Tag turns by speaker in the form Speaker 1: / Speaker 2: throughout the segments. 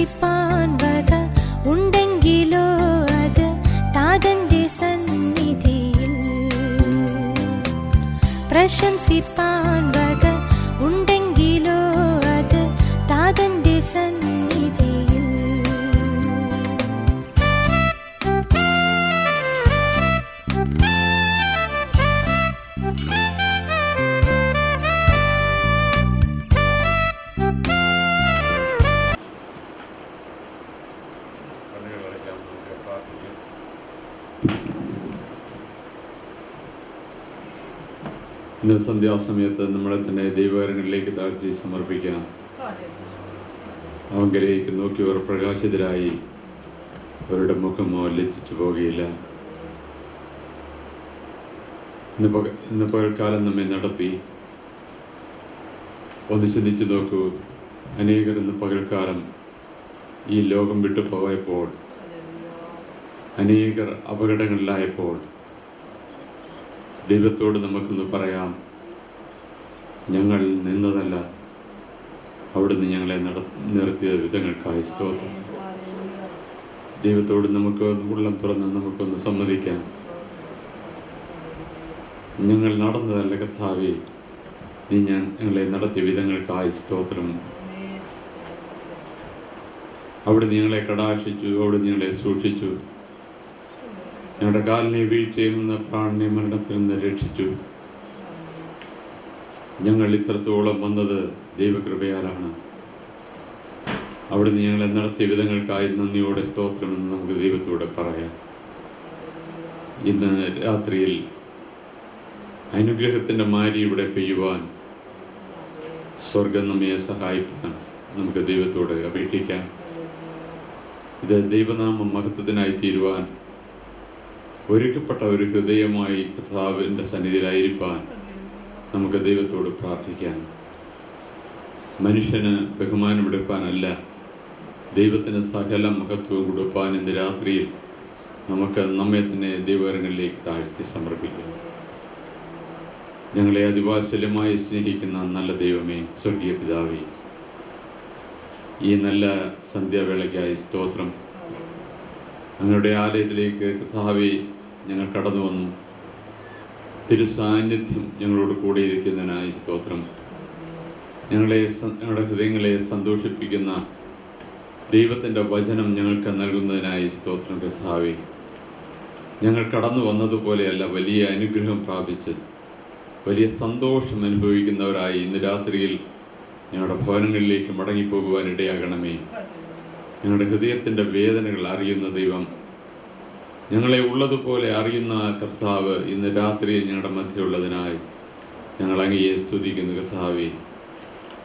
Speaker 1: പ്രശംസിപ്പാൻ വക ഉണ്ടെങ്കിലോ അത് താതന്റെ സന്നിധിയിൽ. പ്രശംസിപ്പാൻ വക ഉണ്ടെങ്കിലോ അത് താതന്റെ സന്നിധിയിൽ.
Speaker 2: ഇന്ന് സന്ധ്യാസമയത്ത് നമ്മളെ തന്നെ ദൈവകരങ്ങളിലേക്ക് താഴ്ത്തി സമർപ്പിക്കാം. അവങ്കലേക്ക് നോക്കിയവർ പ്രകാശിതരായി അവരുടെ മുഖമോ ലജ്ജിച്ചു പോകുകയില്ല. ഇന്ന് പകൽക്കാലം നമ്മെ നടത്തി ഒന്ന് ചിന്തിച്ചു നോക്കൂ. അനേകർ ഇന്ന് പകൽക്കാലം ഈ ലോകം വിട്ടു പോയപ്പോൾ, അനേകർ അപകടങ്ങളിലായപ്പോൾ ദൈവത്തോട് നമുക്കൊന്ന് പറയാം, ഞങ്ങൾ നിന്നതല്ല, അവിടുന്ന് ഞങ്ങളെ നിർത്തിയ വിധങ്ങൾക്കായി സ്തോത്രം. ദൈവത്തോട് നമുക്ക് ഉള്ളം തുറന്ന് നമുക്കൊന്ന് സമ്മതിക്കാം. ഞങ്ങൾ നടന്നതല്ല കർത്താവേ, നീ ഞങ്ങളെ നടത്തിയ വിധങ്ങൾക്കായി സ്തോത്രം. അവിടുന്ന് ഞങ്ങളെ കടാക്ഷിച്ചു, അവിടുന്ന് ഞങ്ങളെ സൂക്ഷിച്ചു. ഞങ്ങളുടെ കാലിനെ വീഴ്ചയിൽ നിന്ന് പ്രാണനെ മരണത്തിൽ നിന്ന് രക്ഷിച്ചു. ഞങ്ങൾ ഇത്രത്തോളം വന്നത് ദൈവകൃപയാലാണ്. അവിടുന്ന് ഞങ്ങളെ നടത്തിയ വിധങ്ങൾക്കായി നന്ദിയോടെ സ്തോത്രമെന്ന് നമുക്ക് ദൈവത്തോടെ പറയാം. ഇന്ന് രാത്രിയിൽ അനുഗ്രഹത്തിൻ്റെ മാരി ഇവിടെ പെയ്യുവാൻ സ്വർഗം നമ്മെ സഹായിക്കാൻ നമുക്ക് ദൈവത്തോട് അപേക്ഷിക്കാം. ഇത് ദൈവനാമം മഹത്വത്തിനായി തീരുവാൻ ഒരുക്കപ്പെട്ട ഒരു ഹൃദയമായി കർത്താവിൻ്റെ സന്നിധിയിലായിരിക്കാൻ നമുക്ക് ദൈവത്തോട് പ്രാർത്ഥിക്കാം. മനുഷ്യന് ബഹുമാനമെടുക്കാനല്ല, ദൈവത്തിന് സകല മഹത്വവും കൊടുക്കാൻ ഇന്ന് രാത്രിയിൽ നമുക്ക് നമ്മെ തന്നെ ദൈവകരങ്ങളിലേക്ക് താഴ്ത്തി സമർപ്പിക്കാം. ഞങ്ങളെ അതിവാത്സല്യമായി സ്നേഹിക്കുന്ന നല്ല ദൈവമേ, സ്വർഗീയ പിതാവേ, ഈ നല്ല സന്ധ്യാവേളയ്ക്കായി സ്തോത്രം. അങ്ങയുടെ ആലയത്തിലേക്ക് കർത്താവേ ഞങ്ങൾ കടന്നു വന്നു. തിരുസാന്നിധ്യം ഞങ്ങളോട് കൂടെ ഇരിക്കുന്നതിനായി സ്തോത്രം. ഞങ്ങളുടെ ഹൃദയങ്ങളെ സന്തോഷിപ്പിക്കുന്ന ദൈവത്തിൻ്റെ വചനം ഞങ്ങൾക്ക് നൽകുന്നതിനായി സ്തോത്രം കർത്താവേ. ഞങ്ങൾ കടന്നു വന്നതുപോലെയല്ല, വലിയ അനുഗ്രഹം പ്രാപിച്ച് വലിയ സന്തോഷം അനുഭവിക്കുന്നവരായി ഇന്ന് രാത്രിയിൽ ഞങ്ങളുടെ ഭവനങ്ങളിലേക്ക് മടങ്ങിപ്പോകുവാൻ ഇടയാകണമേ. ഞങ്ങളുടെ ഹൃദയത്തിൻ്റെ വേദനകൾ അറിയുന്ന ദൈവം, ഞങ്ങളെ ഉള്ളതുപോലെ അറിയുന്ന കർത്താവ് ഇന്ന് രാത്രിയിൽ ഞങ്ങളുടെ മധ്യയുള്ളതിനായി ഞങ്ങൾ അങ്ങയെ സ്തുതിക്കുന്നു കർത്താവേ.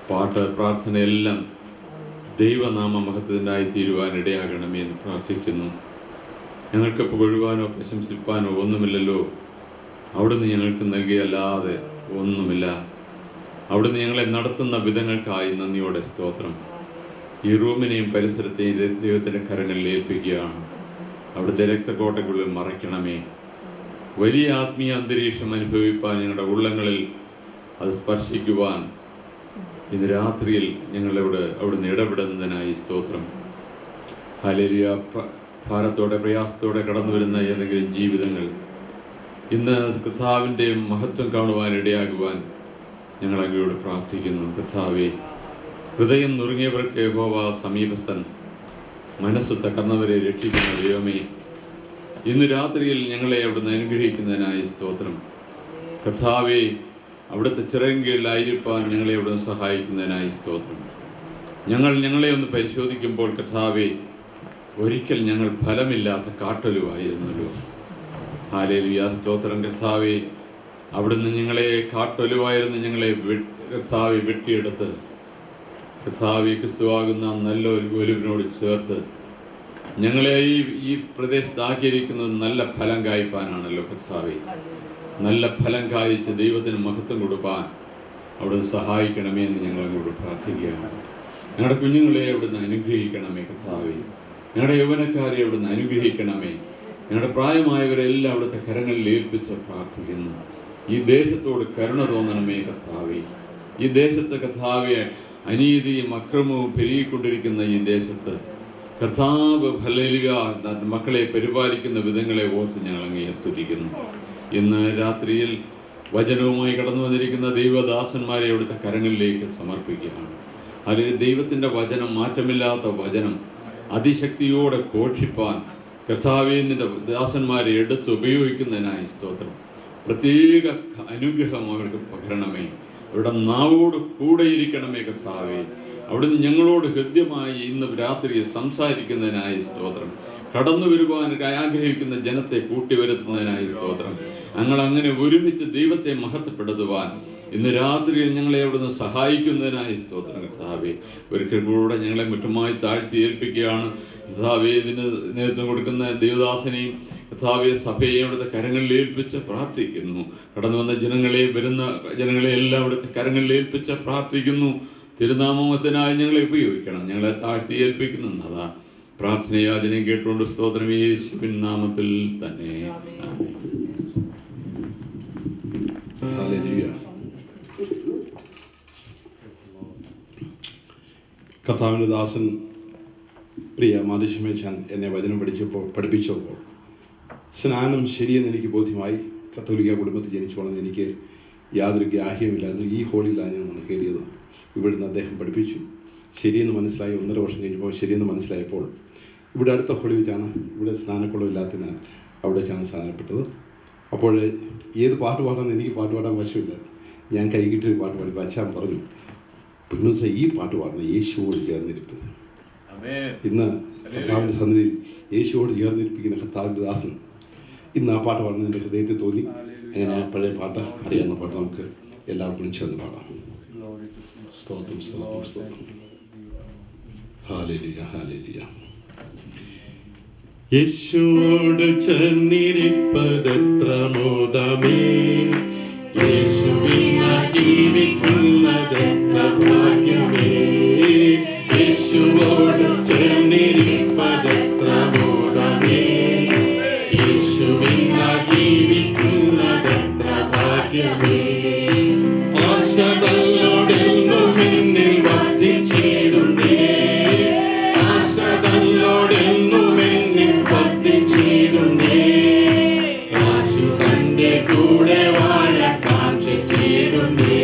Speaker 2: പാട്ട് പ്രാർത്ഥനയെല്ലാം ദൈവനാമ മഹത്വത്തിനായി തീരുവാൻ ഇടയാകണമേ എന്ന് പ്രാർത്ഥിക്കുന്നു. ഞങ്ങൾക്ക് പുകഴുവാനോ പ്രശംസിപ്പാനോ ഒന്നുമില്ലല്ലോ. അവിടുന്ന് ഞങ്ങൾക്ക് നൽകിയല്ലാതെ ഒന്നുമില്ല. അവിടുന്ന് ഞങ്ങളെ നടത്തുന്ന വിധങ്ങൾക്കായി നന്ദിയോടെ സ്തോത്രം. ഈ റൂമിനെയും പരിസരത്തെയും ദൈവത്തിൻ്റെ കരങ്ങളിൽ ഏൽപ്പിക്കുകയാണ്. അവിടുത്തെ രക്തക്കോട്ടയ്ക്കുള്ളിൽ മറയ്ക്കണമേ. വലിയ ആത്മീയ അന്തരീക്ഷം അനുഭവിപ്പാൻ ഞങ്ങളുടെ ഉള്ളങ്ങളിൽ അത് സ്പർശിക്കുവാൻ ഇന്ന് രാത്രിയിൽ ഞങ്ങളോട് അവിടുന്ന് ഇടപെടുന്നതിനായി സ്തോത്രം. ഹല്ലേലൂയ. ഭാരത്തോടെ പ്രയാസത്തോടെ കടന്നു വരുന്ന ഏതെങ്കിലും ജീവിതങ്ങൾ ഇന്ന് കർത്താവിൻ്റെ മഹത്വം കാണുവാൻ ഇടയാകുവാൻ ഞങ്ങൾ അങ്ങയോട് പ്രാർത്ഥിക്കുന്നു കർത്താവേ. ഹൃദയം നുറുങ്ങിയവർക്ക് യഹോവ സമീപസ്ഥൻ, മനസ്സ് തകർന്നവരെ രക്ഷിക്കുന്ന ദൈവമേ, ഇന്ന് രാത്രിയിൽ ഞങ്ങളെ അവിടുന്ന് അനുഗ്രഹിക്കുന്നതിനായി സ്തോത്രം. കർത്താവേ, അവിടുത്തെ ചിറകിലായിരിക്കാൻ ഞങ്ങളെ അവിടുന്ന് സഹായിക്കുന്നതിനായി സ്തോത്രം. ഞങ്ങളെ ഒന്ന് പരിശോധിക്കുമ്പോൾ കർത്താവേ, ഒരിക്കൽ ഞങ്ങൾ ഫലമില്ലാത്ത കാട്ടൊലുവായിരുന്നല്ലോ. ഹല്ലേലൂയ, സ്തോത്രം കർത്താവേ. അവിടുന്ന് ഞങ്ങളെ കാട്ടൊലുവായിരുന്ന ഞങ്ങളെ കർത്താവെ വെട്ടിയെടുത്ത് കർത്താവെ ക്രിസ്തുവാകുന്ന നല്ല ഒലിവിനോട് ചേർത്ത് ഞങ്ങളെ ഈ പ്രദേശത്താക്കിയിരിക്കുന്നത് നല്ല ഫലം കായ്പാനാണല്ലോ കർത്താവെ. നല്ല ഫലം കായ്ച്ച് ദൈവത്തിന് മഹത്വം കൊടുക്കാൻ അവിടുന്ന് സഹായിക്കണമേ എന്ന് ഞങ്ങൾ അങ്ങോട്ട് പ്രാർത്ഥിക്കുകയാണ്. ഞങ്ങളുടെ കുഞ്ഞുങ്ങളെ അവിടുന്ന് അനുഗ്രഹിക്കണമേ കർത്താവെ. ഞങ്ങളുടെ യൗവനക്കാരെ അവിടുന്ന് അനുഗ്രഹിക്കണമേ. ഞങ്ങളുടെ പ്രായമായവരെല്ലാം അവിടുത്തെ കരങ്ങളിൽ ഏൽപ്പിച്ച് പ്രാർത്ഥിക്കുന്നു. ഈ ദേശത്തോട് കരുണ തോന്നണമേ കർത്താവെ. ഈ ദേശത്തെ കർത്താവെ അനീതിയും അക്രമവും പെരുകിക്കൊണ്ടിരിക്കുന്ന ഈ ദേശത്ത് കർത്താവ് ഹല്ലേലൂയ മക്കളെ പരിപാലിക്കുന്ന വിധങ്ങളെ ഓർത്ത് ഞങ്ങൾ അങ്ങയെ സ്തുതിക്കുന്നു. ഇന്ന് രാത്രിയിൽ വചനവുമായി കടന്നു വന്നിരിക്കുന്ന ദൈവദാസന്മാരെ അവിടുത്തെ കരങ്ങളിലേക്ക് സമർപ്പിക്കുകയാണ്. അതിൽ ദൈവത്തിൻ്റെ വചനം, മാറ്റമില്ലാത്ത വചനം അതിശക്തിയോടെ ഘോഷിപ്പാൻ കർത്താവേ നിൻ്റെ ദാസന്മാരെ എടുത്ത് ഉപയോഗിക്കുന്നതിനായി സ്തോത്രം. പ്രത്യേക അനുഗ്രഹം അവർക്ക് പകരണമേ. അവരുടെ നാവോട് കൂടെ ഇരിക്കണമേ കർത്താവേ. അവിടുന്ന് ഞങ്ങളോട് ഹൃദ്യമായി ഇന്ന് രാത്രിയിൽ സംസാരിക്കുന്നതിനായി സ്തോത്രം. കടന്നു വരുവാൻ ആഗ്രഹിക്കുന്ന ജനത്തെ കൂട്ടിവരുത്തുന്നതിനായി സ്തോത്രം. ഞങ്ങൾ അങ്ങനെ ഒരുമിച്ച് ദൈവത്തെ മഹത്വപ്പെടുത്തുവാൻ ഇന്ന് രാത്രിയിൽ ഞങ്ങളെ അവിടുന്ന് സഹായിക്കുന്നതിനായി സ്തോത്രം കർത്താവേ. ഒരിക്കൽ കൂടെ ഞങ്ങളെ മുറ്റുമായി താഴ്ത്തി ഏൽപ്പിക്കുകയാണ്. കർത്താവേ, ഇതിന് നേതൃത്വം കൊടുക്കുന്ന ദേവദാസനെയും കർത്താവേ സഭയെ അവിടുത്തെ കരങ്ങളിൽ ഏൽപ്പിച്ച് പ്രാർത്ഥിക്കുന്നു. കടന്നു വന്ന വരുന്ന ജനങ്ങളെ എല്ലാം അവിടുത്തെ കരങ്ങളിൽ ഏൽപ്പിച്ച് പ്രാർത്ഥിക്കുന്നു. തിരുനാമത്തിനായി ഞങ്ങളെ ഉപയോഗിക്കണം. ഞങ്ങളെ താഴ്ത്തി ഏൽപ്പിക്കുന്നു. അതാ പ്രാർത്ഥനയാചനയും കേട്ടുകൊണ്ട് സ്തോത്രം യേശുവിൻ നാമത്തിൽ തന്നെ.
Speaker 3: കർത്താവിൻ്റെ ദാസൻ പ്രിയ മാതൃശമേച്ചാൻ എന്നെ വചനം പഠിപ്പിച്ചപ്പോൾ സ്നാനം ശരിയെന്ന് എനിക്ക് ബോധ്യമായി. കത്തോലിക്ക കുടുംബത്തിൽ ജനിച്ചു വളർന്ന് എനിക്ക് യാതൊരു ഗ്രാഹ്യമില്ലായിരുന്നു. ഈ ഹോളിലാണ് ഞാൻ വന്ന് കയറിയത്. ഇവിടുന്ന് അദ്ദേഹം പഠിപ്പിച്ചു. ശരിയെന്ന് മനസ്സിലായി. 1.5 വർഷം കഴിഞ്ഞപ്പോൾ ശരിയെന്ന് മനസ്സിലായപ്പോൾ ഇവിടെ അടുത്ത ഹോളി വെച്ചാണ്, ഇവിടെ സ്നാനക്കുളമില്ലാത്തതിനാൽ അവിടെ വെച്ചാണ് സ്നാനപ്പെട്ടത്. അപ്പോൾ ഏത് പാട്ട് പാടാമെന്ന് എനിക്ക് പാട്ട് പാടാൻ വശമില്ല. ഞാൻ കൈകിട്ടൊരു പാട്ട് പാടിപ്പോൾ അച്ഛൻ പറഞ്ഞു, പിന്നൂസ ഈ പാട്ട് പാടണം, യേശുവോട് ചേർന്നിരിപ്പത്. ഇന്ന് കർത്താവിൻ്റെ സന്നിധിയിൽ യേശുവോട് ചേർന്നിരിപ്പിക്കുന്ന കർത്താവിൻ്റെ ദാസൻ ഇന്ന് ആ പാട്ട് പാടുന്നത് എൻ്റെ ഹൃദയത്തിൽ തോന്നി. അങ്ങനെ പഴയ പാട്ട്, അറിയാവുന്ന പാട്ട് നമുക്ക് എല്ലാവർക്കും ചേർന്ന് പാടാം. സ്തോത്രം സ്തോത്രം സ്തോത്രം. Hallelujah hallelujah. യേശുവോട് ചേർന്നിരിപ്പതെത്ര മോദമേ, യേശുവിനായി ജീവിക്കുന്നതെത്ര ഭാഗ്യമേ. യേശുവോട് ചേർന്നിരിപ്പതെത്ര മോദമേ, യേശുവിനായി ജീവിക്കുന്നതെത്ര ഭാഗ്യമേ. ആശതല്ലോടെന്നും എന്നിൽ വർദ്ധിച്ചിടുന്നേ, ആശതല്ലോടെന്നും എന്നിൽ വർദ്ധിച്ചിടുന്നേ. യേശു തന്റെ കൂടെ വാഴാൻ കാംക്ഷിച്ചിടുന്നേ,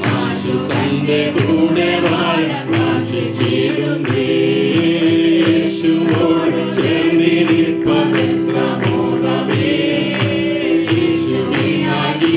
Speaker 3: യേശു തന്റെ കൂടെ വാഴാൻ കാംക്ഷിച്ചിടുന്നേ. യേശുവോട് ചേർന്നിരിപ്പതെത്ര മോദമേ, യേശുവിനായി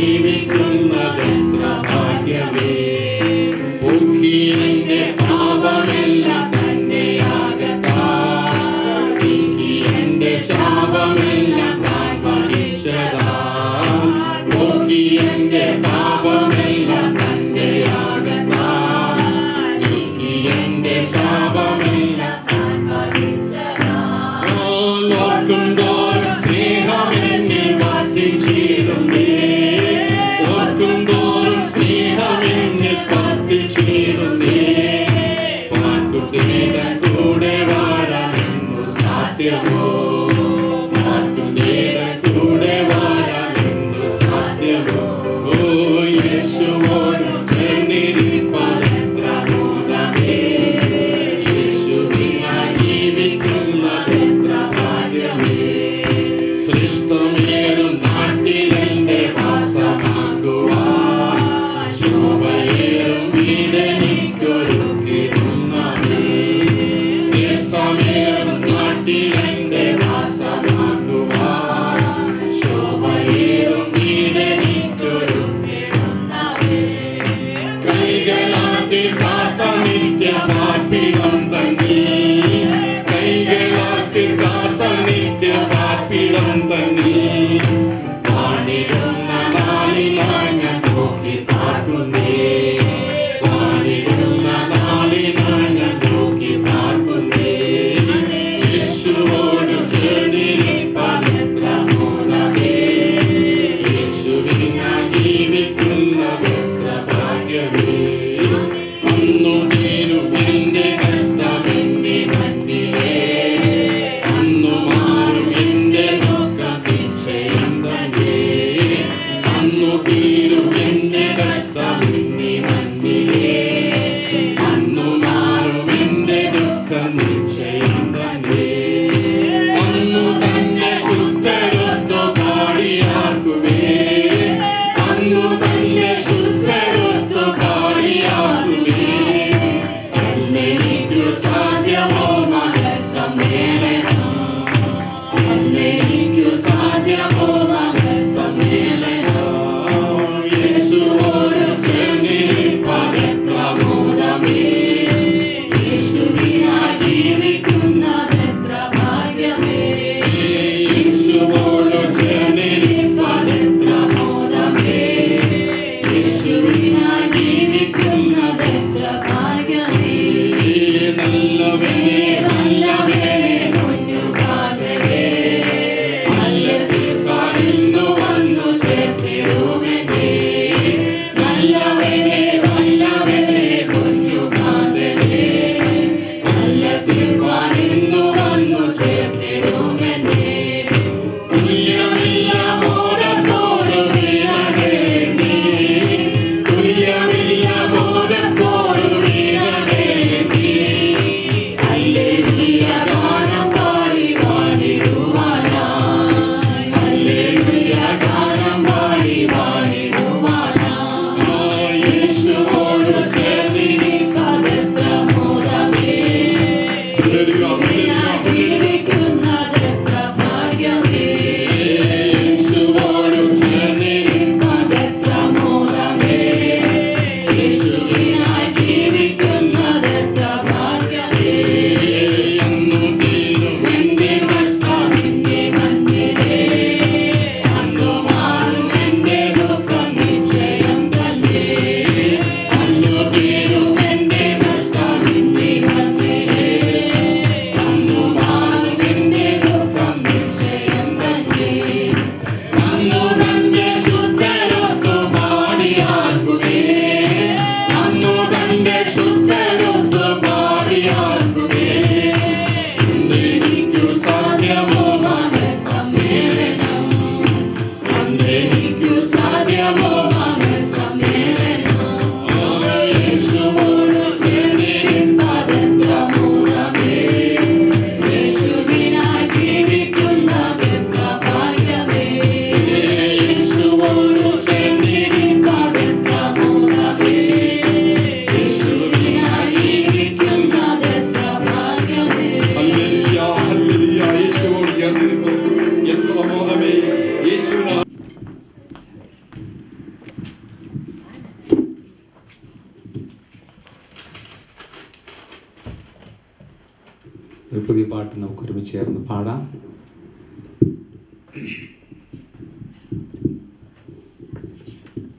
Speaker 4: ഒരു പുതിയ പാട്ട് നമുക്ക് ഒരുമിച്ച് ചേർന്ന് പാടാം.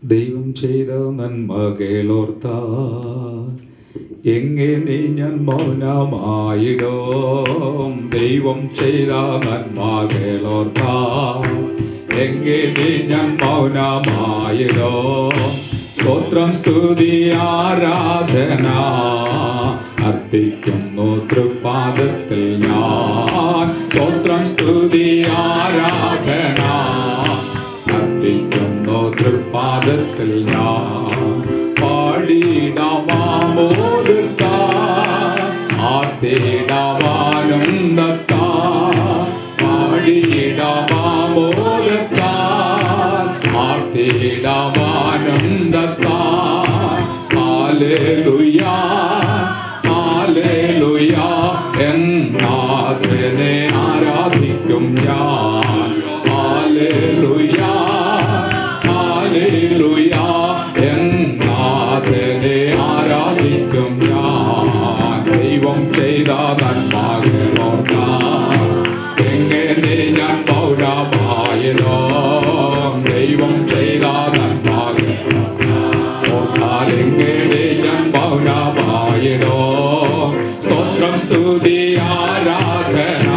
Speaker 4: ദൈവം ചെയ്ത നന്മകളോർത്ത എങ്ങനെ ഞാൻ മൗനമായിടും? ദൈവം ചെയ്ത നന്മകളോർത്ത എങ്ങനെ ഞാൻ മൗനമായിടും? സ്തോത്രം സ്തുതി ആരാധന അർപ്പിക്കുന്നു തൃപാദത്തിൽ ഞാൻ. സ്തോത്രം സ്തുതി ആരാധന അർപ്പിക്കുന്നു തൃപാദത്തിൽ ഞാൻ. പാടിടമാമോദത്താ ആർത്തിടമാനന്ദത്താ പാടിടമാമോദത്താ ആർത്തിടമാനന്ദത്താ. ഹല്ലേലൂയാ ഹല്ലേലൂയാ എന്നാഥനെ ആരാധിക്കും ഞാൻ. ഹല്ലേലൂയാ ഹല്ലേലൂയാ എന്നാഥനെ ആരാധിക്കും ഞാൻ. ദൈവം ചെയ്ത നന്മകളോർക്കാം എങ്ങനെ ഞാൻ മൗനമായതോ? ദൈവം ചെയ്ത നന്മകൾ ഓർത്താൽ എങ്ങനെ ഞാൻ മൗനമായതോ? സ്തോത്രം സ്തുതി ആരാധന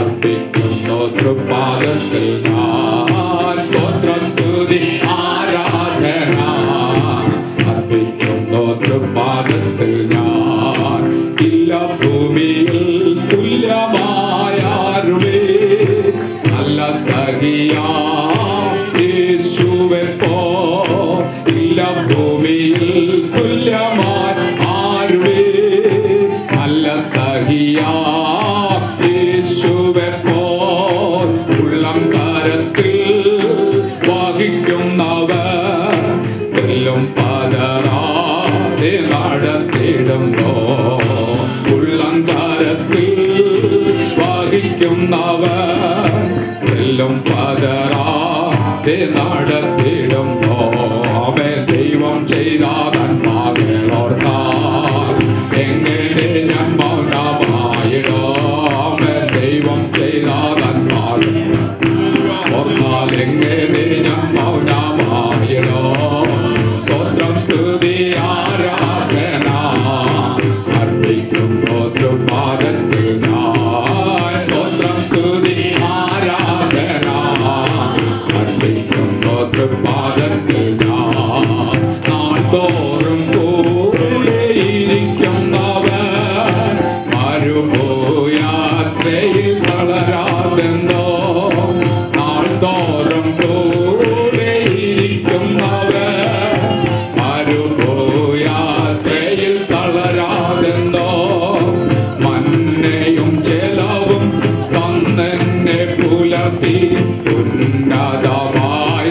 Speaker 4: അർപ്പിക്കുന്നു തൃപാദത്തിൽ ഞാൻ. സ്തോത്രം സ്തുതി ആരാധന അർപ്പിക്കുന്നു തൃപാദത്തിൽ ഞാൻ. ഇല്ല ഭൂമിയിൽ തുല്യമായാരുമേ നല്ല സഖിയാ യേശുവേ പോ. ഇല്ല ഭൂമിയിൽ തുല്യമായ ആരുമേ നല്ല സഖിയാ യേശുവേ പോ. ഉള്ളം കരത്തിൽ വഹിക്കുന്നവർ എല്ലും പതറാതെ നടത്തിടുമ്പോ. ഉള്ളം കരത്തിൽ വഹിക്കുന്നവർ എല്ലും പതറാതെ നടത്തിടുമ്പോ. അവൻ ദൈവം ചെയ്ത നന്മകളോർത്താൽ എങ്ങനെ ഞാൻ മൗനമായിടോ? അവൻ ദൈവം ചെയ്ത നന്മകൾ ഓർത്താൽ എങ്ങനെ ഞാൻ മൗനമായിടോ? സ്തോത്രം സ്തുതി ആരാധന അർപ്പിക്കുന്നു തൃപാദത്തിൽ ഞാൻ. സ്തോത്രം സ്തുതി ആരാധന അർപ്പിക്കുന്നു തൃപാദത്തിൽ ഞാൻ. നാൾതോറും കൂടെയിരിക്കുന്നവൻ മരുഭൂയാത്രയിൽ വളരാതെന്നോ. നാൾതോറും കൂടെയിരിക്കുന്നവൻ മരുഭൂയാത്രയിൽ തളരാതെന്നോ. മന്നയും ജലവും തന്നെന്നെ പുലർത്തി ഉന്നതമായി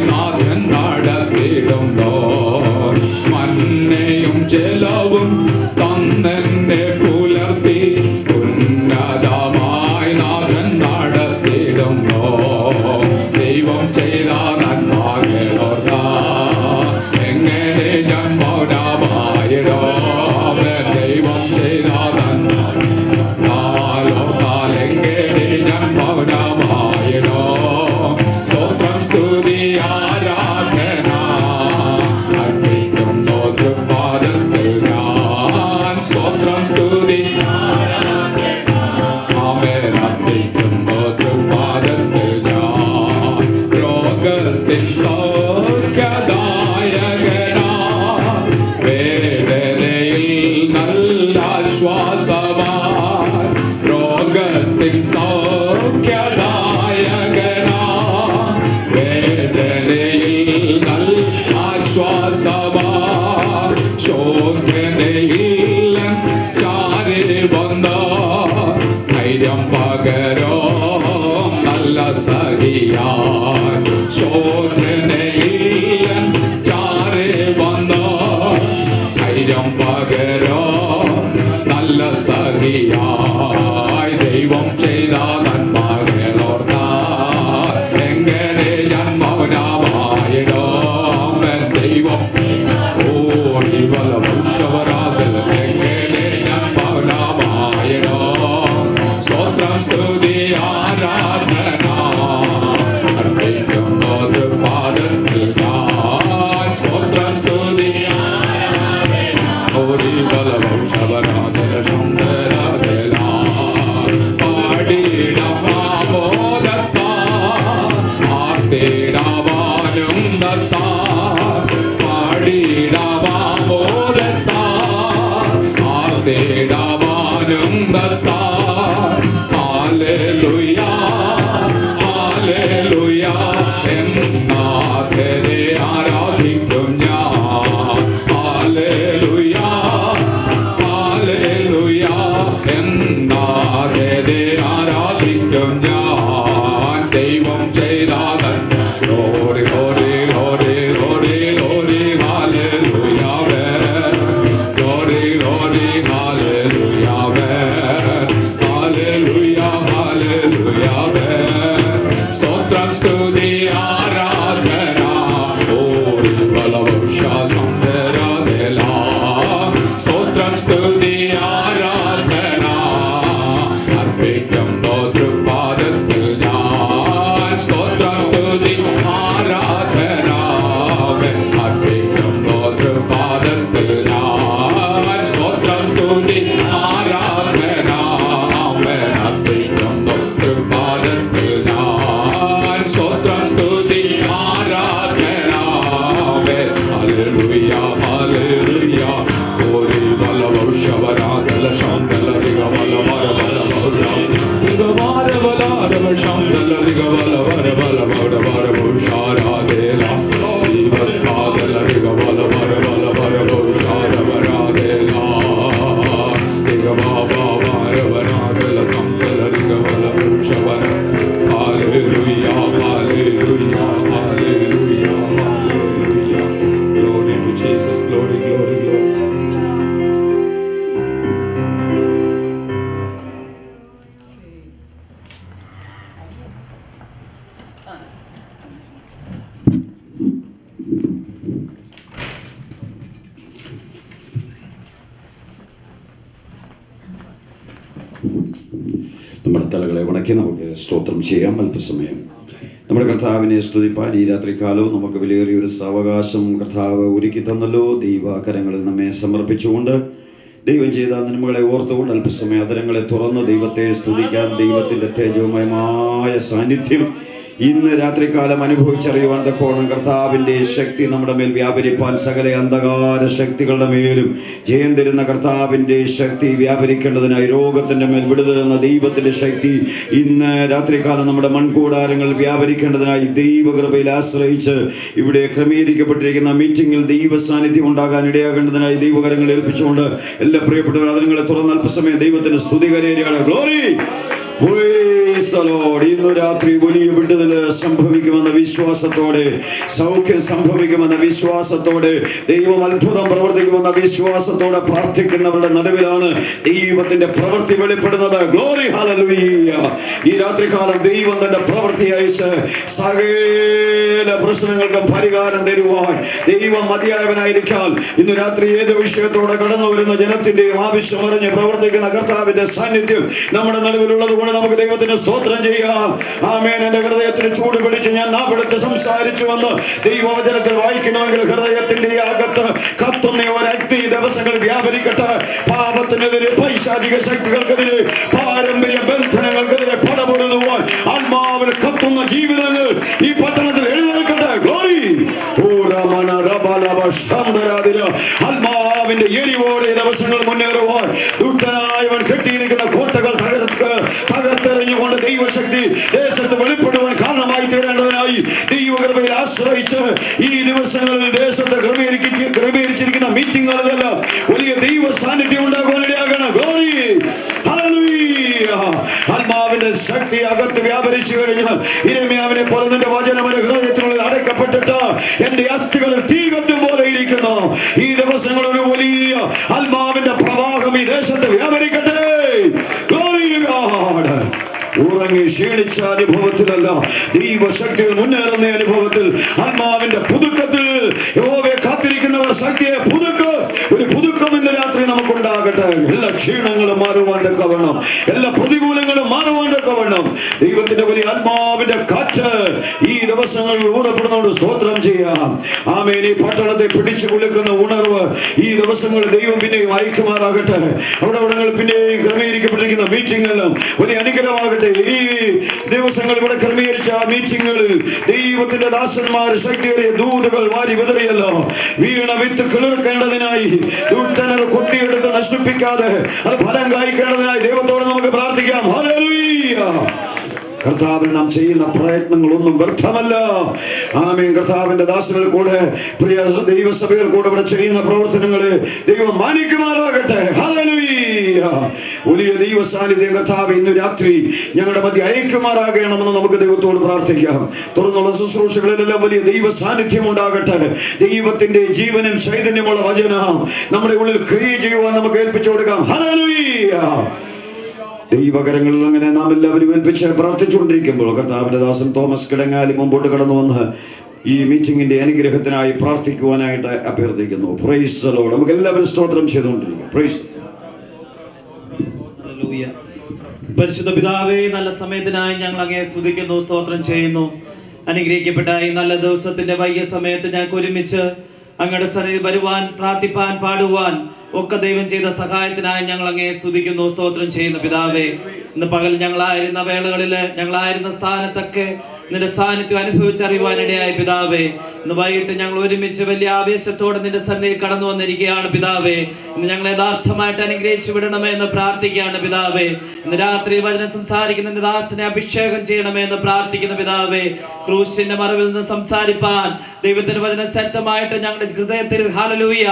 Speaker 4: നന്മകളോർത്താ എങ്ങനെ ഞാൻ മൗനമായിടോ ദൈവം ചെയ്ത നന്മകളോർത്താൽ എങ്ങനെ ഞാൻ മൗനമായിടോ സ്തോത്രം സ്തുതി ആരാധന അർപ്പിക്കുന്നു തൃപ്പാദത്തിൽ ഞാൻ സ്തോത്രം സ്തുതി ആമേൻ അർപ്പിക്കുന്നു തൃപ്പാദത്തിൽ ഞാൻ രോഗത്തിൻ സൗഖ്യദായകനാ വേദനയിൽ നല്ല ആശ്വാസമായി രോഗത്തിൻ സൗഖ്യദായകനാ വേദനയിൽ നല്ല ആശ്വാസമായി ശോധനയിൽ ചാരി വന്ന ധൈര്യം പകരോ നല്ല സഹിയാൻ ശോധനയിൽ ചാരി വന്ന ധൈര്യം പകരോ നല്ല സഹിയായി ദൈവം ചെയ്ത നന്മകളോർത്താ എങ്ങനെ ഞാൻ മൗനമായിടോ ദൈവം ഓടി ബലവശവരാതൽ എങ്ങനെ ഞാൻ മൗനമായിടോ സ്തോത്രം സ്തുതി ആരാധന അർപ്പിക്കുന്നു തൃപ്പാദത്തിൽ ഞാൻ സ്തോത്രം സ്തുതി ഓടി ബലവശവരാതൽ സുന്ദരതല പാടിടമാമോദത്താ ആർത്തിടവാനും ദത്താ പാടിടമാമോദത്താ ആർത്തിടവാനും ദത്താ ഹല്ലേലൂയ ഹല്ലേലൂയ എന്നാഥനെ ആരാധിക്കും ഞാൻ ഹല്ലേലൂയ ഹല്ലേലൂയ എന്നാഥനെ ആരാധിക്കും ഞാൻ ദൈവം ചെയ്താതൻ ലോറി ലോറി ലോറി ലോറി ലോറി ഹല്ലേലൂയ ലോറി ലോറി ഹല്ലേലൂയ ഹല്ലേലൂയ ഹല്ലേലൂയ സ്തോത്രം സ്തുതി ആരാധന ഓടി ബലവശ സന്ദരദല സ്തോത്രം സ്തുതി ആരാധന അർപ്പിക്കുന്നു തൃപ്പാദത്തിൽ ഞാൻ സ്തോത്രം സ്തുതി ആരാധന അർപ്പിക്കുന്നു തൃപ്പാദത്തിൽ ഞാൻ സ്തോത്രം സ്തുതി ആരാധന അർപ്പിക്കുന്നു തൃപ്പാദത്തിൽ ഞാൻ സ്തോത്രം സ്തുതി ആരാധന ഹല്ലേലൂയ ഹല്ലേലൂയ ഓരി ബലവശവരാതല ശാന്തല റിഗവല വര വര വര റിഗവര വല രവ ശാന്തല റിഗവല വര വര വര വര ഭൂഷാരാധേല ദിവസാദല റിഗവല വര വര വര ഭൂഷാരവരാധേല റിഗവാവ വര വരാധല സന്തല റിഗവല ഭൂഷവര ഹല്ലേലൂയ ഹല്ലേലൂയ ഹല്ലേലൂയ ഹല്ലേലൂയ glory to Jesus glory glory glory
Speaker 5: നമ്മുടെ തലകളെ വണക്കി നമുക്ക് സ്തോത്രം ചെയ്യാം. അല്പസമയം നമ്മുടെ കർത്താവിനെ സ്തുതിപ്പാൻ ഈ രാത്രികാലവും നമുക്ക് വിലയേറിയ ഒരു സാവകാശം കർത്താവ് ഒരുക്കി തന്നല്ലോ. ദൈവകരങ്ങളിൽ നമ്മെ സമർപ്പിച്ചുകൊണ്ട് ദൈവം ചെയ്ത നന്മകളെ ഓർത്തുകൊണ്ട് അല്പസമയം അതരങ്ങളെ തുറന്ന് ദൈവത്തെ സ്തുതിക്കാൻ ദൈവത്തിൻ്റെ തേജോമയമായ സാന്നിധ്യം ഇന്ന് രാത്രികാലം അനുഭവിച്ചറിയുവാൻ തക്കോണം കർത്താവിൻ്റെ ശക്തി നമ്മുടെ മേൽ വ്യാപരിപ്പാൻ സകല അന്ധകാര ശക്തികളുടെ മേലും ജയം തരുന്ന കർത്താവിൻ്റെ ശക്തി വ്യാപരിക്കേണ്ടതിനായി രോഗത്തിൻ്റെ മേൽ വിടുതലുന്ന ദൈവത്തിൻ്റെ ശക്തി ഇന്ന് രാത്രികാലം നമ്മുടെ മൺകൂടാരങ്ങൾ വ്യാപരിക്കേണ്ടതിനായി ദൈവകൃപയിൽ ആശ്രയിച്ച് ഇവിടെ ക്രമീകരിക്കപ്പെട്ടിരിക്കുന്ന മീറ്റിംഗിൽ ദൈവ സാന്നിധ്യം ഉണ്ടാകാൻ ഇടയാകേണ്ടതിനായി ദൈവകരങ്ങൾ ഏൽപ്പിച്ചുകൊണ്ട് എല്ലാ പ്രിയപ്പെട്ടവർ അതിങ്ങളെ തുറന്ന് അല്പസമയം ദൈവത്തിൻ്റെ സ്തുതികരേരിയാണ്. Glory the Lord. ഇന്നു രാത്രി വലിയ വിടുതൽ സംഭവിക്കുമെന്ന വിശ്വാസത്തോടെ, സൗഖ്യം സംഭവിക്കുമെന്ന വിശ്വാസത്തോടെ, ദൈവം അത്ഭുതം പ്രവർത്തിക്കുമെന്ന വിശ്വാസത്തോടെ പ്രാർത്ഥിക്കുന്നവരുടെ നടുവിലാണ് ദൈവത്തിന്റെ പ്രവൃത്തി വെളിപ്പെടുന്നത്. ഗ്ലോറി ഹല്ലേലൂയ. ഈ രാത്രികാലം ദൈവം തന്റെ പ്രവൃത്തി അയച്ച് സകല പ്രശ്നങ്ങൾക്കും പരിഹാരം തരുവാൻ ദൈവം മതിയായവനായിരിക്കാൻ ഇന്ന് രാത്രി ഏത് വിഷയത്തോടെ കടന്നു വരുന്ന ജനത്തിന്റെ ആവശ്യം അറിഞ്ഞ് പ്രവർത്തിക്കുന്ന കർത്താവിന്റെ സാന്നിധ്യം നമ്മുടെ നടുവിലുള്ളത് കൊണ്ട് നമുക്ക് ദൈവത്തിന് സ്തോത്രം ചെയ്യാം. ആമേൻ. എന്റെ ഹൃദയത്തിന് ചൂട് പിടിച്ച് ഞാൻ നാപ്പെടുത്ത് സംസാരിച്ചു വന്ന് ദൈവവചനത്തിൽ വായിക്കണമെങ്കിൽ ഹൃദയത്തിന്റെ അകത്ത് കത്തുന്ന ഒരഗ്നി ദിവസങ്ങൾ വ്യാപരിക്കട്ടെ. പാപത്തിനെതിരെ, പൈശാചിക ശക്തികൾക്കെതിരെ, പാരമ്പര്യ ബന്ധനങ്ങൾക്കെതിരെ പടപൊരുതുവാൻ ആത്മാവിൽ കത്തുന്ന ജീവിതങ്ങൾ ഈ പട്ടണത്തിൽ എഴുന്നേൽക്കട്ടെ. ഗ്ലോറി. ആത്മാവിന്റെ എരിവോടെ ദിവസങ്ങൾ മുന്നേറുവാൻ ദുഷ്ടനായവൻ കെട്ടിയിരിക്കുന്ന കോട്ടകൾ തകർത്തെറിഞ്ഞുകൊണ്ട് ദൈവശക്തി ദേശത്ത് വെളിപ്പെടുവാൻ കാരണമായി തീരേണ്ടതിനായി ദൈവകൃപയിൽ ആശ്രയിച്ച് ഈ ദിവസങ്ങളിൽ ദേശത്ത് ക്രമീകരിച്ചിരിക്കുന്ന മീറ്റിങ്ങുകളിലെല്ലാം വലിയ ദൈവ സാന്നിധ്യം ഉണ്ടാകുവാനിടയാകണം. ഗ്ലോറി. ഹല്ലേലൂയ. ആത്മാവിന്റെ ശക്തി അകത്ത് വ്യാപരിച്ചു കഴിഞ്ഞാൽ യിരെമ്യാവിനെ പോലെ നിന്റെ വചനം എന്റെ ഹൃദയത്തിനുള്ളിൽ അടയ്ക്കപ്പെട്ടിട്ട് എന്റെ അസ്ഥികളിൽ തീ കത്തും പോലെ ഇരിക്കുന്നു. ഈ ദിവസങ്ങൾ ഒരു വലിയ ആത്മാവിന്റെ പ്രവാഹം ഈ ദേശത്ത് വ്യാപരിക്കട്ടെ. Glory to God. ഉറങ്ങി ക്ഷീണിച്ച അനുഭവത്തിലല്ല, ദൈവശക്തിയിൽ മുന്നേറുന്ന അനുഭവത്തിൽ, ആത്മാവിന്റെ പുതുക്കത്തിൽ യഹോവയെ കാത്തിരിക്കുന്നവർ ശക്തിയെ ഒരു പുതുക്കം ഇന്ന് രാത്രി നമുക്കുണ്ടാകട്ടെ. എല്ലാ ക്ഷീണങ്ങളും മാറുവാൻ തക്കവണ്ണം, എല്ലാ പ്രതികൂലങ്ങളും മാറുവാൻ തക്കവണ്ണം ദൈവത്തിന്റെ വലിയ ആത്മാവിന്റെ കാറ്റ് ഈ ദിവസങ്ങളിൽ ഊതപ്പെടുന്നതുകൊണ്ട് സ്തോത്രം ചെയ്യാം. ആമേൻ. ഈ പട്ടണത്തെ പിടിച്ചു കുലുക്കുന്ന ഉണർവ് ഈ ദിവസങ്ങളിൽ ദൈവം പിന്നെയും അയക്കുമാറാകട്ടെ. അവിടെ പിന്നെയും ക്രമീകരിക്കപ്പെട്ടിരിക്കുന്ന മീറ്റിങ്ങുകളും വലിയ അനുഗ്രഹമാകട്ടെ. ഈ ദിവസങ്ങൾ ഇവിടെ ക്രമീകരിച്ച മീറ്റിങ്ങുകളിൽ ദൈവത്തിന്റെ ദാസന്മാർ ശക്തിയേറിയ ദൂതുകൾ വാരി വിതറിയല്ലോ. വീണ വിത്ത് കിളിർക്കേണ്ടതിനായി, ദുഷ്ടനെ കൊത്തിയെടുത്ത് നശിപ്പിക്കാതെ അത് ഫലം കായ്ക്കേണ്ടതിനായി ദൈവത്തോട് നമുക്ക് പ്രാർത്ഥിക്കാം. ഹല്ലേലൂയ. കർത്താവിൽ നാം ചെയ്യുന്ന പ്രയത്നങ്ങളൊന്നും വ്യർത്ഥമല്ല. ആമേൻ. കർത്താവിന്റെ ദാസനിൽ കൂടെ, പ്രിയ ദൈവസഭയിൽ കൂടെ ഇവിടെ ചെയ്യുന്ന പ്രവർത്തനങ്ങളെ ദൈവം മാനിക്കുമാറാകട്ടെ. ഹല്ലേലൂയ. വലിയ ദൈവ സാന്നിധ്യം കർത്താവ് ഇന്ന് രാത്രി ഞങ്ങളുടെ മധ്യ അയക്കുമാറാകണമെന്ന് നമുക്ക് ദൈവത്തോട് പ്രാർത്ഥിക്കാം. തുറന്നുള്ള ശുശ്രൂഷകളിലെല്ലാം വലിയ ദൈവ സാന്നിധ്യം ഉണ്ടാകട്ടെ. ദൈവത്തിന്റെ ജീവനും ചൈതന്യമുള്ള വചനം നമ്മുടെ ഉള്ളിൽ ക്രിയ ചെയ്യുവാൻ നമുക്ക് ഏൽപ്പിച്ചു കൊടുക്കാം. ഹല്ലേലൂയ. ദൈവകരങ്ങളിൽ അങ്ങനെ നാം എല്ലാവരും ഏൽപ്പിച്ച് പ്രാർത്ഥിച്ചുകൊണ്ടിരിക്കുമ്പോൾ കർത്താവിന്റെ ദാസൻ തോമസ് കിടങ്ങാലി മുമ്പോട്ട് കടന്നു വന്ന് ഈ മീറ്റിംഗിന്റെ അനുഗ്രഹത്തിനായി പ്രാർത്ഥിക്കുവാനായിട്ട് അഭ്യർത്ഥിക്കുന്നു. Price the Lord. നമുക്ക് എല്ലാവരും സ്തോത്രം ചെയ്തുകൊണ്ടിരിക്കും. പ്രൈസ്.
Speaker 6: ഹല്ലേലൂയ. പരിശുദ്ധ പിതാവേ, നല്ല സമയത്തിനായി ഞങ്ങൾ അങ്ങേ സ്തുതിക്കുന്നു, സ്തോത്രം ചെയ്യുന്നു. അനുഗ്രഹിക്കപ്പെട്ട ഈ നല്ല ദിവസത്തിന്റെ വൈകിയ സമയത്ത് ഞങ്ങൾക്ക് ഒരുമിച്ച് അങ്ങയുടെ സന്നിധി വരുവാൻ, പ്രാർത്ഥിപ്പാൻ, പാടുവാൻ ഒക്കെ ദൈവം ചെയ്ത സഹായത്തിനായി ഞങ്ങൾ അങ്ങേ സ്തുതിക്കുന്നു, സ്തോത്രം ചെയ്യുന്നു. പിതാവേ, ഇന്ന് പകൽ ഞങ്ങളായിരുന്ന വേളകളിൽ, ഞങ്ങളായിരുന്ന സ്ഥാനത്തൊക്കെ നിന്റെ സാന്നിധ്യം അനുഭവിച്ചറിയുവാനിടയായ പിതാവേ, ഇന്ന് വൈകിട്ട് ഞങ്ങൾ ഒരുമിച്ച് വലിയ ആവേശത്തോടെ നിന്റെ സന്നിധിയിൽ കടന്നു വന്നിരിക്കുകയാണ് പിതാവേ. ഇന്ന് ഞങ്ങളെ യഥാർത്ഥമായിട്ട് അനുഗ്രഹിച്ചു വിടണമേ എന്ന് പ്രാർത്ഥിക്കുകയാണ് പിതാവേ. ഇന്ന് രാത്രി വചനം സംസാരിക്കുന്ന നിന്റെ ദാസനെ അഭിഷേകം ചെയ്യണമേ എന്ന് പ്രാർത്ഥിക്കുന്ന പിതാവേ. ക്രൂശിന്റെ മറവിൽ നിന്ന് സംസാരിപ്പാൻ ദൈവത്തിന്റെ വചനം ശക്തമായിട്ട് ഞങ്ങളുടെ ഹൃദയത്തിൽ ഹല്ലേലൂയ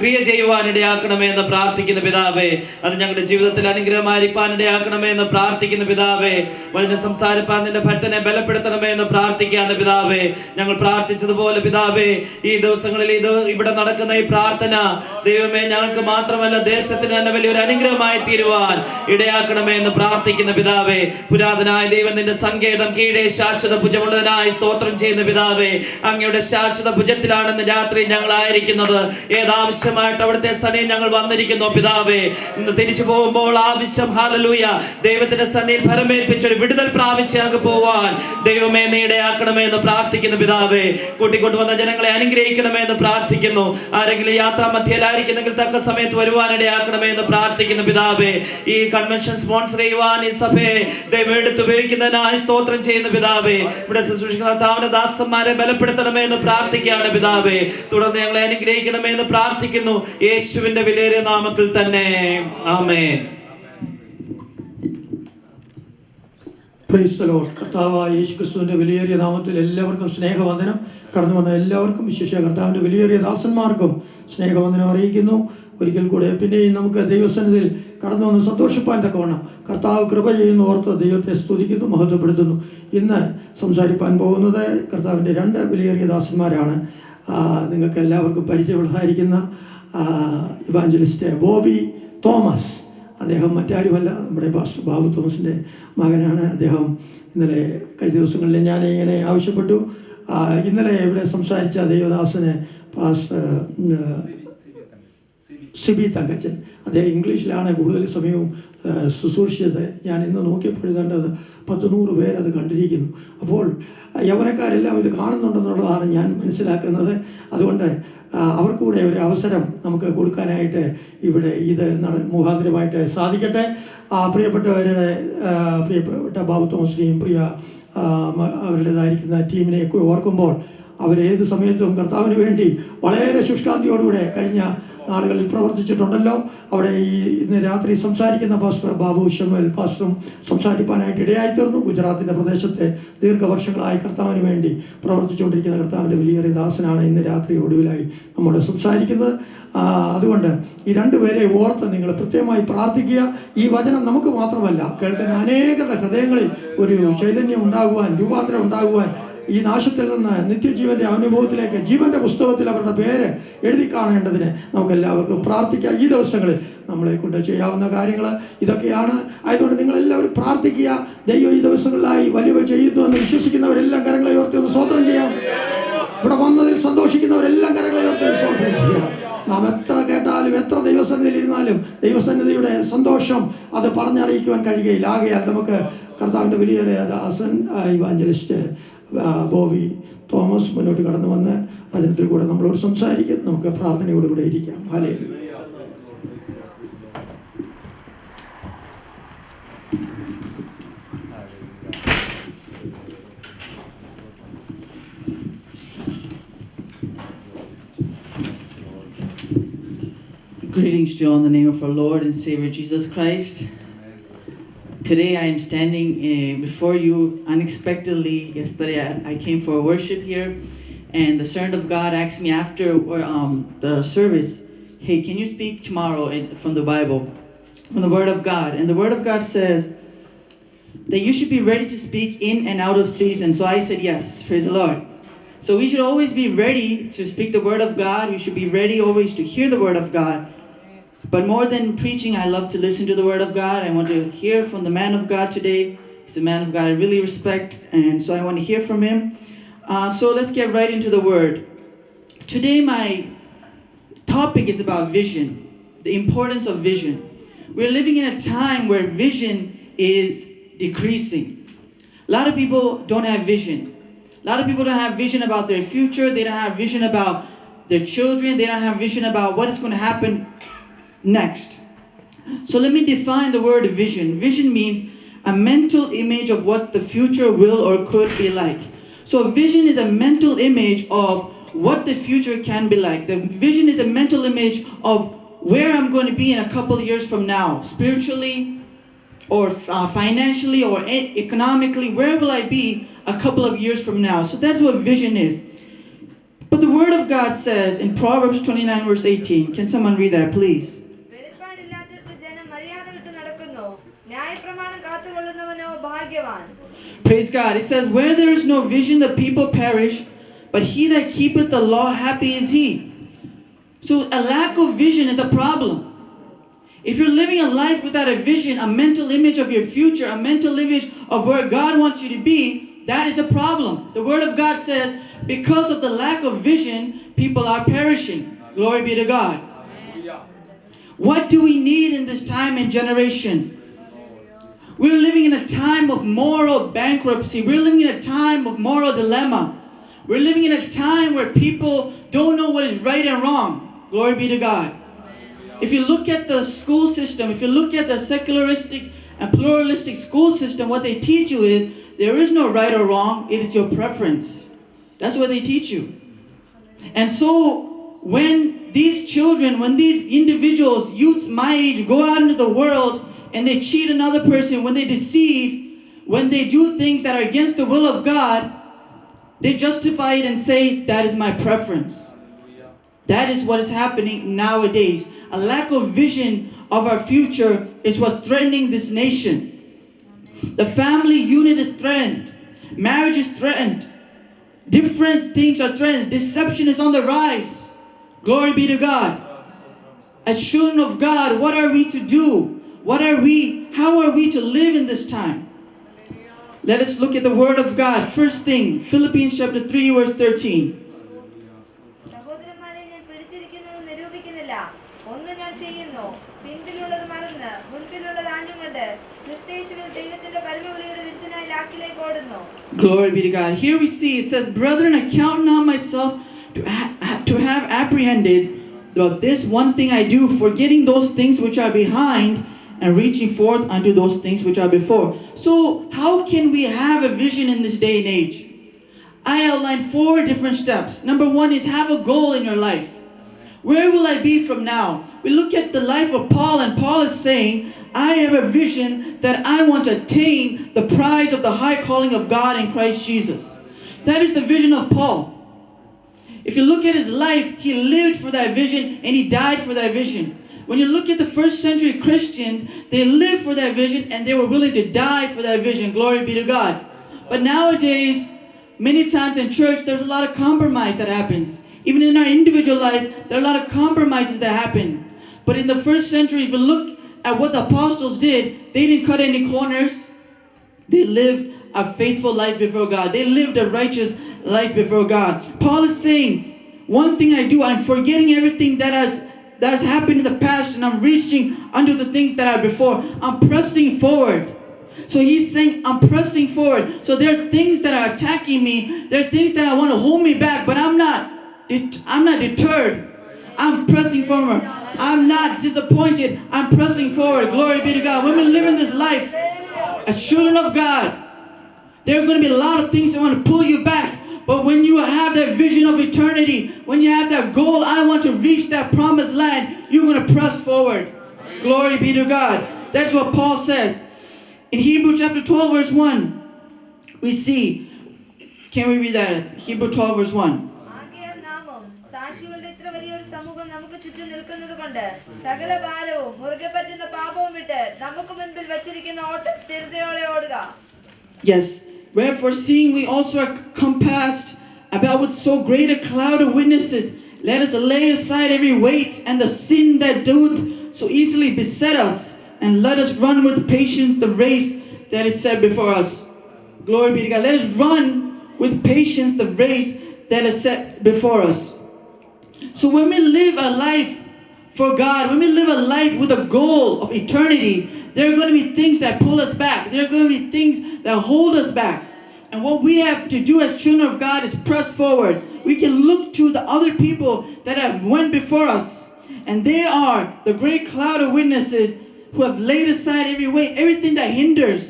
Speaker 6: ക്രിയ ചെയ്യുവാനിടയാക്കണമേ എന്ന് പ്രാർത്ഥിക്കുന്ന പിതാവേ. അത് ഞങ്ങളുടെ ജീവിതത്തിൽ അനുഗ്രഹമായിരിക്കാനിടയാക്കണമേ എന്ന് പ്രാർത്ഥിക്കുന്ന പിതാവേ. വചനം സംസാരിപ്പാൻ നിന്റെ ഭക്തനെ ബലപ്പെടുത്തണമേ എന്ന് പ്രാർത്ഥിക്കുകയാണ് പിതാവേ. ഞങ്ങൾ പ്രാർത്ഥിച്ചതുപോലെ പിതാവേ, ഈ ദിവസങ്ങളിൽ ഇവിടെ നടക്കുന്ന ഈ പ്രാർത്ഥന ദൈവമേ ഞങ്ങൾക്ക് മാത്രമല്ല ദേശത്തിന് തന്നെ വലിയൊരു അനുഗ്രഹമായി തീരുവാൻ ഇടയാക്കണമേ എന്ന് പ്രാർത്ഥിക്കുന്ന പിതാവേ. പുരാതനായ ദൈവം നിന്റെ സങ്കേതം കീഴെ ശാശ്വത ഭുജമുള്ളതിനായി സ്തോത്രം ചെയ്യുന്ന പിതാവേ. അങ്ങയുടെ ശാശ്വത ഭുജത്തിലാണെന്ന് രാത്രി ഞങ്ങളായിരിക്കുന്നത്. ഏതാവശ്യമായിട്ട് അവിടുത്തെ സന്നിധി ഞങ്ങൾ വന്നിരിക്കുന്നു പിതാവേ. ഇന്ന് തിരിച്ചു പോകുമ്പോൾ ആവശ്യം ഹല്ലേലൂയ ദൈവത്തിന്റെ സന്നിധിയിൽ ഫലമേൽപ്പിച്ചൊരു വിടുതൽ പ്രാപിച്ച് ഞങ്ങൾക്ക് പോവാൻ ദൈവമേ നീ ഇടയാക്കണമേ എന്ന് പ്രാർത്ഥിക്കുന്ന പിതാവേ. കൂട്ടിക്കൊണ്ടുവന്ന ജനങ്ങളെ അനുഗ്രഹിക്കണമേ എന്ന് പ്രാർത്ഥിക്കുന്നു. ആരെങ്കിലും യാത്രാ മധ്യയിലായിരിക്കുന്നെങ്കിൽ തക്ക സമയത്ത് വരുവാനിടയാക്കണമേ എന്ന് പ്രാർത്ഥിക്കുന്ന പിതാവേ. ഈ കൺവെൻഷൻ സ്പോൺസർ ചെയ്യുവാൻ ഈ സഭയെ ദൈവം എടുത്തുപയോഗിക്കുന്നതിനായി സ്തോത്രം ചെയ്യുന്ന പിതാവേ. ഇവിടെ ശുശ്രൂഷിക്കുന്ന കർത്താവിന്റെ ദാസന്മാരെ ബലപ്പെടുത്തണമേ എന്ന് പ്രാർത്ഥിക്കുകയാണ് പിതാവേ. തുടർന്ന് ഞങ്ങളെ അനുഗ്രഹിക്കണമേ എന്ന് പ്രാർത്ഥിക്കുന്നു യേശുവിന്റെ വിലയേറിയ നാമത്തിൽ തന്നെ. ആമേൻ.
Speaker 7: Praise the Lord. കർത്താവായ യേശുക്രിസ്തുവിന്റെ വിലയേറിയ നാമത്തിൽ എല്ലാവർക്കും സ്നേഹവന്ദനം. കടന്നു വന്ന എല്ലാവർക്കും, വിശേഷ കർത്താവിന്റെ വിലയേറിയ ദാസന്മാർക്കും സ്നേഹവന്ദനം അറിയിക്കുന്നു. ഒരിക്കൽ കൂടെ പിന്നെയും നമുക്ക് ദൈവസന്നിധിയിൽ കടന്നു വന്ന് സന്തോഷിപ്പാൻ തക്കവണ്ണം കർത്താവ് കൃപ ചെയ്യുന്ന ഓർത്ത് ദൈവത്തെ സ്തുതിക്കുന്നു, മഹത്വപ്പെടുത്തുന്നു. ഇന്ന് സംസാരിപ്പാൻ പോകുന്നത് കർത്താവിൻ്റെ 2 വിലയേറിയ ദാസന്മാരാണ്. നിങ്ങൾക്ക് എല്ലാവർക്കും പരിചയമുള്ളതായിരിക്കുന്ന ഇവാഞ്ചലിസ്റ്റ് ബോബി തോമസ്. അദ്ദേഹം മറ്റാരുമല്ല, നമ്മുടെ പാസ്റ്റർ ബാബു തോമസിൻ്റെ മകനാണ്. അദ്ദേഹം ഇന്നലെ കഴിഞ്ഞ ദിവസങ്ങളിൽ ഞാൻ ഇങ്ങനെ ആവശ്യപ്പെട്ടു. ഇന്നലെ ഇവിടെ സംസാരിച്ച ദൈവദാസന് പാസ്റ്റർ സിബി തങ്കച്ചൻ, അദ്ദേഹം ഇംഗ്ലീഷിലാണ് കൂടുതൽ സമയവും ശുശ്രൂഷിച്ചത്. ഞാൻ ഇന്ന് നോക്കിയപ്പോൾ കണ്ടത് 100 പേരത് കണ്ടിരിക്കുന്നു. അപ്പോൾ യൗവനക്കാരെല്ലാം ഇത് കാണുന്നുണ്ടെന്നുള്ളതാണ് ഞാൻ മനസ്സിലാക്കുന്നത്. അതുകൊണ്ട് അവർക്കൂടെ ഒരു അവസരം നമുക്ക് കൊടുക്കാനായിട്ട് ഇവിടെ ഇത് മുഖാന്തരമായിട്ട് സാധിക്കട്ടെ. പ്രിയപ്പെട്ട ബാബു തോമസിനെയും അവരുടേതായിരിക്കുന്ന ടീമിനെയൊക്കെ ഓർക്കുമ്പോൾ അവരേത് സമയത്തും കർത്താവിന് വേണ്ടി വളരെ ശുഷ്കാന്തിയോടുകൂടെ കഴിഞ്ഞ നാളുകളിൽ പ്രവർത്തിച്ചിട്ടുണ്ടല്ലോ. അവിടെ ഇന്ന് രാത്രി സംസാരിക്കുന്ന പാസ്റ്റർ ബാബു ഷമുൽ പാസ്റ്ററും സംസാരിക്കാനായിട്ട് ഇടയായിത്തീർന്നു. ഗുജറാത്തിൻ്റെ പ്രദേശത്തെ ദീർഘവർഷങ്ങളായി കർത്താവിന് വേണ്ടി പ്രവർത്തിച്ചുകൊണ്ടിരിക്കുന്ന കർത്താവിൻ്റെ വലിയേറിയ ദാസനാണ് ഇന്ന് രാത്രി ഒടുവിലായി നമ്മോട് സംസാരിക്കുന്നത്. അതുകൊണ്ട് ഈ 2 പേരെ ഓർത്ത് നിങ്ങൾ പ്രത്യേകമായി പ്രാർത്ഥിക്കുക. ഈ വചനം നമുക്ക് മാത്രമല്ല, കേൾക്കുന്ന അനേകരുടെ ഹൃദയങ്ങളിൽ ഒരു ചൈതന്യം ഉണ്ടാകുവാൻ, രൂപാന്തരം ഉണ്ടാകുവാൻ, ഈ നാശത്തിൽ നിന്ന് നിത്യജീവൻ്റെ അനുഭവത്തിലേക്ക് ജീവൻ്റെ പുസ്തകത്തിൽ അവരുടെ പേര് എഴുതി കാണേണ്ടതിന് നമുക്കെല്ലാവർക്കും പ്രാർത്ഥിക്കാം. ഈ ദിവസങ്ങളിൽ നമ്മളെ കൊണ്ട് ചെയ്യാവുന്ന കാര്യങ്ങൾ ഇതൊക്കെയാണ്. ആയതുകൊണ്ട് നിങ്ങളെല്ലാവരും പ്രാർത്ഥിക്കുക. ദൈവം ഈ ദിവസങ്ങളിലായി വലിയ ചെയ്യുന്നു എന്ന് വിശ്വസിക്കുന്നവരെല്ലാം കരങ്ങളെ ഉയർത്തി ഒന്ന് സ്തോത്രം ചെയ്യാം. ഇവിടെ വന്നതിൽ സന്തോഷിക്കുന്നവരെല്ലാം കരങ്ങളെ ഉയർത്തി ഒന്ന് സ്തോത്രം ചെയ്യാം. നാം എത്ര കേട്ടാലും എത്ര ദൈവസന്നിധിയിൽ ഇരുന്നാലും ദൈവസന്നിധിയുടെ സന്തോഷം അത് പറഞ്ഞറിയിക്കുവാൻ കഴിയുകയില്ല. ആകയാൽ നമുക്ക് കർത്താവിൻ്റെ വലിയ ദാസൻ ഇവാഞ്ചലിസ്റ്റ് ബോബി തോമസ് മുന്നോട്ട് കടന്നു വന്ന് വചനത്തിൽ കൂടെ നമ്മളോട് സംസാരിക്കും. നമുക്ക് പ്രാർത്ഥനയോടുകൂടെ ഇരിക്കാം. Hallelujah.
Speaker 8: Greetings to you all in the name of our Lord and Savior Jesus Christ. Today I am standing before you unexpectedly. Yesterday I came for worship here, and the servant of God asked me after the service, hey, can you speak tomorrow from the Bible, from the Word of God? And the Word of God says that you should be ready to speak in and out of season. So I said yes, praise the Lord. So we should always be ready to speak the Word of God. We should be ready always to hear the Word of God. But more than preaching, I love to listen to the Word of God. I want to hear from the man of God today. He's a man of God I really respect, and so I want to hear from him. So let's get right into the Word. Today my topic is about vision, the importance of vision. We're living in a time where vision is decreasing. A lot of people don't have vision. A lot of people don't have vision about their future. They don't have vision about their children. They don't have vision about what is going to happen next. So let me define the word vision. Vision means a mental image of what the future will or could be like. So vision is a mental image of what the future can be like. The vision is a mental image of where I'm going to be in a couple of years from now, spiritually or financially or economically. Where will I be a couple of years from now? So that's what vision is. But the Word of God says in Proverbs 29 verse 18, can someone read that please? Praise God. It says, where there is no vision, the people perish, but he that keepeth the law, happy is he. So a lack of vision is a problem. If you're living a life without a vision, a mental image of your future, a mental image of where God wants you to be, that is a problem. The Word of God says, because of the lack of vision, people are perishing. Glory be to God. What do we need in this time and generation? We're living in a time of moral bankruptcy. We're living in a time of moral dilemma. We're living in a time where people don't know what is right and wrong. Glory be to God. If you look at the school system, if you look at the secularistic and pluralistic school system, what they teach you is there is no right or wrong. It is your preference. That's what they teach you. And so when these children, when these individuals, youths my age, go out into the world and they cheat another person, when they deceive, when they do things that are against the will of God, they justify it and say, that is my preference. That is what is happening nowadays. a lack of vision of our future is what's threatening this nation. The family unit is threatened. Marriage is threatened. Different things are threatened. Deception is on the rise. Glory be to God. As children of God, what are we to do? How are we to live in this time? Let us look at the word of God. First thing, Philippians chapter 3 verse 13.
Speaker 9: സഹോദരന്മാരെ, ഞാൻ പിടിച്ചിരിക്കുന്നത് നിരൂപിക്കുന്നില്ല. ഒന്ന് ഞാൻ ചെയ്യുന്നു, പിൻപിലുള്ളത് മറന്ന് മുൻപിലുള്ളത് ആഞ്ഞുകൊണ്ട് ക്രിസ്തുയേശുവിൽ ദൈവത്തിന്റെ പരമവിളിയുടെ വിരുദ്ധനായി ലാക്കിലേക്ക് ഓടുന്നു.
Speaker 8: Glory be to God. Here we see it says, "Brethren, I count not myself to have apprehended, but this one thing I do, forgetting those things which are behind and reaching forth unto those things which are before." So, how can we have a vision in this day and age? I outlined 4 different steps. Number 1 is have a goal in your life. Where will I be from now? We look at the life of Paul, and Paul is saying, I have a vision that I want to attain the prize of the high calling of God in Christ Jesus. That is the vision of Paul. If you look at his life, he lived for that vision and he died for that vision. When you look at the first century Christians, they lived for that vision and they were willing to die for that vision. Glory be to God. But nowadays, many times in church, there's a lot of compromise that happens. Even in our individual life, there are a lot of compromises that happen. But in the first century, if you look at what the apostles did, they didn't cut any corners. They lived a faithful life before God. They lived a righteous life before God. Paul is saying, one thing I do, I'm forgetting everything that has happened in the past, and I'm reaching unto the things that are before. I'm pressing forward. So he's saying, I'm pressing forward. So there are things that are attacking me. There are things that I want to hold me back, but I'm not deterred. I'm pressing forward. I'm not disappointed. I'm pressing forward. Glory be to God. When we live in this life as children of God, there are going to be a lot of things that want to pull you back. But when you have that vision of eternity, when you have that goal, I want to reach that promised land, you're going to press forward. Glory be to God. That's what Paul says. In Hebrews chapter 12 verse 1, we see, can we read that? Hebrews 12 verse 1.
Speaker 9: ആകയാൽ നാമും സാക്ഷികളുടെ ഇത്ര വലിയൊരു സമൂഹം നമുക്ക് ചുറ്റും നിൽക്കുന്നത് കൊണ്ട് സകല ഭാരവും മുറുകെ പറ്റുന്ന പാപവും വിട്ട് നമുക്ക് മുൻപിൽ വച്ചിരിക്കുന്ന ഓട്ടം സ്ഥിരതയോടെ ഓടുക.
Speaker 8: Yes. Wherefore, seeing we also are compassed about with so great a cloud of witnesses, let us lay aside every weight and the sin that doeth so easily beset us, and let us run with patience the race that is set before us. Glory be to God. Let us run with patience the race that is set before us. So when we live a life for God, when we live a life with a goal of eternity, there are going to be things that pull us back. There are going to be things that hold us back. And what we have to do as children of God is press forward. We can look to the other people that have went before us. And they are the great cloud of witnesses who have laid aside every weight, everything that hinders.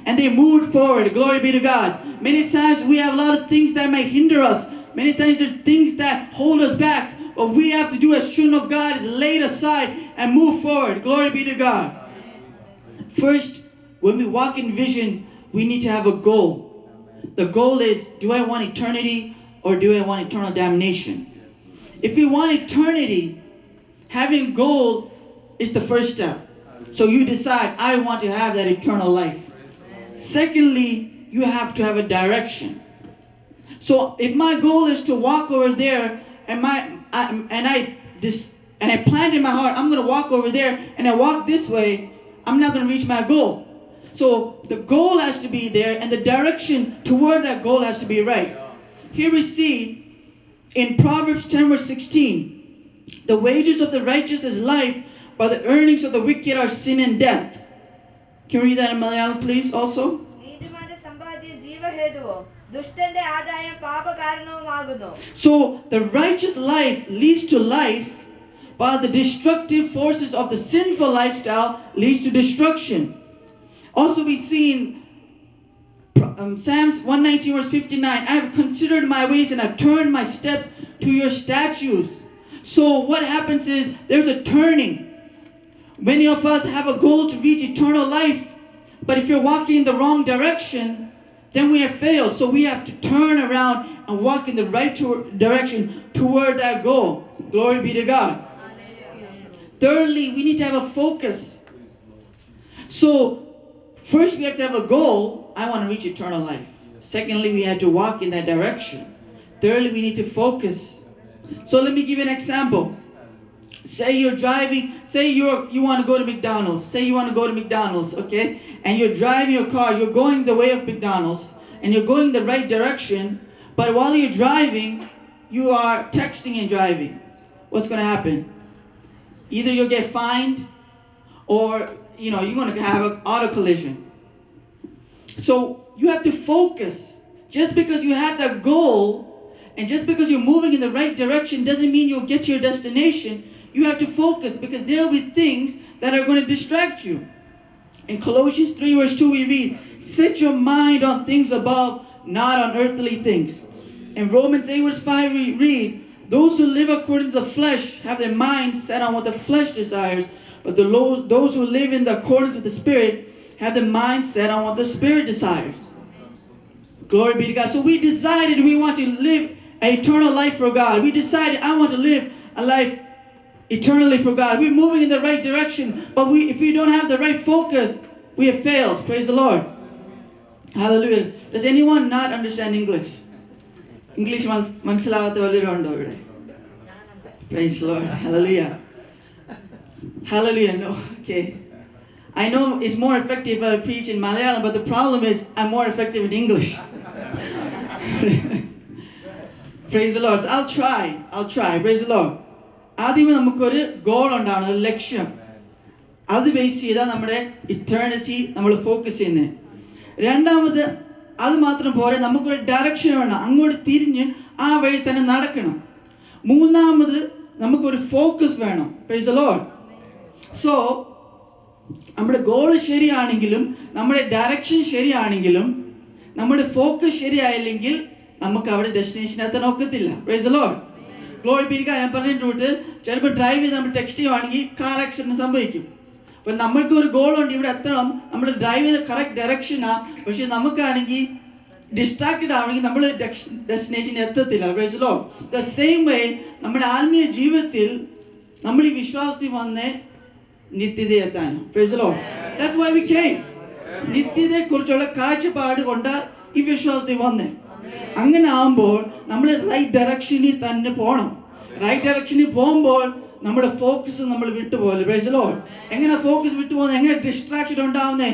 Speaker 8: And they moved forward. Glory be to God. Many times we have a lot of things that may hinder us. Many times there's things that hold us back. What we have to do as children of God is lay it aside and move forward. Glory be to God. First, when we walk in vision, we need to have a goal. The goal is, do I want eternity or do I want eternal damnation? If you want eternity, having a goal is the first step. So you decide, I want to have that eternal life. Secondly, you have to have a direction. So if my goal is to walk over there and I planned in my heart, I'm going to walk over there and I walk this way, I'm not going to reach my goal. So the goal has to be there and the direction toward that goal has to be right. Here we see in Proverbs 10 verse 16, the wages of the righteous is life, but the earnings of the wicked are sin and death. Can we read that in Malayalam please also? So the righteous life leads to life, but the destructive forces of the sinful lifestyle leads to destruction. Also we see in Psalms 119 verse 59, I have considered my ways and I've turned my steps to your statutes. So what happens is there's a turning. Many of us have a goal to reach eternal life, but if you're walking in the wrong direction, then we have failed. So we have to turn around and walk in the right direction toward that goal. Glory be to God. Thirdly, we need to have a focus. So, first we have to have a goal. I want to reach eternal life. Secondly, we have to walk in that direction. Thirdly, we need to focus. So let me give you an example. Say you're driving, say you want to go to McDonald's. Say you want to go to McDonald's, okay? And you're driving your car, you're going the way of McDonald's, and you're going the right direction, but while you're driving, you are texting and driving. What's going to happen? Either you'll get fined, or you're going to have an auto collision. So you have to focus. Just because you have that goal, and just because you're moving in the right direction doesn't mean you'll get to your destination. You have to focus, because there will be things that are going to distract you. In Colossians 3 verse 2 we read, set your mind on things above, not on earthly things. In Romans 8 verse 5 we read, those who live according to the flesh have their minds set on what the flesh desires, but those who live in the accordance with the Spirit have their minds set on what the Spirit desires. Glory be to God. So we decided we want to live an eternal life for God. We decided I want to live a life eternally for God. We're moving in the right direction, but if we don't have the right focus, we have failed. Praise the Lord. Hallelujah. Does anyone not understand English? English മനസ്സിലാവാത്ത വല്ലവരും ഉണ്ടോ ഇവിടെ? Praise the Lord. Hallelujah. Hallelujah. No. Okay. I know it's more effective if I preach in Malayalam, but the problem is I'm more effective in English. Praise the Lord. So I'll try. Praise the Lord. ആദ്യമേ നമുക്കൊരു goal ഉണ്ടാവണം, ഒരു ലക്ഷ്യം. അത് base ചെയ്താൽ നമ്മുടെ eternity നമ്മൾ focus ചെയ്യുന്നത്. രണ്ടാമത് അത് മാത്രം പോരെ, നമുക്കൊരു ഡയറക്ഷൻ വേണം, അങ്ങോട്ട് തിരിഞ്ഞ് ആ വഴി തന്നെ നടക്കണം. മൂന്നാമത് നമുക്കൊരു ഫോക്കസ് വേണം. Price the Lord. സോ നമ്മുടെ ഗോൾ ശരിയാണെങ്കിലും നമ്മുടെ ഡയറക്ഷൻ ശരിയാണെങ്കിലും നമ്മുടെ ഫോക്കസ് ശരിയായില്ലെങ്കിൽ നമുക്ക് അവിടെ ഡെസ്റ്റിനേഷൻ എത്താൻ ഒക്കത്തില്ല. Praise the Lord. Glory be to God. ഞാൻ പറഞ്ഞിട്ട് ചിലപ്പോൾ ഡ്രൈവ് ചെയ്ത് നമ്മൾ ടെക്സ്റ്റ് ചെയ്യുവാണെങ്കിൽ കാർ ആക്സിഡൻറ്റ് സംഭവിക്കും. അപ്പം നമ്മൾക്ക് ഒരു ഗോളുണ്ട്, ഇവിടെ എത്തണം, നമ്മൾ ഡ്രൈവ് ചെയ്ത കറക്റ്റ് ഡയറക്ഷനാണ്, പക്ഷെ നമുക്കാണെങ്കിൽ ഡിസ്ട്രാക്റ്റഡ് ആണെങ്കിൽ നമ്മൾ ഡെസ്റ്റിനേഷൻ എത്തത്തില്ല. Praise the Lord. The same way നമ്മുടെ ആത്മീയ ജീവിതത്തിൽ നമ്മൾ ഈ വിശ്വാസത്തിൽ വന്ന് നിത്യത എത്താൻ. Praise the Lord. That's why we came. നിത്യതയെക്കുറിച്ചുള്ള കാഴ്ചപ്പാട് കൊണ്ട് ഈ വിശ്വാസത്തിൽ വന്നേ. അങ്ങനെ ആകുമ്പോൾ നമ്മൾ റൈറ്റ് ഡയറക്ഷനിൽ തന്നെ പോകണം. റൈറ്റ് ഡയറക്ഷനിൽ പോകുമ്പോൾ നമ്മുടെ ഫോക്കസ് നമ്മൾ വിട്ടുപോലെ. Praise the Lord. എങ്ങനെ ഫോക്കസ് വിട്ടുപോകുന്നത്, എങ്ങനെ ഡിസ്ട്രാക്ഷൻ ഉണ്ടാവുന്നേ?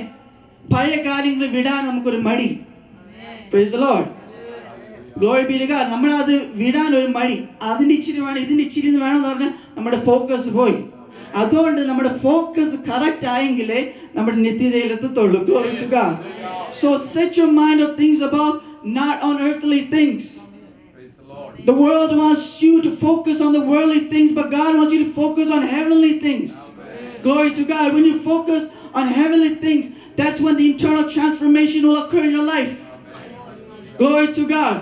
Speaker 8: പഴയ കാര്യങ്ങൾ വിടാൻ നമുക്കൊരു മടി. Praise the Lord. Glory be to God. നമ്മളത് വിടാൻ ഒരു മടി, അതിൻ്റെ ഇച്ചിരി വേണം, ഇതിൻ്റെ ഇച്ചിരി വേണമെന്ന് പറഞ്ഞാൽ നമ്മുടെ ഫോക്കസ് പോയി. അതുകൊണ്ട് നമ്മുടെ ഫോക്കസ് കറക്റ്റ് ആയെങ്കിലേ നമ്മുടെ നിത്യതയിൽ എത്തത്തുള്ളൂ. Glory to God. So set your mind on things above, not on earthly things. The world wants you to focus on the worldly things, but God wants you to focus on heavenly things. Glory to God. When you focus on heavenly things, that's when the internal transformation will occur in your life. Glory to God.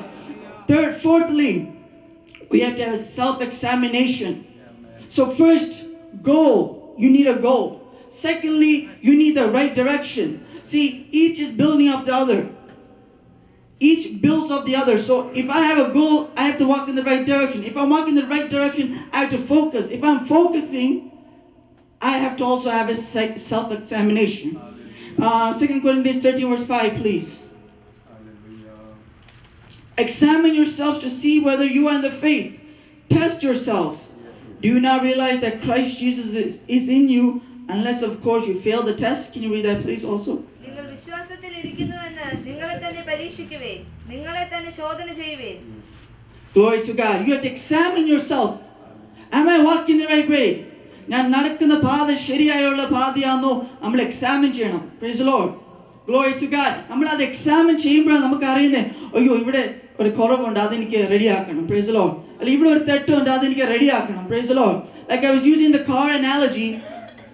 Speaker 8: Fourthly, we have to have a self-examination. So first, goal. You need a goal. Secondly, you need the right direction. See, each is building up the other. Each builds up the other. So if I have a goal, I have to walk in the right direction. If I'm walking in the right direction, I have to focus. If I'm focusing, I have to also have a self-examination. 2 Corinthians 13 verse 5, please. Examine yourselves to see whether you are in the faith. Test yourselves. Do you not realize that Christ Jesus is in you, unless of course you fail the test? Can you read that please also? Glory to God. You have to examine yourself. Am I walking the right way? ഞാൻ നടക്കുന്ന പാത ശരിയായുള്ള പാതയാണോ നമ്മൾ examine ചെയ്യണം. Praise the Lord. Glory to God. നമ്മൾ അത് examine ചെയ്യുമ്പോഴാണ് നമുക്ക് അറിയുന്നത്, അയ്യോ ഇവിടെ ഒരു കുറവുണ്ട്, അതെനിക്ക് റെഡിയാക്കണം. Price the Lord. അല്ലെങ്കിൽ ഇവിടെ ഒരു തെറ്റുണ്ട്, അതെനിക്ക് റെഡിയാക്കണം. Price the Lord. Like I was using the car analogy.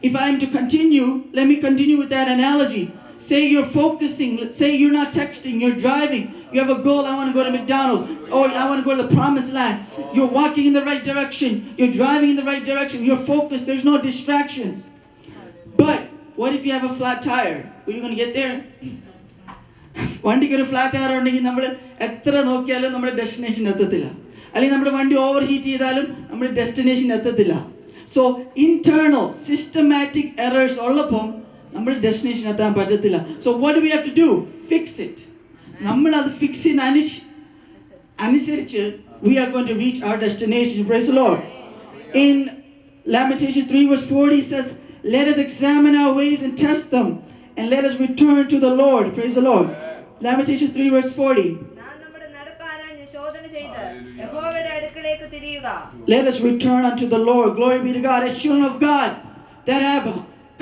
Speaker 8: If I am to continue, let me continue with that analogy. Say you're focusing, say you're not texting, you're driving, you have a goal, I want to go to McDonald's, or I want to go to the promised land. You're walking in the right direction, you're driving in the right direction, you're focused, there's no distractions. But what if you have a flat tire? Are you going to get there? വണ്ടിക്ക് ഒരു flat tyre ഉണ്ടെങ്കിൽ നമ്മൾ എത്ര നോക്കിയാലും നമ്മുടെ destination എത്തത്തില്ല. അല്ലെങ്കിൽ നമ്മുടെ വണ്ടി ഓവർ ഹീറ്റ് ചെയ്താലും നമ്മുടെ ഡെസ്റ്റിനേഷൻ എത്തത്തില്ല. സോ ഇന്റേണൽ സിസ്റ്റമാറ്റിക് എറേഴ്സ് ഉള്ളപ്പം നമ്മൾ ഡെസ്റ്റിനേഷൻ എത്താൻ പറ്റത്തില്ല. So what we have to do? Fix it. നമ്മൾ അത് ഫിക്സ് ചെയ്യുന്ന അനുസരിച്ച് we are going to reach our destination. Praise the Lord. In Lamentations 3 verse 40 says, let us examine our ways and test them, and let us return to the Lord. Praise the Lord. Lamentations 3 verse 40. Let us return unto the Lord. Glory be to God. As children of God that have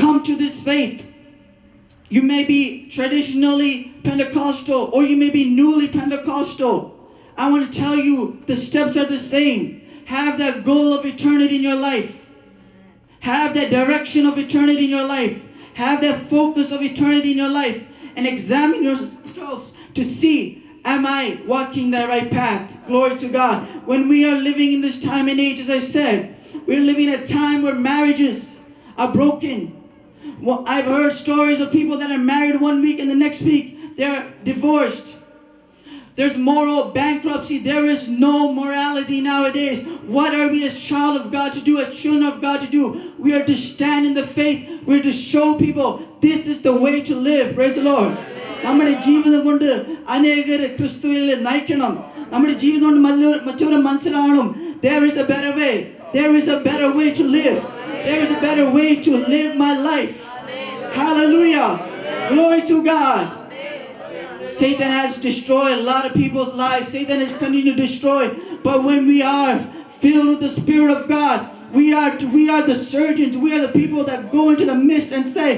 Speaker 8: come to this faith, you may be traditionally Pentecostal or you may be newly Pentecostal. I want to tell you, the steps are the same. Have that goal of eternity in your life. Have that direction of eternity in your life. Have that focus of eternity in your life. And examine yourselves to see, am I walking the right path? Glory to God. When we are living in this time and age, as I said, we're living in a time where marriages are broken. Well, I've heard stories of people that are married one week and the next week they're divorced. There's moral bankruptcy. There is no morality nowadays. What are we as child of God to do, as children of God to do? We are to stand in the faith. We are to show people this is the way to live. Praise the Lord. നമ്മുടെ ജീവിതം കൊണ്ട് അനേകരെ ക്രിസ്തുവിൽ നയിക്കണം. നമ്മുടെ ജീവിതം കൊണ്ട് മറ്റൊരു മനസ്സിലാവണം. There is a better way. There is a better way to live. There is a better way to live my life. Hallelujah. Glory to God. Satan has destroyed a lot of people's lives. Satan has continued to destroy. But when we are filled with the Spirit of God, we are the surgeons. We are the people that go into the midst and say,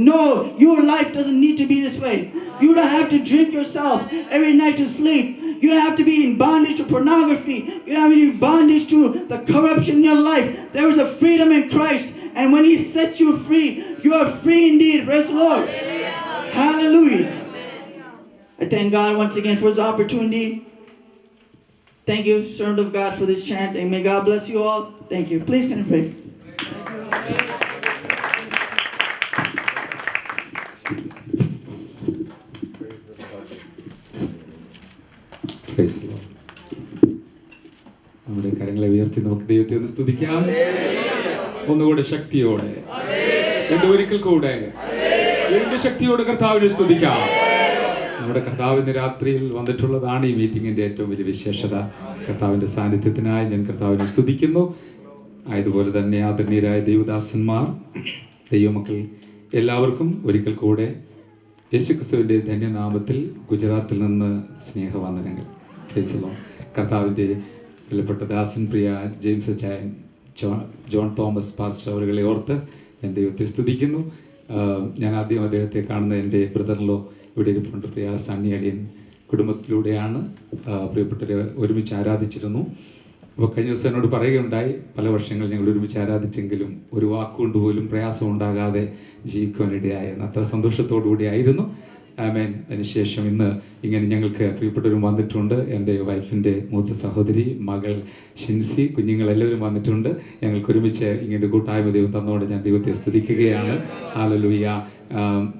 Speaker 8: no, your life doesn't need to be this way. You don't have to drink yourself every night to sleep. You don't have to be in bondage to pornography. You don't have to be in bondage to the corruption in your life. There is a freedom in Christ. And when He sets you free, you are free indeed. Praise the Lord. Hallelujah. I thank God once again for His opportunity. Thank you, servant of God, for this chance. And may God bless you all. Thank you. Please can I pray?
Speaker 4: Praise the Lord. നമ്മുടെ കരങ്ങളെ ഉയർത്തി നമുക്ക് ദൈവത്തെ ഒന്ന് സ്തുതിക്കാം. ഒന്നുകൂടെ ശക്തിയോടെ, ഒരിക്കൽ കൂടെ വീണ്ടും ശക്തിയോടെ കർത്താവിനെ സ്തുതിക്കാം. നമ്മുടെ കർത്താവിൻ്റെ രാത്രിയിൽ വന്നിട്ടുള്ളതാണ് ഈ മീറ്റിങ്ങിൻ്റെ ഏറ്റവും വലിയ വിശേഷത. കർത്താവിൻ്റെ സാന്നിധ്യത്തിനായി ഞാൻ കർത്താവിനെ സ്തുതിക്കുന്നു. ആയതുപോലെ തന്നെ ആദരണീയരായ ദൈവദാസന്മാർ, ദൈവമക്കൾ എല്ലാവർക്കും ഒരിക്കൽ കൂടെ യേശുക്രിസ്തുവിൻ്റെ ധന്യനാമത്തിൽ ഗുജറാത്തിൽ നിന്ന് സ്നേഹവന്ദനങ്ങൾ. Price the Lord. കർത്താവിൻ്റെ വിലപ്പെട്ട ദാസൻ പ്രിയ ജെയിംസ് അച്ചായൻ, ജോൺ തോമസ് പാസ്റ്റർ അവരുകളെ ഓർത്ത് ഞാൻ ദൈവത്തെ സ്തുതിക്കുന്നു. ഞാൻ ആദ്യം അദ്ദേഹത്തെ കാണുന്ന എൻ്റെ ബ്രദറിലോ ഇവിടെ ഇരിപ്പുണ്ട്, പ്രിയ സണ്ണി അടിയൻ കുടുംബത്തിലൂടെയാണ്. പ്രിയപ്പെട്ടവരെ ഒരുമിച്ച് ആരാധിച്ചിരുന്നു. അപ്പോൾ കഴിഞ്ഞ ദിവസം എന്നോട് പറയുകയുണ്ടായി, പല വർഷങ്ങൾ ഞങ്ങൾ ഒരുമിച്ച് ആരാധിച്ചെങ്കിലും ഒരു വാക്കുകൊണ്ട് പോലും പ്രയാസം ഉണ്ടാകാതെ ജീവിക്കുവാനിടയായെന്ന്. അത്ര സന്തോഷത്തോടു കൂടിയായിരുന്നു. ആമേൻ. അതിനുശേഷം ഇന്ന് ഇങ്ങനെ ഞങ്ങൾക്ക് പ്രിയപ്പെട്ടവരും വന്നിട്ടുണ്ട്. എൻ്റെ വൈഫിൻ്റെ മൂത്ത സഹോദരി, മകൾ ഷിൻസി, കുഞ്ഞുങ്ങളെല്ലാവരും വന്നിട്ടുണ്ട്. ഞങ്ങൾക്ക് ഒരുമിച്ച് ഇങ്ങനെ കൂട്ടായ്മ ദൈവം തന്നോടെ ഞാൻ ദൈവത്തെ സ്തുതിക്കുകയാണ്. ഹല്ലേലൂയ.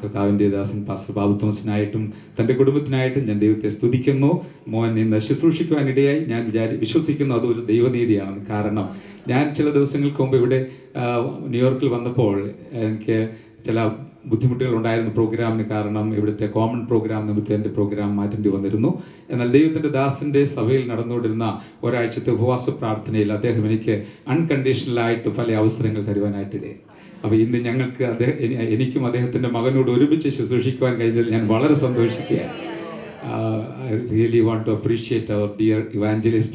Speaker 4: കർത്താവിൻ്റെ ദാസൻ പാസ്റ്റർ ബാബു തോമസിനായിട്ടും തൻ്റെ കുടുംബത്തിനായിട്ടും ഞാൻ ദൈവത്തെ സ്തുതിക്കുന്നു. മോൻ ഇന്ന് ശുശ്രൂഷിക്കുവാനിടയായി ഞാൻ വിശ്വസിക്കുന്നു അതൊരു ദൈവനീതിയാണെന്ന്. കാരണം ഞാൻ ചില ദിവസങ്ങൾക്ക് മുമ്പ് ഇവിടെ ന്യൂയോർക്കിൽ വന്നപ്പോൾ എനിക്ക് ചില ബുദ്ധിമുട്ടുകൾ ഉണ്ടായിരുന്നു പ്രോഗ്രാമിന്. കാരണം ഇവിടുത്തെ കോമൺ പ്രോഗ്രാം നിമിത്തം എൻ്റെ പ്രോഗ്രാം മാറ്റേണ്ടി വന്നിരുന്നു. എന്നാൽ ദൈവത്തിൻ്റെ ദാസൻ്റെ സഭയിൽ നടന്നുകൊണ്ടിരുന്ന ഒരാഴ്ചത്തെ ഉപവാസ പ്രാർത്ഥനയിൽ അദ്ദേഹം എനിക്ക് അൺകണ്ടീഷണലായിട്ട് പല അവസരങ്ങൾ തരുവാനായിട്ടിടയായി. അപ്പോൾ ഇന്ന് ഞങ്ങൾക്ക് എനിക്കും അദ്ദേഹത്തിൻ്റെ മകനോട് ഒരുമിച്ച് ശുശ്രൂഷിക്കുവാൻ കഴിഞ്ഞതിൽ ഞാൻ വളരെ സന്തോഷിക്കുകയാണ്. I really want to appreciate our dear evangelist,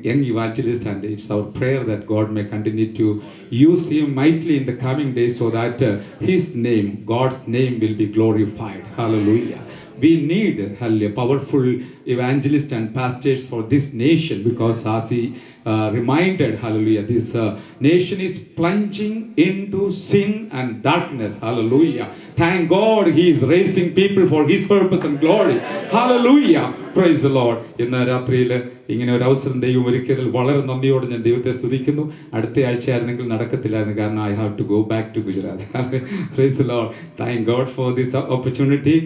Speaker 4: young evangelist, and it's our prayer that God may continue to use him mightily in the coming days so that his name, God's name, will be glorified. Hallelujah. We need powerful evangelists and pastors for this nation, because as he reminded, hallelujah, this nation is plunging into sin and darkness. Hallelujah. Thank God he is raising people for his purpose and glory. Hallelujah. Praise the Lord. ഇന്ന് രാത്രിയിൽ ഇങ്ങനെ ഒരു അവസരം ദൈവം ഒരുക്കിയതിൽ വളരെ നന്ദിയോടെ ഞാൻ ദൈവത്തെ സ്തുതിക്കുന്നു. അടുത്ത ആഴ്ച ആയിരുന്നെങ്കിൽ നടക്കത്തില്ലായിരുന്നു, കാരണം I have to go back to Gujarat. Praise the Lord. Thank God for this opportunity.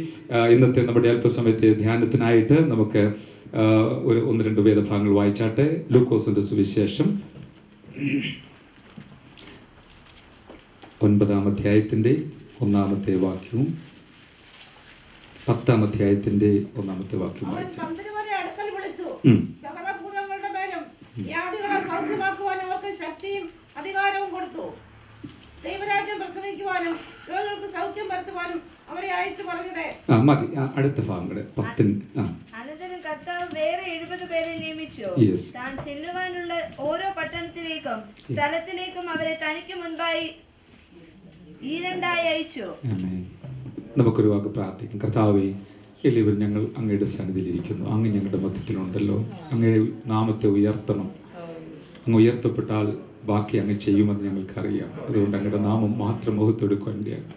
Speaker 4: ഇന്നത്തെ നമ്മുടെ അല്പസമയത്തെ ധ്യാനത്തിനായിട്ട് നമുക്ക് ഒന്ന് രണ്ട് വേദഭാഗങ്ങൾ വായിച്ചാട്ടെ. ലൂക്കോസിന്റെ സുവിശേഷം 9-ാം അധ്യായത്തിൻ്റെ 1-ാമത്തെ വാക്യവും 10-ാം അധ്യായത്തിൻ്റെ 1-ാമത്തെ വാക്യവും വായിച്ചു.
Speaker 10: അധികാരവും കൊടുത്തു. ദൈവരാജ്യം പ്രസംഗിക്കുവാനും രോഗികൾക്ക് സൗഖ്യം വരുത്തുവാനും അവരെ അയച്ചു പറഞ്ഞത്.
Speaker 4: മതി, അടുത്ത ഭാഗങ്ങള് 10.
Speaker 9: അനന്തരം കർത്താവ് വേറെ 70 പേരെ നിയമിച്ചു. താൻ ചെല്ലുവാനുള്ള ഓരോ പട്ടണത്തിലേക്കും സ്ഥലത്തിലേക്കും അവരെ തനിക്ക് മുൻപായി അയച്ചു.
Speaker 4: നമുക്കൊരു വാക്ക് പ്രാർത്ഥിക്കും. കർത്താവേ, എല്ലാവരും ഞങ്ങൾ അങ്ങയുടെ സന്നിധിയിലിരിക്കുന്നു. അങ്ങ് ഞങ്ങളുടെ മധ്യത്തിലുണ്ടല്ലോ. അങ്ങയുടെ നാമത്തെ ഉയർത്തണം. അങ്ങ് ഉയർത്തപ്പെട്ടാൽ ബാക്കി അങ്ങ് ചെയ്യുമെന്ന് ഞങ്ങൾക്കറിയാം. അതുകൊണ്ട് അങ്ങയുടെ നാമം മാത്രം മുഖത്തെടുക്കാൻ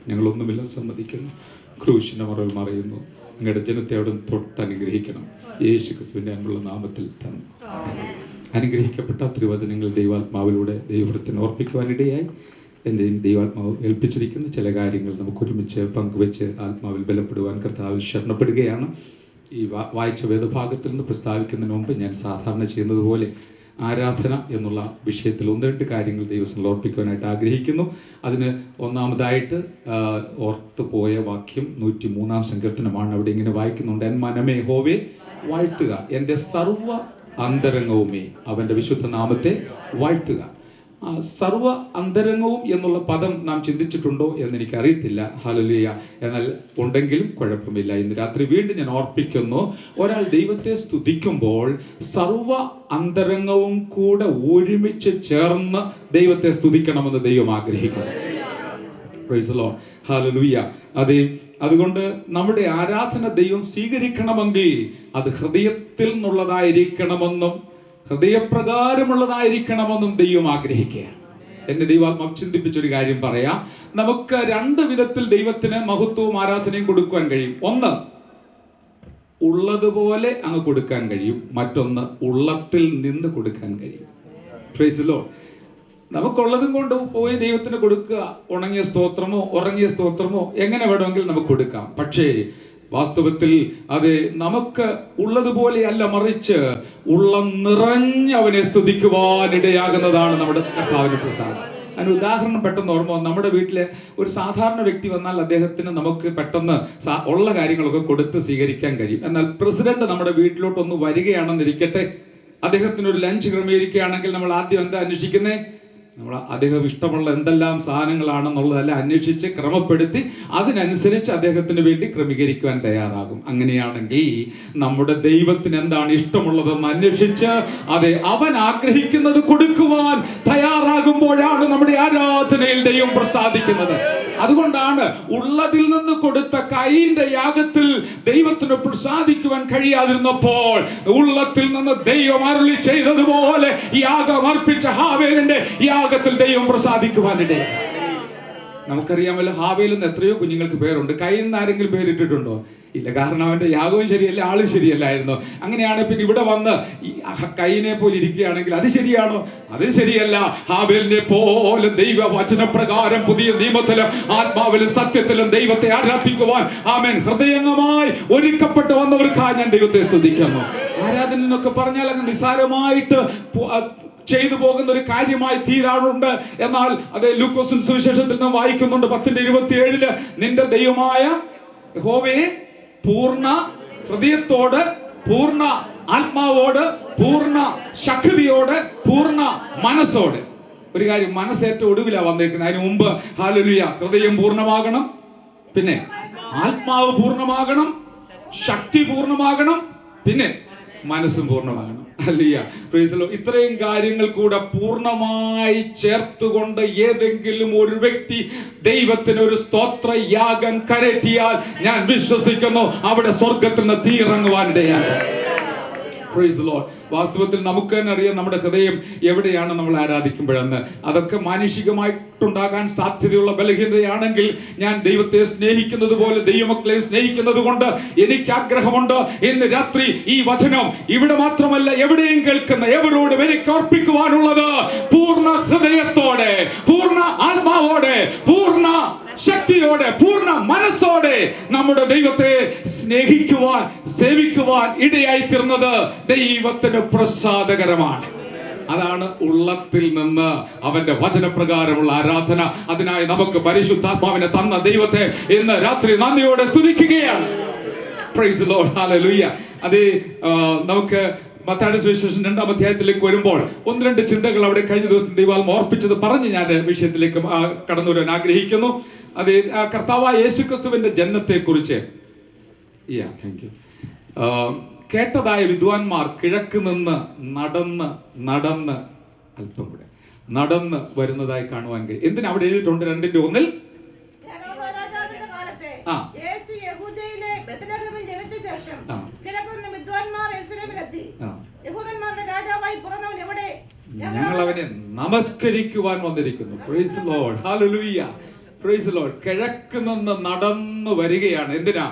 Speaker 4: ഞങ്ങളൊന്നുമില്ല സമ്മതിക്കുന്നു. ക്രൂശിൻ്റെ മറവിൽ മറയുന്നു. അങ്ങയുടെ ജനത്തെ അവിടെ തൊട്ട് അനുഗ്രഹിക്കണം. യേശു ക്രിസ്തുവിൻ്റെ അങ്ങുള്ള നാമത്തിൽ തന്നെ അനുഗ്രഹിക്കപ്പെട്ട തിരുവചനങ്ങൾ ദൈവാത്മാവിലൂടെ ദൈവവൃത്തിനെ ഓർപ്പിക്കുവാനിടയായി എൻ്റെയും ദൈവാത്മാവ് ഏൽപ്പിച്ചിരിക്കുന്ന ചില കാര്യങ്ങൾ നമുക്ക് ഒരുമിച്ച് പങ്കുവെച്ച് ആത്മാവിൽ ബലപ്പെടുവാൻ കർത്താവിൽ ശരണപ്പെടുകയാണ്. ഈ വായിച്ച വേദഭാഗത്തിൽ നിന്ന് പ്രസ്താവിക്കുന്നതിന് മുമ്പ് ഞാൻ സാധാരണ ചെയ്യുന്നത് പോലെ ആരാധന എന്നുള്ള വിഷയത്തിൽ 1-2 കാര്യങ്ങൾ ദൈവത്തിൽ ഓർപ്പിക്കുവാനായിട്ട് ആഗ്രഹിക്കുന്നു. അതിന് ഒന്നാമതായിട്ട് ഓർത്തു പോയ വാക്യം 103-ാം സങ്കീർത്തനമാണ്. അവിടെ ഇങ്ങനെ വായിക്കുന്നുണ്ട്: എൻ മനമേ യഹോവയെ വാഴ്ത്തുക, എൻ്റെ സർവ്വ അന്തരംഗവുമേ അവൻ്റെ വിശുദ്ധ നാമത്തെ വാഴ്ത്തുക. സർവ അന്തരംഗവും എന്നുള്ള പദം നാം ചിന്തിച്ചിട്ടുണ്ടോ എന്ന് എനിക്കറിയത്തില്ല. ഹല്ലേലൂയ. എന്നാൽ ഉണ്ടെങ്കിലും കുഴപ്പമില്ല. ഇന്ന് രാത്രി വീണ്ടും ഞാൻ ഓർപ്പിക്കുന്നു, ഒരാൾ ദൈവത്തെ സ്തുതിക്കുമ്പോൾ സർവ അന്തരംഗവും കൂടെ ഒരുമിച്ച് ചേർന്ന് ദൈവത്തെ സ്തുതിക്കണമെന്ന് ദൈവം ആഗ്രഹിക്കുന്നു. Price the Lord. ഹല്ലേലൂയ. അതുകൊണ്ട് നമ്മുടെ ആരാധന ദൈവം സ്വീകരിക്കണമെങ്കിൽ അത് ഹൃദയത്തിൽ നിന്നുള്ളതായിരിക്കണമെന്നും ഹൃദയപ്രകാരമുള്ളതായിരിക്കണമെന്നും ദൈവം ആഗ്രഹിക്കുകയാണ്. എന്നെ ദൈവാത്മാവ് ചിന്തിപ്പിച്ചൊരു കാര്യം പറയാം. നമുക്ക് 2 വിധത്തിൽ ദൈവത്തിന് മഹത്വവും ആരാധനയും കൊടുക്കുവാൻ കഴിയും. ഒന്ന്, ഉള്ളതുപോലെ അങ്ങ് കൊടുക്കാൻ കഴിയും. മറ്റൊന്ന്, ഉള്ളത്തിൽ നിന്ന് കൊടുക്കാൻ കഴിയും. Price the Lord. നമുക്കുള്ളതും കൊണ്ട് പോയി ദൈവത്തിന് കൊടുക്കുക. ഉണങ്ങിയ സ്തോത്രമോ ഉറങ്ങിയ സ്തോത്രമോ എങ്ങനെ വേണമെങ്കിൽ നമുക്ക് കൊടുക്കാം. പക്ഷേ വാസ്തവത്തിൽ അത് നമുക്ക് ഉള്ളതുപോലെയല്ല, മറിച്ച് ഉള്ളം നിറഞ്ഞ് അവനെ സ്തുതിക്കുവാനിടയാകുന്നതാണ് നമ്മുടെ കർത്താവിന്റെ പ്രസാദം. അതിന് ഉദാഹരണം പെട്ടെന്ന് ഓർമ്മ, നമ്മുടെ വീട്ടിലെ ഒരു സാധാരണ വ്യക്തി വന്നാൽ അദ്ദേഹത്തിന് നമുക്ക് പെട്ടെന്ന് ഉള്ള കാര്യങ്ങളൊക്കെ കൊടുത്ത് സ്വീകരിക്കാൻ കഴിയും. എന്നാൽ പ്രസിഡന്റ് നമ്മുടെ വീട്ടിലോട്ടൊന്ന് വരികയാണെന്നിരിക്കട്ടെ, അദ്ദേഹത്തിന് ഒരു ലഞ്ച് ക്രമീകരിക്കുകയാണെങ്കിൽ നമ്മൾ ആദ്യം എന്താ അന്വേഷിക്കുന്നത്? നമ്മൾ അദ്ദേഹം ഇഷ്ടമുള്ള എന്തെല്ലാം സാധനങ്ങളാണെന്നുള്ളതെല്ലാം അന്വേഷിച്ച് ക്രമപ്പെടുത്തി അതിനനുസരിച്ച് അദ്ദേഹത്തിന് വേണ്ടി ക്രമീകരിക്കുവാൻ തയ്യാറാകും. അങ്ങനെയാണെങ്കിൽ നമ്മുടെ ദൈവത്തിന് എന്താണ് ഇഷ്ടമുള്ളതെന്ന് അന്വേഷിച്ച് അവൻ ആഗ്രഹിക്കുന്നത് കൊടുക്കുവാൻ തയ്യാറാകുമ്പോഴാണ് നമ്മുടെ ആരാധനയിൽ ദൈവം പ്രസാദിക്കുന്നത്. അതുകൊണ്ടാണ് ഉള്ളതിൽ നിന്ന് കൊടുത്ത കയീന്റെ യാഗത്തിൽ ദൈവത്തിന് പ്രസാദിക്കുവാൻ കഴിയാതിരുന്നപ്പോൾ ഉള്ളത്തിൽ നിന്ന് ദൈവം അരുളി ചെയ്തതുപോലെ യാഗം അർപ്പിച്ച ഹാവേലിന്റെ യാഗത്തിൽ ദൈവം പ്രസാദിക്കുവാനിടയായി. നമുക്കറിയാമല്ലോ, ഹാവേലിൽ നിന്ന് എത്രയോ കുഞ്ഞുങ്ങൾക്ക് പേരുണ്ട്. കയ്യിൽ നിന്ന് ആരെങ്കിലും പേരിട്ടിട്ടുണ്ടോ? ഇല്ല. കാരണം അവന്റെ യാഗവും ശരിയല്ല, ആളും ശരിയല്ലായിരുന്നു. അങ്ങനെയാണ് പിന്നെ ഇവിടെ വന്ന് കയ്യിനെ പോലെ ഇരിക്കുകയാണെങ്കിൽ അത് ശരിയാണോ? അത് ശരിയല്ല. ഹാവേലിനെ പോലെ ദൈവ വചനപ്രകാരം പുതിയ നിയമത്തിലും ആത്മാവിലും സത്യത്തിലും ദൈവത്തെ ആരാധിക്കുവാൻ ആമേൻ ഹൃദയംഗമായി ഒരുക്കപ്പെട്ട് വന്നവർക്കായി ഞാൻ ദൈവത്തെ സ്തുതിക്കുന്നു. ആരാധന എന്നൊക്കെ പറഞ്ഞാൽ അങ്ങ് നിസ്സാരമായിട്ട് ചെയ്തു പോകുന്ന ഒരു കാര്യമായി തീരാറുണ്ട്. എന്നാൽ അത് ലൂക്കോസിൻ സുവിശേഷത്തിൽ നാം വായിക്കുന്നുണ്ട് 10:27 നിന്റെ ദൈവമായ യഹോവയെ പൂർണ്ണ ഹൃദയത്തോട്, പൂർണ്ണ ആത്മാവോട്, പൂർണ്ണ ശക്തിയോട്, പൂർണ്ണ മനസ്സോട്. ഒരു കാര്യം, മനസ്സേറ്റവും ഒടുവിലാണ് വന്നേക്കുന്നത്. അതിന് മുമ്പ് ഹല്ലേലൂയ ഹൃദയം പൂർണ്ണമാകണം, പിന്നെ ആത്മാവ് പൂർണ്ണമാകണം, ശക്തി പൂർണ്ണമാകണം, പിന്നെ മനസ്സും പൂർണ്ണമാകണം. ഹല്ലേലൂയ. Price the Lord. ഇത്രയും കാര്യങ്ങൾ കൂടെ പൂർണ്ണമായി ചേർത്തുകൊണ്ട് ഏതെങ്കിലും ഒരു വ്യക്തി ദൈവത്തിന് ഒരു സ്തോത്ര യാഗം കരറ്റിയാൽ ഞാൻ വിശ്വസിക്കുന്നു അവിടെ സ്വർഗത്തിൽ നിന്ന് തീ ഇറങ്ങുവാനിടയാണ്. Price the Lord. വാസ്തവത്തിൽ നമുക്ക് തന്നെ അറിയാം നമ്മുടെ ഹൃദയം എവിടെയാണ് നമ്മൾ ആരാധിക്കുമ്പോഴെന്ന്. അതൊക്കെ മാനുഷികമായിട്ടുണ്ടാകാൻ സാധ്യതയുള്ള ബലഹീനതയാണെങ്കിൽ ഞാൻ ദൈവത്തെ സ്നേഹിക്കുന്നത് പോലെ ദൈവമക്കളെ സ്നേഹിക്കുന്നത് കൊണ്ട് എനിക്ക് ആഗ്രഹമുണ്ട് ഇന്ന് രാത്രി ഈ വചനം ഇവിടെ മാത്രമല്ല എവിടെയും കേൾക്കുന്ന എവരോടും എനിക്ക് അർപ്പിക്കുവാനുള്ളത് പൂർണ്ണ ഹൃദയത്തോടെ, പൂർണ്ണ ആത്മാവോടെ, പൂർണ്ണ ശക്തിയോടെ, പൂർണ്ണ മനസ്സോടെ നമ്മുടെ ദൈവത്തെ സ്നേഹിക്കുവാൻ, സേവിക്കുവാൻ ഇടയായി തീർന്നത് ദൈവത്തിന് പ്രസാദകരമാണ്. അതാണ് ഉള്ളത്തിൽ നിന്ന് അവന്റെ വചനപ്രകാരമുള്ള ആരാധന. അതിനായി നമുക്ക് പരിശുദ്ധാത്മാവിനെ തന്ന ദൈവത്തെ ഇന്ന് രാത്രി നന്ദിയോടെ സ്തുതിക്കുകയാണ്. പ്രൈസ് ദി ലോർഡ്, ഹല്ലേലൂയ. അത് നമുക്ക് മത്തായിയുടെ സുവിശേഷം 2-ാം അധ്യായത്തിലേക്ക് വരുമ്പോൾ 1-2 ചിന്തകൾ അവിടെ കഴിഞ്ഞ ദിവസം ദൈവാത്മാവ് ഓർപ്പിച്ചത് പറഞ്ഞ് ഞാൻ വിഷയത്തിലേക്ക് കടന്നു വരാൻ ആഗ്രഹിക്കുന്നു. അത് കർത്താവായ യേശുക്രിസ്തുവിന്റെ ജനനത്തെക്കുറിച്ച് കേട്ടതായ വിദ്വാൻമാർ കിഴക്ക് നിന്ന് നടന്ന് അല്പം കൂടെ നടന്ന് വരുന്നതായി കാണുവാൻ കഴിയും. എന്തിനാ അവിടെ എഴുതിയിട്ടുണ്ട്? 2:1 ഞങ്ങൾ അവനെ നമസ്കരിക്കുവാൻ വന്നിരിക്കുന്നു. Price the Lord, hallelujah, price the Lord. കിഴക്ക് നിന്ന് നടന്നു വരികയാണ്. എന്തിനാ?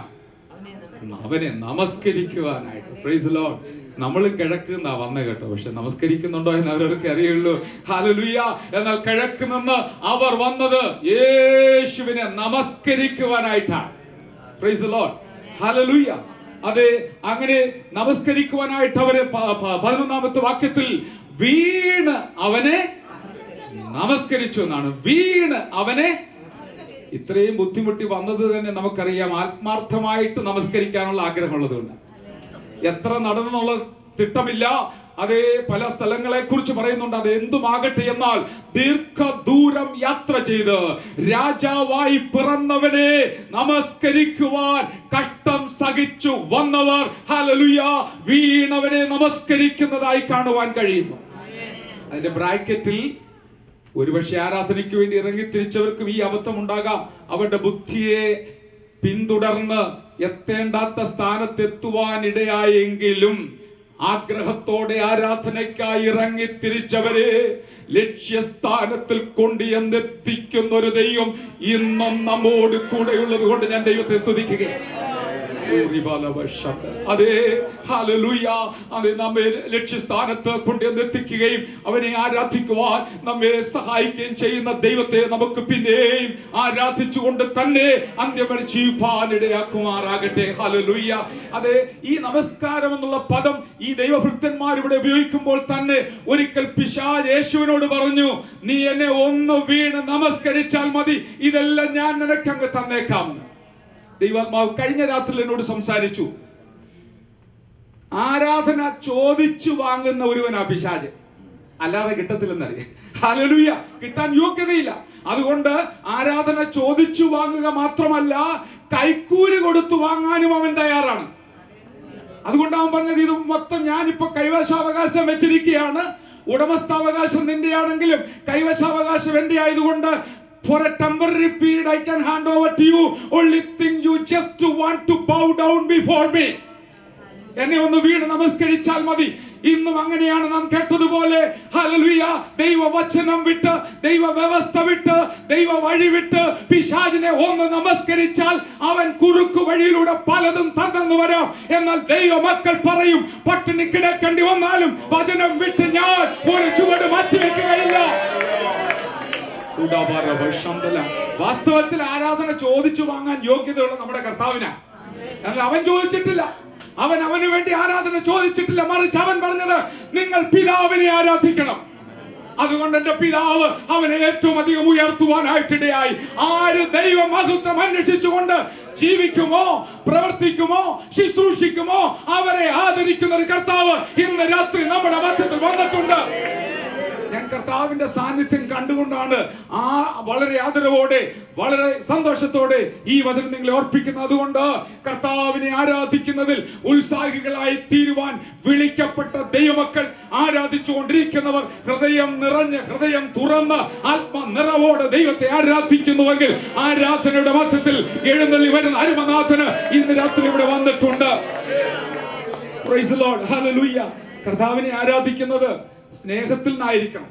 Speaker 4: അവനെ നമസ്കരിക്കുവാനായിട്ട്. Price the Lord. നമ്മൾ കിഴക്ക് നിന്നാ വന്ന കേട്ടോ, പക്ഷെ നമസ്കരിക്കുന്നുണ്ടോ എന്ന് അവരവർക്ക് അറിയുള്ളൂ. ഹല്ലേലൂയ. എന്നാൽ കിഴക്ക് നിന്ന് അവർ വന്നത് യേശുവിനെ നമസ്കരിക്കുവാനായിട്ടാണ്. പ്രൈസ് ദി ലോർഡ്, ഹല്ലേലൂയ. അത് അങ്ങനെ നമസ്കരിക്കുവാനായിട്ട് അവര് 11-ാമത്തെ വാക്യത്തിൽ വീണ് അവനെ നമസ്കരിച്ചു എന്നാണ്. വീണ് അവനെ. ഇത്രയും ബുദ്ധിമുട്ടി വന്നത് തന്നെ നമുക്കറിയാം, ആത്മാർത്ഥമായിട്ട് നമസ്കരിക്കാനുള്ള ആഗ്രഹമുള്ളത് കൊണ്ട്. എത്ര നടന്നെന്നുള്ള തിട്ടമില്ല. അതേ പല സ്ഥലങ്ങളെ കുറിച്ച് പറയുന്നുണ്ട്. അത് എന്തുമാകട്ടെ, എന്നാൽ ദീർഘദൂരം യാത്ര ചെയ്ത് രാജാവായി പിറന്നവനെ നമസ്കരിക്കുവാൻ കഷ്ടം സഹിച്ചു വന്നവർ ഹല്ലേലൂയ വീണവനെ നമസ്കരിക്കുന്നതായി കാണുവാൻ കഴിയുന്നു. അതിന്റെ ബ്രാക്കറ്റിൽ ഒരുപക്ഷെ ആരാധനയ്ക്ക് വേണ്ടി ഇറങ്ങി തിരിച്ചവർക്കും ഈ അബദ്ധം ഉണ്ടാകാം. അവരുടെ ബുദ്ധിയെ പിന്തുടർന്ന് എത്തേണ്ടാത്ത സ്ഥാനത്തെത്തുവാനിടയായെങ്കിലും ആഗ്രഹത്തോടെ ആരാധനയ്ക്കായി ഇറങ്ങി തിരിച്ചവരെ ലക്ഷ്യസ്ഥാനത്തിൽ കൊണ്ടുവന്നെത്തിക്കുന്ന ഒരു ദൈവം ഇന്നും നമ്മോട് കൂടെയുള്ളത് കൊണ്ട് ഞാൻ ദൈവത്തെ സ്തുതിക്കുകയാണ്. അതേ ഹല്ലേലൂയ. അത് നമ്മെ ലക്ഷ്യസ്ഥാനത്ത് കൊണ്ടുവന്നെത്തിക്കുകയും അവനെ ആരാധിക്കുവാൻ നമ്മെ സഹായിക്കുകയും ചെയ്യുന്ന ദൈവത്തെ നമുക്ക് പിന്നെയും ആരാധിച്ചുകൊണ്ട് തന്നെ അന്ത്യം വരെ ജീവിപ്പാനിടയാക്കുമാറാകട്ടെ. ഹല്ലേലൂയ. അതെ, ഈ നമസ്കാരം എന്നുള്ള പദം ഈ ദൈവഭക്തന്മാർ ഇവിടെ ഉപയോഗിക്കുമ്പോൾ തന്നെ ഒരിക്കൽ പിശാച് യേശുവിനോട് പറഞ്ഞു, നീ എന്നെ ഒന്ന് വീണ് നമസ്കരിച്ചാൽ മതി, ഇതെല്ലാം ഞാൻ നിനക്കങ്ങ് തന്നേക്കാമെന്ന്. ദൈവാത്മാവ് കഴിഞ്ഞ രാത്രി എന്നോട് സംസാരിച്ചു. ആരാധന ചോദിച്ചു വാങ്ങുന്ന ഒരുവനാ പിശാച്, അല്ലാതെ കിട്ടത്തില്ലെന്നറിയാം. ഹല്ലേലൂയ. കിട്ടാൻ യോഗ്യതയില്ല. അതുകൊണ്ട് ആരാധന ചോദിച്ചു വാങ്ങുക മാത്രമല്ല, കൈക്കൂലി കൊടുത്തു വാങ്ങാനും അവൻ തയ്യാറാണ്. അതുകൊണ്ട് അവൻ പറഞ്ഞത്, ഇത് മൊത്തം ഞാനിപ്പോ കൈവശാവകാശം വെച്ചിരിക്കുകയാണ്. ഉടമസ്ഥാവകാശം നിന്റെയാണെങ്കിലും കൈവശാവകാശം എന്റെ ആയതുകൊണ്ട് for a temporary period I can hand over to you. Only thing you just want to bow down before me. എന്നെ ഒന്ന് വീണ് നമസ്കരിച്ചാൽ മതി. ഇന്നും അങ്ങനെയാണ് നാം കേട്ടതുപോലെ. ഹല്ലേലൂയ. ദൈവവചനം വിട്ട്, ദൈവ വ്യവസ്ഥ വിട്ട്, ദൈവ വഴി വിട്ട് പിശാചിനെ ഒന്ന് നമസ്കരിച്ചാൽ അവൻ കുറുക്കു വഴിയിലൂടെ പലതും തന്നു വരാം. എന്നാൽ ദൈവ മക്കൾ പറയും, പട്ടിണി കിടക്കേണ്ടി വന്നാലും വചനം വിട്ട് ഞാൻ ഒരു ചുവട് മാറ്റിവെക്കുകയില്ല. വാസ്തവത്തിൽ ആരാധന ചോദിച്ചു വാങ്ങാൻ യോഗ്യതയുള്ള നമ്മുടെ കർത്താവിനാണ്. കാരണം അവൻ ചോദിച്ചിട്ടില്ല, അവന് വേണ്ടി ആരാധന ചോദിച്ചിട്ടില്ല. മറിച്ച് അവൻ പറഞ്ഞത്, നിങ്ങൾ പിതാവിനെ ആരാധിക്കണം. അതുകൊണ്ട് എന്റെ പിതാവ് അവനെ ഏറ്റവും അധികം ഉയർത്തുവാനായിട്ടിടയായി. ആര് ദൈവമഹത്വം അന്വേഷിച്ചുകൊണ്ട് ജീവിക്കുമോ, പ്രവർത്തിക്കുമോ, ശുശ്രൂഷിക്കുമോ അവരെ ആദരിക്കുന്ന ഒരു കർത്താവ് ഇന്ന് രാത്രി നമ്മുടെ മധ്യത്തിൽ വന്നിട്ടുണ്ട്. ഞാൻ കർത്താവിന്റെ സാന്നിധ്യം കണ്ടുകൊണ്ടാണ് വളരെ ആദരവോടെ, വളരെ സന്തോഷത്തോടെ ഈ വചനം നിങ്ങളെ ഓർപ്പിക്കുന്നത്. അതുകൊണ്ട് കർത്താവിനെ ആരാധിക്കുന്നതിൽ ഉത്സാഹികളായി തീരുവാൻ വിളിക്കപ്പെട്ട ദൈവമക്കൾ, ആരാധിച്ചുകൊണ്ടിരിക്കുന്നവർ ഹൃദയം നിറഞ്ഞ്, ഹൃദയം തുറന്ന്, ആത്മനിറവോടെ ദൈവത്തെ ആരാധിക്കുന്നുവെങ്കിൽ ആരാധനയുടെ മധ്യത്തിൽ എഴുന്നള്ളി വരുന്ന അരുമനാഥന് ഇന്ന് രാത്രി ഇവിടെ വന്നിട്ടുണ്ട്. Price the Lord, hallelujah. കർത്താവിനെ ആരാധിക്കുന്നത് സ്നേഹത്തിൽ നിന്നായിരിക്കണം.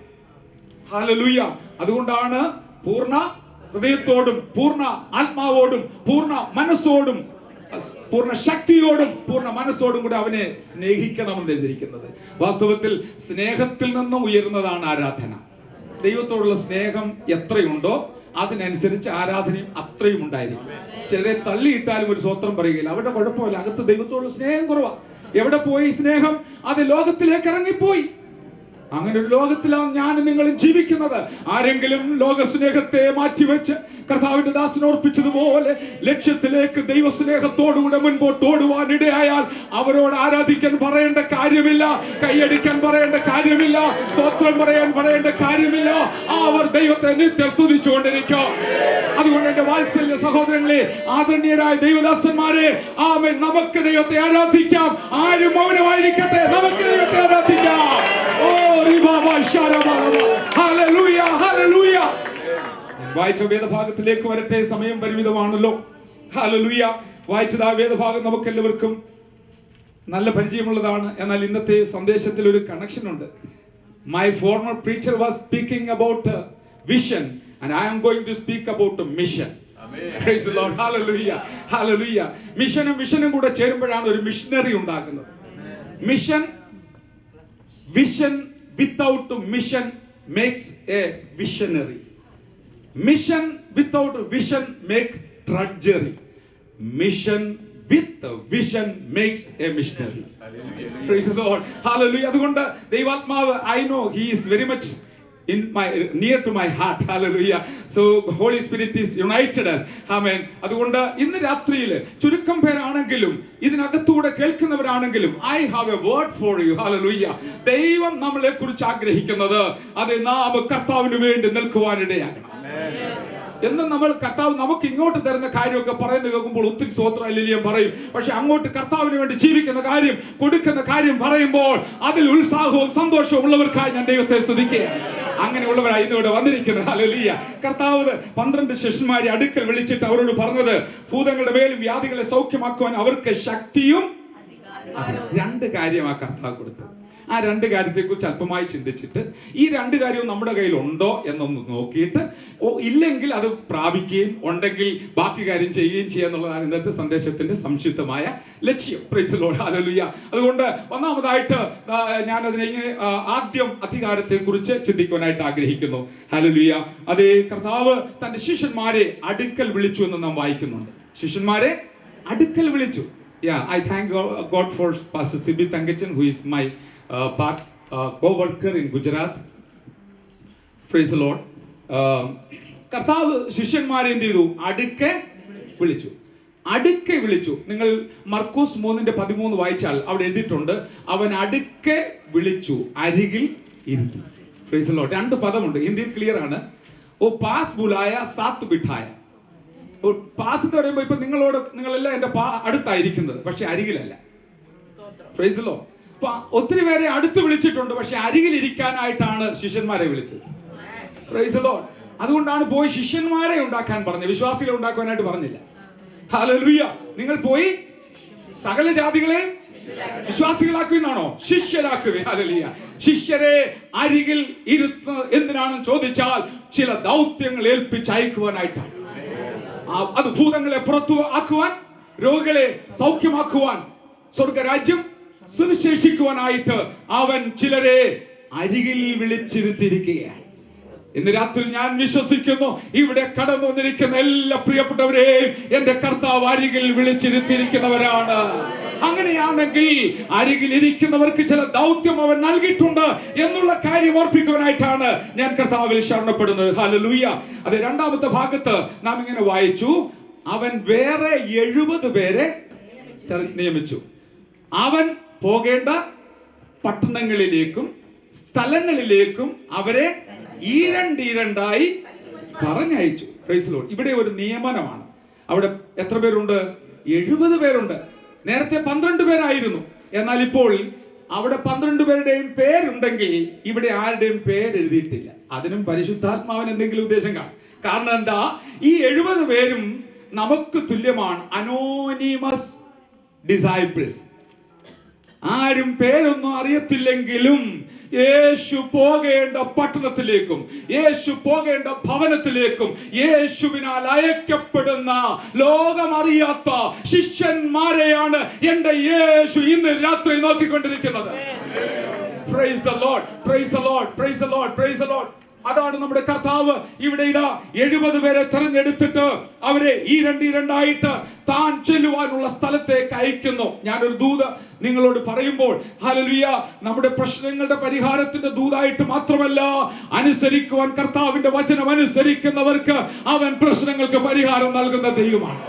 Speaker 4: ഹല്ലേലൂയ. അതുകൊണ്ടാണ് പൂർണ്ണ ഹൃദയത്തോടും പൂർണ്ണ ആത്മാവോടും പൂർണ്ണ മനസ്സോടും പൂർണ്ണ ശക്തിയോടും പൂർണ്ണ മനസ്സോടും കൂടെ അവനെ സ്നേഹിക്കണമെന്ന് എഴുതിയിരിക്കുന്നത്. വാസ്തവത്തിൽ സ്നേഹത്തിൽ നിന്നും ഉയരുന്നതാണ് ആരാധന. ദൈവത്തോടുള്ള സ്നേഹം എത്രയുണ്ടോ അതിനനുസരിച്ച് ആരാധനയും അത്രയും ഉണ്ടായിരിക്കും. ചിലരെ തള്ളിയിട്ടാലും ഒരു സ്വത്രം പറയുകയില്ല. അവരുടെ കുഴപ്പമില്ല, അകത്ത് ദൈവത്തോടുള്ള സ്നേഹം കുറവാ. എവിടെ പോയി സ്നേഹം? അത് ലോകത്തിലേക്ക് ഇറങ്ങിപ്പോയി. അങ്ങനെ ഒരു ലോകത്തിലാണ് ഞാനും നിങ്ങളും ജീവിക്കുന്നത്. ആരെങ്കിലും ലോകസ്നേഹത്തെ മാറ്റിവെച്ച് കർത്താവിന്റെ ദാസന് ഓർപ്പിച്ചതുപോലെ ലക്ഷ്യത്തിലേക്ക് ദൈവസ്നേഹത്തോടുകൂടെ മുൻപോട്ട് ഓടുവാൻ ഇടയായാൽ അവരോട് ആരാധിക്കാൻ പറയേണ്ട കാര്യമില്ല, കൈയടിക്കാൻ പറയേണ്ട കാര്യമില്ല, സ്തോത്രം പറയേണ്ട കാര്യമില്ല. അവർ ദൈവത്തെ നിത്യം സ്തുതിച്ചുകൊണ്ടിരിക്കും. അതുകൊണ്ട് എന്റെ വാത്സല്യ സഹോദരങ്ങളെ, ആദരണീയരായ ദൈവദാസന്മാരെ, ആമേൻ, നമുക്ക് ദൈവത്തെ ആരാധിക്കാം. ആരും മൗനമായിരിക്കട്ടെ, നമുക്ക് ദൈവത്തെ ആരാധിക്കാം. ഓ ഹല്ലേലൂയ, ഹല്ലേലൂയ. വായിച്ച വേദഭാഗത്തിലേക്ക് വരട്ടെ, സമയം പരിമിതമാണല്ലോ. ഹല്ലേലൂയ. വായിച്ചത് ആ വേദഭാഗം നമുക്ക് എല്ലാവർക്കും നല്ല പരിചയമുള്ളതാണ്. എന്നാൽ ഇന്നത്തെ സന്ദേശത്തിൽ ഒരു കണക്ഷൻ ഉണ്ട്. My former preacher was speaking about vision and I am going to speak about a mission. Praise the Lord. Hallelujah. Hallelujah. മിഷനും വിഷനും കൂടെ ചേരുമ്പോഴാണ് ഒരു മിഷനറി ഉണ്ടാകുന്നത്. Vision without mission makes a visionary. Mission without vision make drudgery. Mission with vision makes a missionary. Praise the Lord. Hallelujah. അതുകൊണ്ട് ദൈവാത്മാവ്, I know he is very much near to my heart. Hallelujah. So Holy Spirit is united us. Amen. അതുകൊണ്ട് ഇന്ന് രാത്രിയിൽ ചുരുക്കം പേരാണെങ്കിലും ഇതിനകത്തൂടെ കേൾക്കുന്നവരാണെങ്കിലും I have a word for you. Hallelujah. ദൈവം നമ്മളെ കുറിച്ച് ആഗ്രഹിക്കുന്നത് അത് നാം കർത്താവിന് വേണ്ടി നിൽക്കുവാനിടയാകണം. എന്നും നമ്മൾ കർത്താവ് നമുക്ക് ഇങ്ങോട്ട് തരുന്ന കാര്യമൊക്കെ പറയുന്നത് കേൾക്കുമ്പോൾ ഒത്തിരി സ്തോത്രം ഹല്ലേലൂയ പറയും. പക്ഷെ അങ്ങോട്ട് കർത്താവിന് വേണ്ടി ജീവിക്കുന്ന കാര്യം, കൊടുക്കുന്ന കാര്യം പറയുമ്പോൾ അതിൽ ഉത്സാഹവും സന്തോഷവും ഉള്ളവർക്കായി ഞാൻ ദൈവത്തെ സ്തുതിക്കുകയാണ്. അങ്ങനെയുള്ളവരായി ഇന്നിവിടെ വന്നിരിക്കുന്നത്. ഹല്ലേലൂയ. കർത്താവ് 12 ശിഷ്യന്മാരെ അടുക്കൽ വിളിച്ചിട്ട് അവരോട് പറഞ്ഞത്, ഭൂതങ്ങളുടെ മേലും വ്യാധികളെ സൗഖ്യമാക്കുവാൻ അവർക്ക് ശക്തിയും. 2 കാര്യമാണ് കർത്താവ് കൊടുത്തത്. ആ 2 കാര്യത്തെക്കുറിച്ച് അല്പമായി ചിന്തിച്ചിട്ട് ഈ 2 കാര്യവും നമ്മുടെ കയ്യിൽ ഉണ്ടോ എന്നൊന്ന് നോക്കിയിട്ട്, ഇല്ലെങ്കിൽ അത് പ്രാപിക്കുകയും ഉണ്ടെങ്കിൽ ബാക്കി കാര്യം ചെയ്യുകയും ചെയ്യുക എന്നുള്ളതാണ് ഇന്നത്തെ സന്ദേശത്തിന്റെ സംക്ഷിപ്തമായ ലക്ഷ്യം. Price the Lord. ഹല്ലേലൂയ. അതുകൊണ്ട് ഒന്നാമതായിട്ട് ഞാനതിനെ ആദ്യം അധികാരത്തെക്കുറിച്ച് ചിന്തിക്കുവാനായിട്ട് ആഗ്രഹിക്കുന്നു. ഹല്ലേലൂയ. അതേ, കർത്താവ് തന്റെ ശിഷ്യന്മാരെ അടുക്കൽ വിളിച്ചു എന്ന് നാം വായിക്കുന്നുണ്ട്. ശിഷ്യന്മാരെ അടുക്കൽ വിളിച്ചു. I thank God for Pastor Sibi Tangachan, who is my co-worker in Gujarat. Praise the Lord. കർത്താവ് ശിഷ്യന്മാരെ എന്ത് ചെയ്തു? അടുക്കെ വിളിച്ചു. അടുക്കെ വിളിച്ചു. നിങ്ങൾ മർക്കോസ് 3:13 വായിച്ചാൽ അവിടെ എഴുതിയിട്ടുണ്ട്, അവൻ അടുക്കെ വിളിച്ചു, അരികിൽ ഇരുത്തി. Praise the Lord. 2 പദമുണ്ട്, ഹിന്ദിയിൽ ക്ലിയർ ആണ്. ഓ പാസ് ബുലായ സാത്ത് ബിഠായ. പാസ് എന്ന് പറയുമ്പോൾ ഇപ്പൊ നിങ്ങളെല്ലാം എന്റെ അടുത്തായിരിക്കുന്നത്, പക്ഷെ അരികിലല്ല. Price the Lord. അപ്പൊ ഒത്തിരി പേരെ അടുത്ത് വിളിച്ചിട്ടുണ്ട്, പക്ഷെ അരികിൽ ഇരിക്കാനായിട്ടാണ് ശിഷ്യന്മാരെ വിളിച്ചത്. Price the Lord. അതുകൊണ്ടാണ് പോയി ശിഷ്യന്മാരെ ഉണ്ടാക്കാൻ പറഞ്ഞത്, വിശ്വാസികളെ ഉണ്ടാക്കുവാനായിട്ട് പറഞ്ഞില്ല. ഹല്ലേലൂയ. നിങ്ങൾ പോയി സകല ജാതികളെ വിശ്വാസികളാക്കുവാനാണോ? ശിഷ്യരാക്കുവേ. ഹല്ലേലൂയ. ശിഷ്യരെ അരികിൽ ഇരുത്തുന്നത് എന്തിനാണെന്ന് ചോദിച്ചാൽ ചില ദൗത്യങ്ങൾ ഏൽപ്പിച്ചയക്കുവാനായിട്ടാണ്. അത് ഭൂതങ്ങളെ പുറത്തു ആക്കുവാൻ, രോഗികളെ സൗഖ്യമാക്കുവാൻ, സ്വർഗരാജ്യം സുവിശേഷിക്കുവാനായിട്ട് അവൻ ചിലരെ അരികിൽ വിളിച്ചിരുത്തിയിരിക്കുകയാണ്. ഇന്ന് രാത്രി ഞാൻ വിശ്വസിക്കുന്നു, ഇവിടെ കടന്നു വന്നിരിക്കുന്ന എല്ലാ പ്രിയപ്പെട്ടവരെയും എന്റെ കർത്താവ് അരികിൽ വിളിച്ചിരുത്തിയിരിക്കുന്നവരാണ്. അങ്ങനെയാണെങ്കിൽ അരികിൽ ഇരിക്കുന്നവർക്ക് ചില ദൗത്യം അവൻ നൽകിയിട്ടുണ്ട് എന്നുള്ള കാര്യം ഓർപ്പിക്കുവാനായിട്ടാണ് ഞാൻ കർത്താവിൽ ശരണപ്പെടുന്നത്. ഹല്ലേലൂയ. അത് 2ാമത്തെ ഭാഗത്ത് നാം ഇങ്ങനെ വായിച്ചു, അവൻ വേറെ 70 പേരെ നിയമിച്ചു. അവൻ പോകേണ്ട പട്ടണങ്ങളിലേക്കും സ്ഥലങ്ങളിലേക്കും അവരെ ഈരണ്ടീരണ്ടായി പറഞ്ഞയച്ചു. Price the Lord. ഇവിടെ ഒരു നിയമനമാണ്. അവിടെ എത്ര പേരുണ്ട്? 70 പേരുണ്ട്. നേരത്തെ 12 പേരായിരുന്നു. എന്നാൽ ഇപ്പോൾ അവിടെ 12 പേരുടെയും പേരുണ്ടെങ്കിൽ ഇവിടെ ആരുടെയും പേര് എഴുതിയിട്ടില്ല. അതിനും പരിശുദ്ധാത്മാവിന് എന്തെങ്കിലും ഉദ്ദേശം കാണും. കാരണം എന്താ? ഈ 70 പേരും നമുക്ക് തുല്യമാണ്, അനോണിമസ് ഡിസൈപ്പിൾസ്. ആരും പേരൊന്നും അറിയത്തില്ലെങ്കിലും യേശു പോകേണ്ട പട്ടണത്തിലേക്കും യേശു പോകേണ്ട ഭവനത്തിലേക്കും യേശുവിനാൽ അയക്കപ്പെടുന്ന ലോകമറിയാത്ത ശിഷ്യന്മാരെയാണ് എന്റെ യേശു ഇന്ന് രാത്രി നോക്കിക്കൊണ്ടിരിക്കുന്നത്. Praise the Lord, praise the Lord, praise the Lord, praise the Lord. അതാണ് നമ്മുടെ കർത്താവ് ഇവിടെ ഇതാ 70 പേരെ തെരഞ്ഞെടുത്തിട്ട് അവരെ ഈ രണ്ടായിട്ട് താൻ ചെല്ലുവാനുള്ള സ്ഥലത്തേക്ക് അയക്കുന്നു. ഞാനൊരു ദൂത് നിങ്ങളോട് പറയുമ്പോൾ ഹല്ലേലൂയ, നമ്മുടെ പ്രശ്നങ്ങളുടെ പരിഹാരത്തിന്റെ ദൂതായിട്ട് മാത്രമല്ല, അനുസരിക്കുവാൻ കർത്താവിന്റെ വചനം അനുസരിക്കുന്നവർക്ക് അവൻ പ്രശ്നങ്ങൾക്ക് പരിഹാരം നൽകുന്ന ദൈവമാണ്.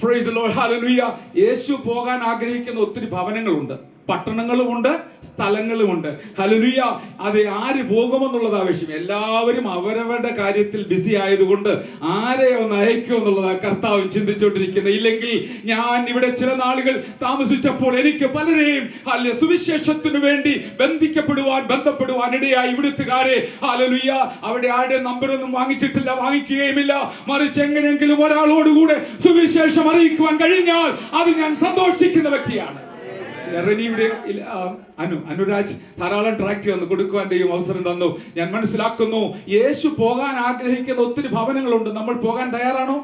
Speaker 4: പ്രൈസ് ദി ലോർഡ്, ഹല്ലേലൂയ. യേശു പോകാൻ ആഗ്രഹിക്കുന്ന ഒത്തിരി ഭവനങ്ങളുണ്ട്, പട്ടണങ്ങളുമുണ്ട്, സ്ഥലങ്ങളുമുണ്ട്. ഹല്ലേലൂയ. അത് ആര് പോകുമെന്നുള്ളത് ആവശ്യം. എല്ലാവരും അവരവരുടെ കാര്യത്തിൽ ബിസി ആയതുകൊണ്ട് ആരെ ഒന്ന് അയക്കുമെന്നുള്ളതാണ് കർത്താവ് ചിന്തിച്ചുകൊണ്ടിരിക്കുന്നത്. ഇല്ലെങ്കിൽ ഞാൻ ഇവിടെ ചില നാളുകൾ താമസിച്ചപ്പോൾ എനിക്ക് പലരെയും സുവിശേഷത്തിനു വേണ്ടി ബന്ധപ്പെടുവാൻ ഇടയായി. ഇവിടുത്തുകാരെ ഹല്ലേലൂയ അവിടെ ആരുടെ നമ്പറൊന്നും വാങ്ങിച്ചിട്ടില്ല, വാങ്ങിക്കുകയുമില്ല. മറിച്ച് എങ്ങനെയെങ്കിലും ഒരാളോടുകൂടെ സുവിശേഷം അറിയിക്കുവാൻ കഴിഞ്ഞാൽ അത് ഞാൻ സന്തോഷിക്കുന്ന വ്യക്തിയാണ്. അനുരാജ് ധാരാളം ട്രാക്ട് വന്ന് കൊടുക്കുവാൻ ദൈവം അവസരം തന്നു. ഞാൻ മനസ്സിലാക്കുന്നു യേശു പോകാൻ ആഗ്രഹിക്കുന്ന ഒത്തിരി ഭവനങ്ങളുണ്ട്. നമ്മൾ പോകാൻ തയ്യാറാണോ?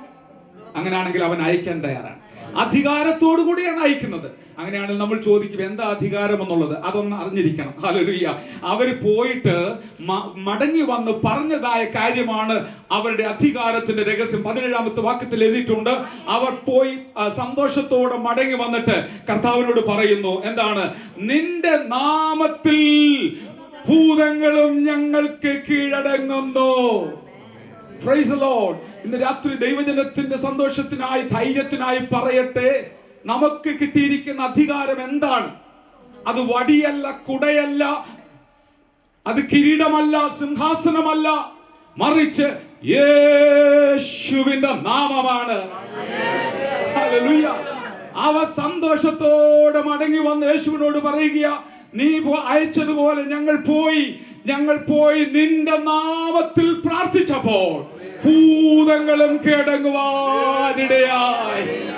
Speaker 4: അങ്ങനെയാണെങ്കിൽ അവൻ അയക്കാൻ തയ്യാറാണ്. അധികാരത്തോടു കൂടിയാണ് അയക്കുന്നത്. അങ്ങനെയാണെങ്കിൽ നമ്മൾ ചോദിക്കും എന്താ അധികാരം എന്നുള്ളത്. അതൊന്ന് അറിഞ്ഞിരിക്കണം. ഹല്ലേലൂയ. അവർ പോയിട്ട് മടങ്ങി വന്ന് പറഞ്ഞതായ കാര്യമാണ് അവരുടെ അധികാരത്തിന്റെ രഹസ്യം. 17-ാമത്തെ വാക്യത്തിൽ എഴുതിയിട്ടുണ്ട്, അവർ പോയി സന്തോഷത്തോടെ മടങ്ങി വന്നിട്ട് കർത്താവിനോട് പറയുന്നു, എന്താണ്? നിന്റെ നാമത്തിൽ ഭൂതങ്ങളും ഞങ്ങൾക്ക് കീഴടങ്ങുന്നു. Price the Lord. ഇന്ന് രാത്രി ദൈവജനത്തിന്റെ സന്തോഷത്തിനായി, ധൈര്യത്തിനായി പറയട്ടെ, നമുക്ക് കിട്ടിയിരിക്കുന്ന അധികാരം എന്താണ്? അത് വടിയല്ല, കുടയല്ല, അത് കിരീടമല്ല, സിംഹാസനമല്ല, മറിച്ച് യേശുവിന്റെ നാമമാണ്. ഹല്ലേലൂയ. അവ സന്തോഷത്തോടെ മടങ്ങി വന്ന് യേശുവിനോട് പറയുക, നീ അയച്ചതുപോലെ ഞങ്ങൾ പോയി നിന്റെ നാമത്തിൽ പ്രാർത്ഥിച്ചപ്പോൾ ഭൂതങ്ങളും കീഴടങ്ങുവാനിടയായി.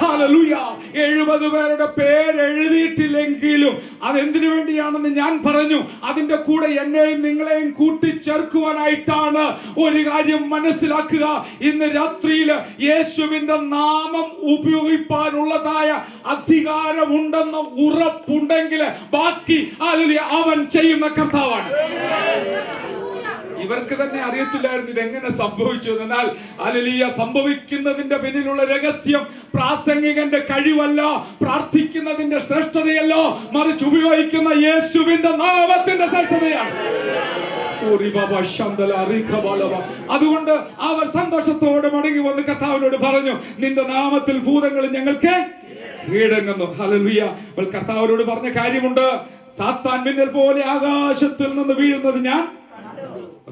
Speaker 4: ഹല്ലേലൂയ. 70 പേരുടെ പേര് എഴുതിയിട്ടില്ലെങ്കിലും അതെന്തിനു വേണ്ടിയാണെന്ന് ഞാൻ പറഞ്ഞു. അതിന്റെ കൂടെ എന്നെയും നിങ്ങളെയും കൂട്ടിച്ചേർക്കുവാനായിട്ടാണ്. ഒരു കാര്യം മനസ്സിലാക്കുക, ഇന്ന് രാത്രിയിൽ യേശുവിന്റെ നാമം ഉപയോഗിക്കാനുള്ളതായ അധികാരമുണ്ടെന്ന് ഉറപ്പുണ്ടെങ്കിൽ ബാക്കി അവൻ ചെയ്യുന്ന കർത്താവാണ്. ഇവർക്ക് തന്നെ അറിയത്തില്ലായിരുന്നു ഇതെങ്ങനെ സംഭവിച്ചു. എന്നാൽ ഹല്ലേലൂയ, സംഭവിക്കുന്നതിന്റെ പിന്നിലുള്ള രഹസ്യം പ്രാസംഗികന്റെ കഴിവല്ല, പ്രാർത്ഥിക്കുന്നതിന്റെ ശ്രേഷ്ഠതയല്ല, മറിച്ച് ഉപയോഗിക്കുന്ന യേശുവിന്റെ നാമത്തിന്റെ ശ്രേഷ്ഠതയാണ്. അതുകൊണ്ട് അവർ സന്തോഷത്തോടെ മടങ്ങി വന്ന് കർത്താവിനോട് പറഞ്ഞു, നിന്റെ നാമത്തിൽ ഭൂതങ്ങൾ ഞങ്ങൾക്ക് കീഴടങ്ങുന്നു. ഹല്ലേലൂയ. അപ്പോൾ കർത്താവിനോട് പറഞ്ഞ കാര്യമുണ്ട്, സാത്താൻ മിന്നൽ പോലെ ആകാശത്തിൽ നിന്ന് വീഴുന്നത് ഞാൻ.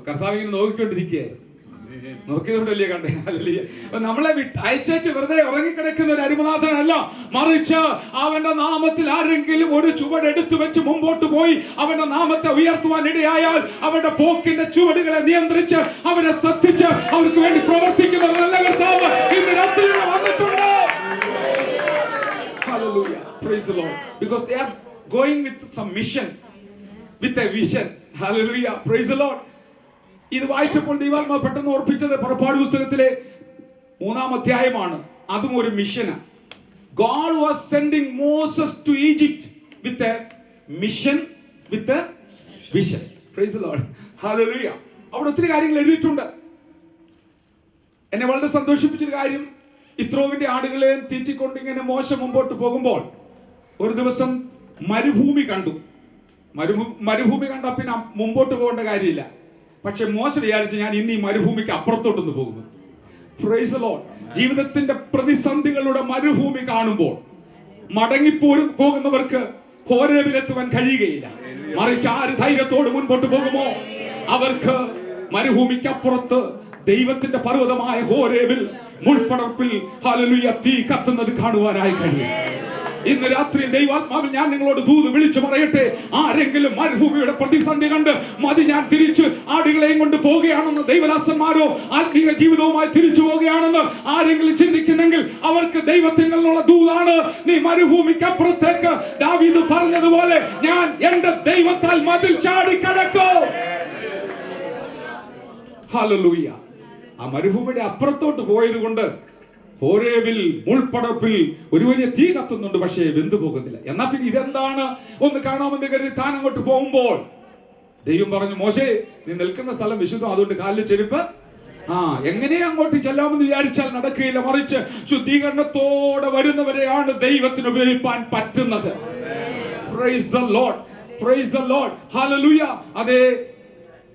Speaker 4: കർത്താവ് ഇങ്ങനെ നോക്കിക്കൊണ്ടിരിക്കുകയായിരുന്നു. നോക്കിയതുകൊണ്ടല്ലേ കണ്ടേ? ഹല്ലേലൂയ. നമ്മളെ അയച്ചു വെറുതെ ഉറങ്ങിക്കിടക്കുന്ന ഒരു അരുമനാഥനല്ല, മറിച്ച് അവന്റെ നാമത്തിൽ ആരെങ്കിലും ഒരു ചുവട് എടുത്തു വെച്ച് മുമ്പോട്ട് പോയി അവന്റെ നാമത്തെ ഉയർത്തുവാൻ ഇടയായാൽ അവരുടെ പോക്കിന്റെ ചുവടുകളെ നിയന്ത്രിച്ച് അവരെ ശ്രദ്ധിച്ച് അവർക്ക് വേണ്ടി പ്രവർത്തിക്കുന്ന നല്ല കർത്താവ് ഇന്ന് രാത്രി വന്നിട്ടുണ്ട്. Hallelujah. Praise the Lord. Because they are going with some mission, with a vision. Hallelujah. Praise the Lord. ഇത് വായിച്ചപ്പോൾ ദൈവാത്മാവ് പെട്ടെന്ന് ഓർപ്പിച്ചത് പുറപ്പാട് പുസ്തകത്തിലെ 3-ാം അധ്യായമാണ്. അതും ഒരു മിഷനാണ്. God was sending Moses to Egypt with a mission, with a vision. Praise the Lord. Hallelujah. അവിടെ ഒത്തിരി കാര്യങ്ങൾ എഴുതിയിട്ടുണ്ട്. എന്നെ വളരെ സന്തോഷിപ്പിച്ചൊരു കാര്യം, ഇത്രോവിന്റെ ആടുകളെ തീറ്റിക്കൊണ്ട് ഇങ്ങനെ മോശ മുമ്പോട്ട് പോകുമ്പോൾ ഒരു ദിവസം മരുഭൂമി കണ്ടു. മരുഭൂമി കണ്ട പിന്നെ മുമ്പോട്ട് പോകേണ്ട കാര്യമില്ല. പക്ഷെ മോശ വിചാരിച്ചു, ഞാൻ ഇന്ന് ഈ മരുഭൂമിക്ക് അപ്പുറത്തോട്ടൊന്ന് പോകുന്നു. Price the Lord. ജീവിതത്തിന്റെ പ്രതിസന്ധികളുടെ മരുഭൂമി കാണുമ്പോൾ പോകുന്നവർക്ക് ഹോരേബിലെത്തുവാൻ കഴിയുകയില്ല. മറിച്ച് ആര് ധൈര്യത്തോട് മുൻപോട്ട് പോകുമോ അവർക്ക് മരുഭൂമിക്കപ്പുറത്ത് ദൈവത്തിന്റെ പർവ്വതമായ ഹോരേബിൽ മുൾപ്പടർപ്പിൽ ഹല്ലേലൂയ തീ കത്തുന്നത് കാണുവാനായി കഴിയും. ഇന്ന് രാത്രി ദൈവാത്മാവിൽ ഞാൻ നിങ്ങളോട് ദൂത് വിളിച്ചു പറയട്ടെ, ആരെങ്കിലും മരുഭൂമിയുടെ പ്രതിസന്ധി കണ്ട് മതി ഞാൻ തിരിച്ച് ആടുകളെയും കൊണ്ട് പോവുകയാണെന്ന്, ദൈവദാസന്മാരോ ആത്മീയ ജീവിതവുമായി തിരിച്ചു പോവുകയാണെന്ന് ആരെങ്കിലും ചിന്തിക്കുന്നെങ്കിൽ അവർക്ക് ദൈവത്തിൽ നിന്നുള്ള ദൂതാണ്, നീ മരുഭൂമിക്ക് അപ്പുറത്തേക്ക് ദാവീദ് പറഞ്ഞതുപോലെ ഞാൻ എന്റെ ദൈവത്താൽ മതിൽ ചാടിക്കടക്കും. ഹല്ലേലൂയ. ആ മരുഭൂമിയുടെ അപ്പുറത്തോട്ട് പോയത് കൊണ്ട് ഹോരേബിൽ മുൾപ്പടർപ്പിൽ ഒരു വലിയ തീ കത്തുന്നുണ്ട്, പക്ഷേ വെന്തു പോകുന്നില്ല. എന്നാ പിന്നെ ഇതെന്താണ് ഒന്ന് കാണാമെന്ന് കരുതി താൻ അങ്ങോട്ട് പോകുമ്പോൾ ദൈവം പറഞ്ഞു, മോശേ നീ നിൽക്കുന്ന സ്ഥലം വിശുദ്ധം, അതുകൊണ്ട് കാലിൽ ചെരുപ്പ് എങ്ങനെ അങ്ങോട്ട് ചെല്ലാമെന്ന് വിചാരിച്ചാൽ നടക്കുകയില്ല, മറിച്ച് ശുദ്ധീകരണത്തോടെ വരുന്നവരെയാണ് ദൈവത്തിന് ഉപയോഗിക്കാൻ പറ്റുന്നത്. Praise the Lord. Praise the Lord. Hallelujah. അതേ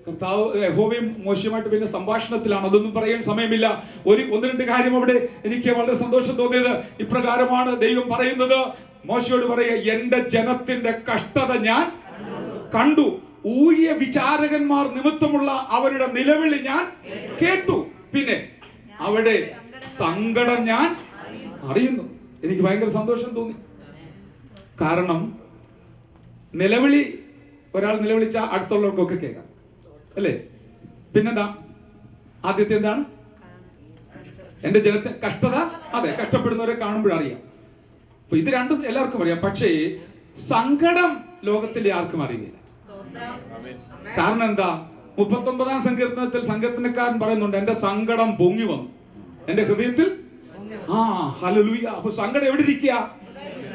Speaker 4: കർത്താവ് യഹോവയും മോശയുമായിട്ട് പിന്നെ സംഭാഷണത്തിലാണ്. അതൊന്നും പറയാൻ സമയമില്ല. ഒന്ന് രണ്ട് കാര്യം അവിടെ എനിക്ക് വളരെ സന്തോഷം തോന്നിയത് ഇപ്രകാരമാണ്. ദൈവം പറയുന്നത്, മോശയോട് പറയുക, എന്റെ ജനത്തിന്റെ കഷ്ടത ഞാൻ കണ്ടു, ഊഴിയ വിചാരകന്മാർ നിമിത്തമുള്ള അവരുടെ നിലവിളി ഞാൻ കേട്ടു, പിന്നെ അവിടെ സങ്കടം ഞാൻ അറിയുന്നു. എനിക്ക് ഭയങ്കര സന്തോഷം തോന്നി. കാരണം നിലവിളി ഒരാൾ നിലവിളിച്ച അടുത്തുള്ളവർക്കൊക്കെ കേൾക്കാം, അല്ലേ? പിന്നെന്താ ആദ്യത്തെ എന്താണ്? എന്റെ ജനത്തെ കഷ്ടത, അതെ, കഷ്ടപ്പെടുന്നവരെ കാണുമ്പോഴറിയാം. അപ്പൊ ഇത് രണ്ടും എല്ലാവർക്കും അറിയാം. പക്ഷേ സങ്കടം ലോകത്തിലെ ആർക്കും അറിയില്ല. കാരണം എന്താ? 39-ാം സങ്കീർത്തനത്തിൽ സങ്കീർത്തനക്കാരൻ പറയുന്നുണ്ട്, എന്റെ സങ്കടം പൊങ്ങി വന്നു എന്റെ ഹൃദയത്തിൽ. ഹല്ലേലൂയ. അപ്പൊ സങ്കടം എവിടെ ഇരിക്കുക?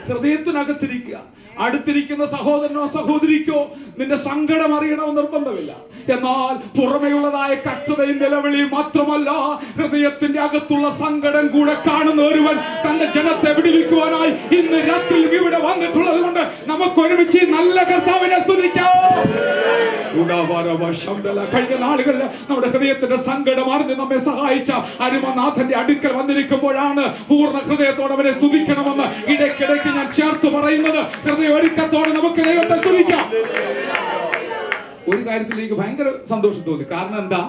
Speaker 4: ഹൃദയത്തിനകത്തിരിക്കുക. അടുത്തിരിക്കുന്ന സഹോദരനോ സഹോദരിക്കോ നിന്റെ സങ്കടം അറിയണമെന്ന് നിർബന്ധമില്ല. എന്നാൽ പുറമെയുള്ളതായ കഷ്ടതയും നിലവിളിയും മാത്രമല്ല, ഹൃദയത്തിന്റെ അകത്തുള്ള സങ്കടം കൂടെ കാണുന്ന ഒരുവൻ തന്റെ ജനത്തെ വിടുവിക്കുവാനായി ഇന്ന് രാത്രി ഇവിടെ വന്നിട്ടുള്ളത് കൊണ്ട് നമുക്ക് ഒരുമിച്ച് നല്ല കർത്താവിനെ സ്തുതിക്കാം. കഴിഞ്ഞ നാളുകളിൽ നമ്മുടെ ഹൃദയത്തിന്റെ സങ്കടം അറിഞ്ഞ് നമ്മെ സഹായിച്ച അരുമനാഥന്റെ അടുക്കൽ വന്നിരിക്കുമ്പോഴാണ് പൂർണ്ണ ഹൃദയത്തോടെ അവനെ സ്തുതിക്കണമെന്ന് ഇടയ്ക്കിടയ്ക്ക് ഞാൻ ചേർത്ത് പറയുന്നത്. ഒരുക്കത്തോടെ നമുക്ക് ദൈവത്തെ സ്തുതിക്കാം. ഒരു കാര്യത്തിൽ എനിക്ക് ഭയങ്കര സന്തോഷം തോന്നി. കാരണം എന്താ?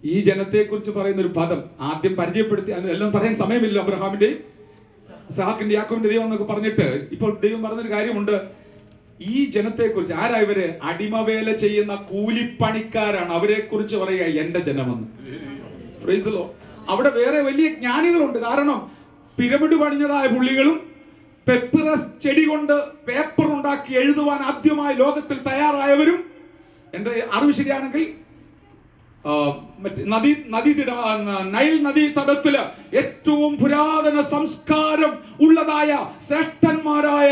Speaker 4: ഈ ജനത്തെ കുറിച്ച് പറയുന്ന ഒരു പദം ആദ്യം പരിചയപ്പെടുത്തി, എല്ലാം പറയാൻ സമയമില്ല. അബ്രഹാമിന്റെ, ഇസ്ഹാക്കിന്റെ, യാക്കോബിന്റെ ദൈവം എന്നൊക്കെ പറഞ്ഞിട്ട് ഇപ്പോൾ ദൈവം പറഞ്ഞൊരു കാര്യമുണ്ട്. ഈ ജനത്തെ കുറിച്ച്, ആരാ ഇവര്? അടിമവേല ചെയ്യുന്ന കൂലിപ്പണിക്കാരാണ്. അവരെ കുറിച്ച് പറയുക എന്റെ ജനമെന്ന്. Price the Lord. അവിടെ വേറെ വലിയ ജ്ഞാനികളുണ്ട്. കാരണം പിരമിഡ് പണിഞ്ഞതായ പുള്ളികളും പെപ്പിറസ് ചെടി കൊണ്ട് പേപ്പർ ഉണ്ടാക്കി എഴുതുവാൻ ആദ്യമായി ലോകത്തിൽ തയ്യാറായവരും, എന്റെ അറിവ് ശരിയാണെങ്കിൽ നൈൽ നദീ തടത്തില് ഏറ്റവും പുരാതന സംസ്കാരം ഉള്ളതായ ശ്രേഷ്ഠന്മാരായ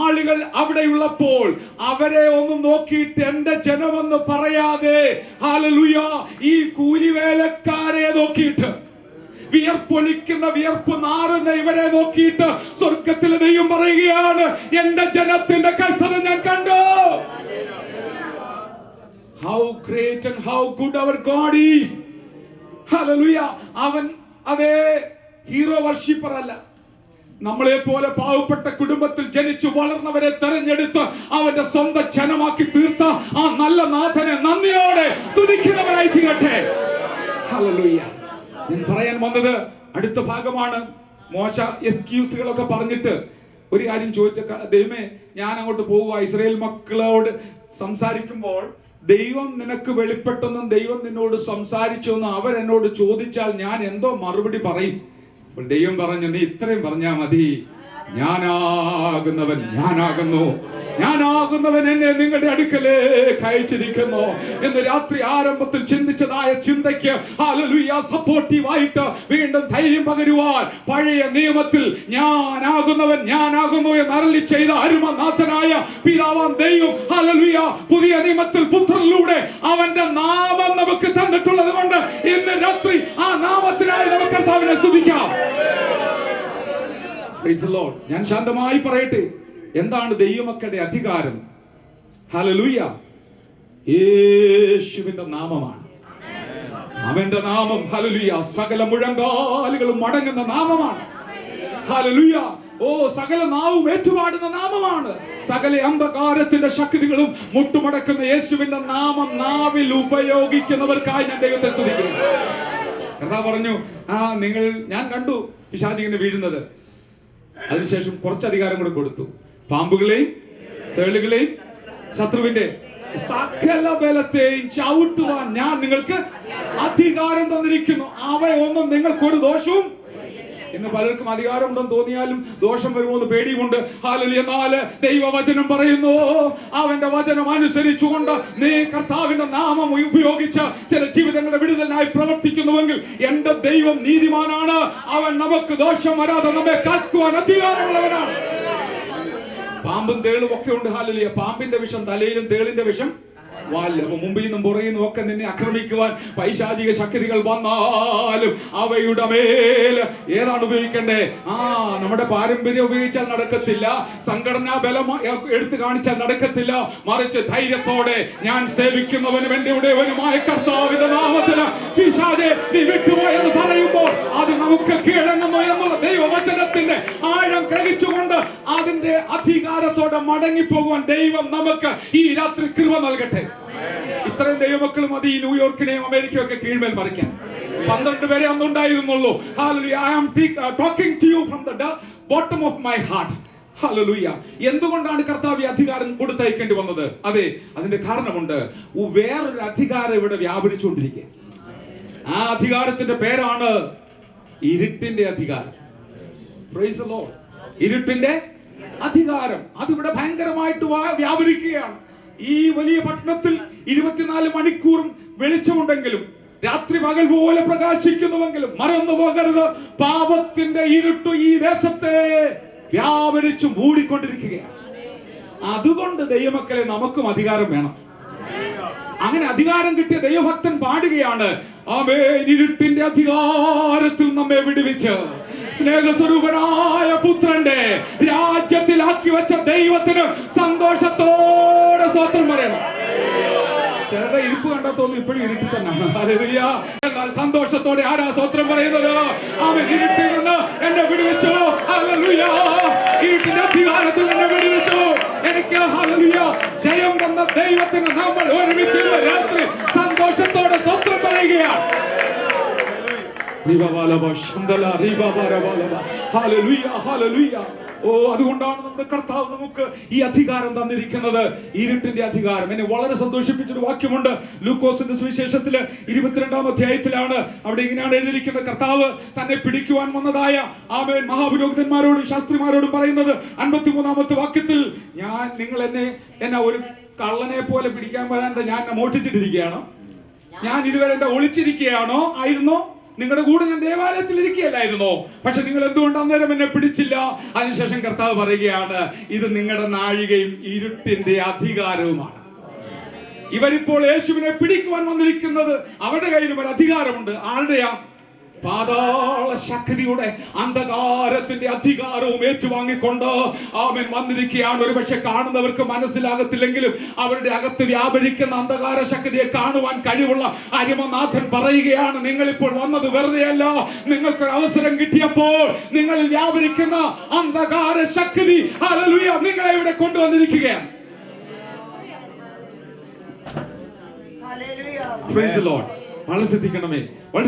Speaker 4: ആളുകൾ അവിടെയുള്ളപ്പോൾ അവരെ ഒന്നും നോക്കിയിട്ട് എന്റെ ജനമെന്ന് പറയാതെ, ഹല്ലേലൂയ, ഈ കൂലിവേലക്കാരെ നോക്കിയിട്ട്, വിയർപ്പൊലിക്കുന്ന വിയർപ്പ് നാറുന്ന ഇവരെ നോക്കിയിട്ട് സ്വർഗത്തിലെ ദൈവം പറയുകയാണ്, എന്റെ ജനത്തിന്റെ കഷ്ടത ഞാൻ കണ്ടു. How great and how good our God is. Hallelujah. അവൻ അതേ ഹീറോ വർഷിപ്പർ അല്ല. നമ്മളെ പോലെ പാവപ്പെട്ട കുടുംബത്തിൽ ജനിച്ചു വളർന്നവരെ തെരഞ്ഞെടുത്ത് അവന്റെ സ്വന്തം ജനമാക്കി തീർത്ത ആ നല്ല നാഥനെ നന്ദിയോടെ സ്തുതിക്കുന്നവരായി തീരട്ടെ. Hallelujah. ഞാൻ പറയാൻ വന്നത് അടുത്ത ഭാഗമാണ്. മോശ എക്സ്ക്യൂസുകളൊക്കെ പറഞ്ഞിട്ട് ഒരു കാര്യം ചോദിച്ച, ദൈവമേ ഞാൻ അങ്ങോട്ട് പോവുക, ഇസ്രായേൽ മക്കളോട് സംസാരിക്കുമ്പോൾ ദൈവം നിനക്ക് വെളിപ്പെട്ടെന്നും ദൈവം നിന്നോട് സംസാരിച്ചെന്നും അവരെന്നോട് ചോദിച്ചാൽ ഞാൻ എന്തോ മറുപടി പറയും? അപ്പോൾ ദൈവം പറഞ്ഞു, നീ ഇത്രയും പറഞ്ഞാൽ മതി, ഞാനാകുന്നവൻ ഞാനാകുന്നു, ഞാനാകുന്നവൻ എന്നെ നിങ്ങളുടെ അടുക്കലേക്ക് അയച്ചിരിക്കുന്നു എന്ന് രാത്രി ആരംഭത്തിൽ ചിന്തിച്ചതായ ചിന്തയ്ക്ക് ഹല്ലേലൂയ സപ്പോർട്ടീവായിട്ട് വീണ്ടും ധൈര്യം പകരുവാൻ പഴയ നിയമത്തിൽ ഞാനാകുന്നവൻ ഞാനാകുന്നു എന്ന് അരുളി ചെയ്ത അരുമനാഥനായ പിതാവാം ദൈവം ഹല്ലേലൂയ പുതിയ നിയമത്തിൽ പുത്രനിലൂടെ അവന്റെ നാമം നമുക്ക് തന്നിട്ടുള്ളത് കൊണ്ട് ഇന്ന് രാത്രി ആ നാമത്തിനായി നമുക്ക് കർത്താവിനെ സ്തുതിക്കാം. ഞാൻ ശാന്തമായി പറയട്ടെ, എന്താണ് ദൈവമക്കളുടെ അധികാരം? ഹല്ലേലൂയ, യേശുവിന്റെ നാമമാണ്. അവന്റെ നാമം ഹല്ലേലൂയ സകല മുഴങ്കാലുകളും മടങ്ങുന്ന നാമമാണ്. ഹല്ലേലൂയ, സകല നാവും ഏറ്റുപാടുന്ന നാമമാണ്. സകല അന്ധകാരത്തിന്റെ ശക്തികളും മുട്ടുമടക്കുന്ന യേശുവിന്റെ നാമം നാവിൽ ഉപയോഗിക്കുന്നവർക്കായി ഞാൻ ദൈവത്തെ സ്തുതിക്കുന്നു. കർത്താവ് പറഞ്ഞു, ഞാൻ കണ്ടു പിശാചിങ്ങനെ വീഴുന്നത്. അതിനുശേഷം കുറച്ച് അധികാരം കൂടെ കൊടുത്തു. പാമ്പുകളെയും തേളുകളെയും ശത്രുവിന്റെ സകല ബലത്തെയും ചവിട്ടുവാൻ ഞാൻ നിങ്ങൾക്ക് അധികാരം തന്നിരിക്കുന്നു. അവയൊന്നും നിങ്ങൾക്കൊരു ദോഷവും. ഇന്ന് പലർക്കും അധികാരമുണ്ടെന്ന് തോന്നിയാലും ദോഷം വരുമോന്ന് പേടിയുമുണ്ട്. ഹല്ലേലൂയ. എന്നാൽ ദൈവവചനം പറയുന്നു, അവന്റെ വചനം അനുസരിച്ചുകൊണ്ട് നീ കർത്താവിന്റെ നാമം ഉപയോഗിച്ച് ചില ജീവിതങ്ങളുടെ വിടുതലിനായി പ്രവർത്തിക്കുന്നുവെങ്കിൽ എന്റെ ദൈവം നീതിമാനാണ്. അവൻ നമുക്ക് ദോഷം വരാതെ നമ്മെ കാക്കുവാൻ അധികാരമുള്ളവനാണ്. പാമ്പും തേളും ഒക്കെ ഉണ്ട്. ഹല്ലേലൂയ. പാമ്പിന്റെ വിഷം തലയിലും തേളിന്റെ വിഷം വാലിലും. അപ്പൊ മുമ്പിൽ നിന്നും പുറകിൽ നിന്നും ഒക്കെ നിന്നെ ആക്രമിക്കുവാൻ പൈശാചിക ശക്തികൾ വന്നാലും അവയുടെ മേൽ ഏതാണ് ഉപയോഗിക്കണ്ടേ? നമ്മുടെ പാരമ്പര്യം ഉപയോഗിച്ചാൽ നടക്കത്തില്ല, സംഘടനാ ബലം എടുത്തു കാണിച്ചാൽ നടക്കത്തില്ല. മറിച്ച് ധൈര്യത്തോടെ ഞാൻ സേവിക്കുന്നവനും എന്റെ ഉടയവനുമായ കർത്താവിന്റെ നാമത്തില് പിശാചേ നീ വിട്ടുപോയെന്ന് പറയുമ്പോൾ അത് നമുക്ക് കീഴടങ്ങുന്നു എന്നുള്ള ദൈവവചനത്തിന്റെ ആഴം ഗ്രഹിച്ചുകൊണ്ട് അതിന്റെ അധികാരത്തോടെ മടങ്ങിപ്പോകുവാൻ ദൈവം നമുക്ക് ഈ രാത്രി കൃപ നൽകട്ടെ. ഇത്രയും ദൈവമക്കൾ മതി ഈ ന്യൂയോർക്കിനെയും അമേരിക്കയും ഒക്കെ കീഴ്മേൽ മറിക്കാൻ. 12 പേരെ അന്നുണ്ടായിരുന്നുള്ളൂ. Hallelujah. I am talking to you from the bottom of my heart. Hallelujah. എന്തുകൊണ്ടാണ് കർത്താവ് ഈ അധികാരം കൊടുത്തയക്കേണ്ടി വന്നത്? അതെ, അതിന്റെ കാരണമുണ്ട്. വേറൊരു അധികാരം ഇവിടെ വ്യാപരിച്ചുകൊണ്ടിരിക്കുക. ആ അധികാരത്തിന്റെ പേരാണ് ഇരുട്ടിന്റെ അധികാരം. Praise the Lord. ഇരുട്ടിന്റെ അധികാരം അതിവിടെ ഭയങ്കരമായിട്ട് വ്യാപരിക്കുകയാണ്. ഈ വലിയ പട്ടണത്തിൽ 24 മണിക്കൂറും വെളിച്ചമുണ്ടെങ്കിലും രാത്രി പകൽ പോലെ പ്രകാശിക്കുന്നുവെങ്കിലും മറന്നു പോകരുത്, പാപത്തിന്റെ ഇരുട്ട് ഈ ദേശത്തെ വ്യാപരിച്ചു മൂടിക്കൊണ്ടിരിക്കുകയാണ്. അതുകൊണ്ട് ദൈവമക്കളെ നമുക്കും അധികാരം വേണം. അങ്ങനെ അധികാരം കിട്ടിയ ദൈവഭക്തൻ പാടുകയാണ്, ആമേൻ, ഇരുട്ടിന്റെ അധികാരത്തിൽ നമ്മെ വിടുവിച്ച് സ്നേഹസ്വരൂപനായ പുത്രന്റെ രാജ്യത്തിലാക്കി വെച്ച ദൈവത്തിന് സന്തോഷത്തോടെ സ്തോത്രം പറയണം. ചിലരുടെ ഇരിപ്പ് കണ്ടാൽ തോന്നുന്നു ഇപ്പോഴും ഇരുട്ടിൽ തന്നെയാണ്. എന്നാൽ സന്തോഷത്തോടെ ആരാ സ്തോത്രം പറയുന്നത്? അവൻ ഇരുട്ടിൽ നിന്ന് എന്നെ വിടുവിച്ചു. ഹല്ലേലൂയ. ഇരുട്ടിന്റെ അധികാരത്തിൽ എന്നെ വിടുവിച്ചു. എനിക്ക് ഹല്ലേലൂയ ജയം തന്ന ദൈവത്തിന് നമ്മൾ ഒരുമിച്ച് രാത്രി സന്തോഷത്തോടെ സ്തോത്രം പറയുകയാണ്. അതുകൊണ്ടാണ് നമ്മുടെ കർത്താവ് നമുക്ക് ഈ അധികാരം തന്നിരിക്കുന്നത്, ഇരുട്ടിന്റെ അധികാരം. എന്നെ വളരെ സന്തോഷിപ്പിച്ചൊരു വാക്യമുണ്ട് ലൂക്കോസിന്റെ സുവിശേഷത്തില് 22-ാം അധ്യായത്തിലാണ്. അവിടെ ഇങ്ങനെയാണ് എഴുതിയിരിക്കുന്നത്, കർത്താവ് തന്നെ പിടിക്കുവാൻ വന്നതായ ആമേൻ മഹാപുരോഹിതന്മാരോടും ശാസ്ത്രിമാരോടും പറയുന്നത് 53-ാമത്തെ വാക്യത്തിൽ, നിങ്ങൾ എന്നെ ഒരു കള്ളനെ പോലെ പിടിക്കാൻ വരാൻ ഞാൻ മോഷ്ടിച്ചിട്ടിരിക്കുകയാണോ? ഞാൻ ഇതുവരെ എന്റെ ഒളിച്ചിരിക്കുകയാണോ? ആയിരുന്നോ? നിങ്ങളുടെ കൂടെ ഞാൻ ദേവാലയത്തിൽ ഇരിക്കുകയല്ലായിരുന്നോ? പക്ഷെ നിങ്ങൾ എന്തുകൊണ്ട് അന്നേരം എന്നെ പിടിച്ചില്ല? അതിനുശേഷം കർത്താവ് പറയുകയാണ്, ഇത് നിങ്ങളുടെ നാഴികയും ഇരുട്ടിന്റെ അധികാരവുമാണ്. ഇവരിപ്പോൾ യേശുവിനെ പിടിക്കുവാൻ വന്നിരിക്കുന്നത് അവരുടെ കയ്യിലും ഒരു അധികാരമുണ്ട്. ആരുടെയാ? പാതാള ശക്തിയുടെ അന്ധകാരത്തിന്റെ അധികാരവും ഏറ്റുവാങ്ങിക്കൊണ്ട് ആമേൻ വന്നിരിക്കുകയാണ്. ഒരുപക്ഷെ കാണുന്നവർക്ക് മനസ്സിലാകത്തില്ലെങ്കിലും അവരുടെ അകത്ത് വ്യാപരിക്കുന്ന അന്ധകാര ശക്തിയെ കാണുവാൻ കഴിവുള്ള അരിമനാഥൻ പറയുകയാണ്, നിങ്ങളിപ്പോൾ വന്നത് വെറുതെയല്ല. നിങ്ങൾക്കൊരു അവസരം കിട്ടിയപ്പോൾ നിങ്ങളിൽ വ്യാപരിക്കുന്ന അന്ധകാര ശക്തി ഹല്ലേലൂയ നിങ്ങളെ ഇവിടെ കൊണ്ടുവന്നിരിക്കുകയാണ്. Praise the Lord. വളരെ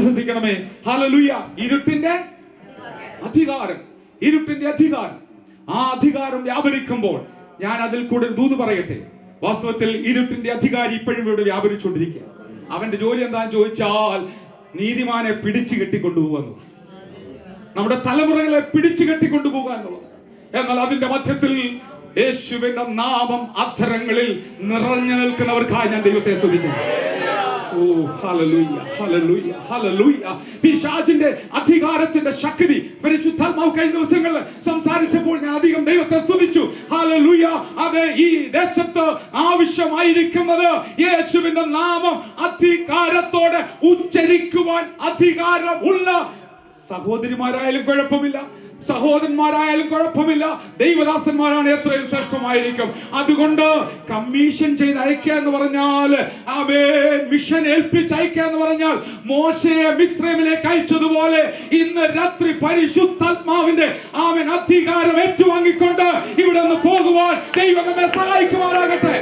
Speaker 4: ശ്രദ്ധിക്കണമേ. ഹല്ലേലൂയ. ഇരുട്ടിന്റെ അധികാരം, ഇരുട്ടിന്റെ അധികാരം, ആ അധികാരം വ്യാപരിക്കുമ്പോൾ ഞാൻ അതിൽ കൂടെ ഒരു ദൂത് പറയട്ടെ. വാസ്തവത്തിൽ ഇരുട്ടിന്റെ അധികാരി ഇപ്പോഴും ഇവിടെ വ്യാപരിച്ചുകൊണ്ടിരിക്കുക. അവന്റെ ജോലി എന്താന്ന് ചോദിച്ചാൽ നീതിമാനെ പിടിച്ചു കെട്ടിക്കൊണ്ടുപോകുന്നു, നമ്മുടെ തലമുറകളെ പിടിച്ചു കെട്ടിക്കൊണ്ടുപോകുക എന്നുള്ളത്. എന്നാൽ അതിന്റെ മധ്യത്തിൽ യേശുവിന്റെ നാമം അധരങ്ങളിൽ നിറഞ്ഞു നിൽക്കുന്നവർക്കായി ഞാൻ ദൈവത്തെ സ്തുതിക്കുന്നു. പിശാചിന്റെ അധികാരത്തിന്റെ ശക്തി പരിശുദ്ധാത്മാവ് കഴിഞ്ഞ ദിവസങ്ങളിൽ സംസാരിച്ചപ്പോൾ ഞാൻ അധികം ദൈവത്തെ സ്തുതിച്ചു. ഹല്ലേലൂയ. അതെ, ഈ ദേശത്ത് ആവശ്യമായിരിക്കുന്നത് യേശുവിന്റെ നാമം അധികാരത്തോടെ ഉച്ചരിക്കുവാൻ അധികാരമുള്ള സഹോദരിമാരായാലും കുഴപ്പമില്ല, സഹോദരന്മാരായാലും കുഴപ്പമില്ല, ദൈവദാസന്മാരാണ് എത്രയും ശ്രേഷ്ഠമായിരിക്കും. അതുകൊണ്ട് കമ്മീഷൻ ചെയ്ത് അയക്കുക എന്ന് പറഞ്ഞാൽ, ആമേൻ, മിഷൻ ഏൽപ്പിച്ച് അയക്കുക എന്ന് പറഞ്ഞാൽ മോശയെ മിസ്രൈമിലേക്ക് അയച്ചതുപോലെ ഇന്ന് രാത്രി പരിശുദ്ധാത്മാവിന്റെ ആമേൻ അധികാരം ഏറ്റുവാങ്ങിക്കൊണ്ട് ഇവിടെ നിന്ന് പോകുവാൻ ദൈവം നമ്മെ സഹായിക്കുമാറാകട്ടെ.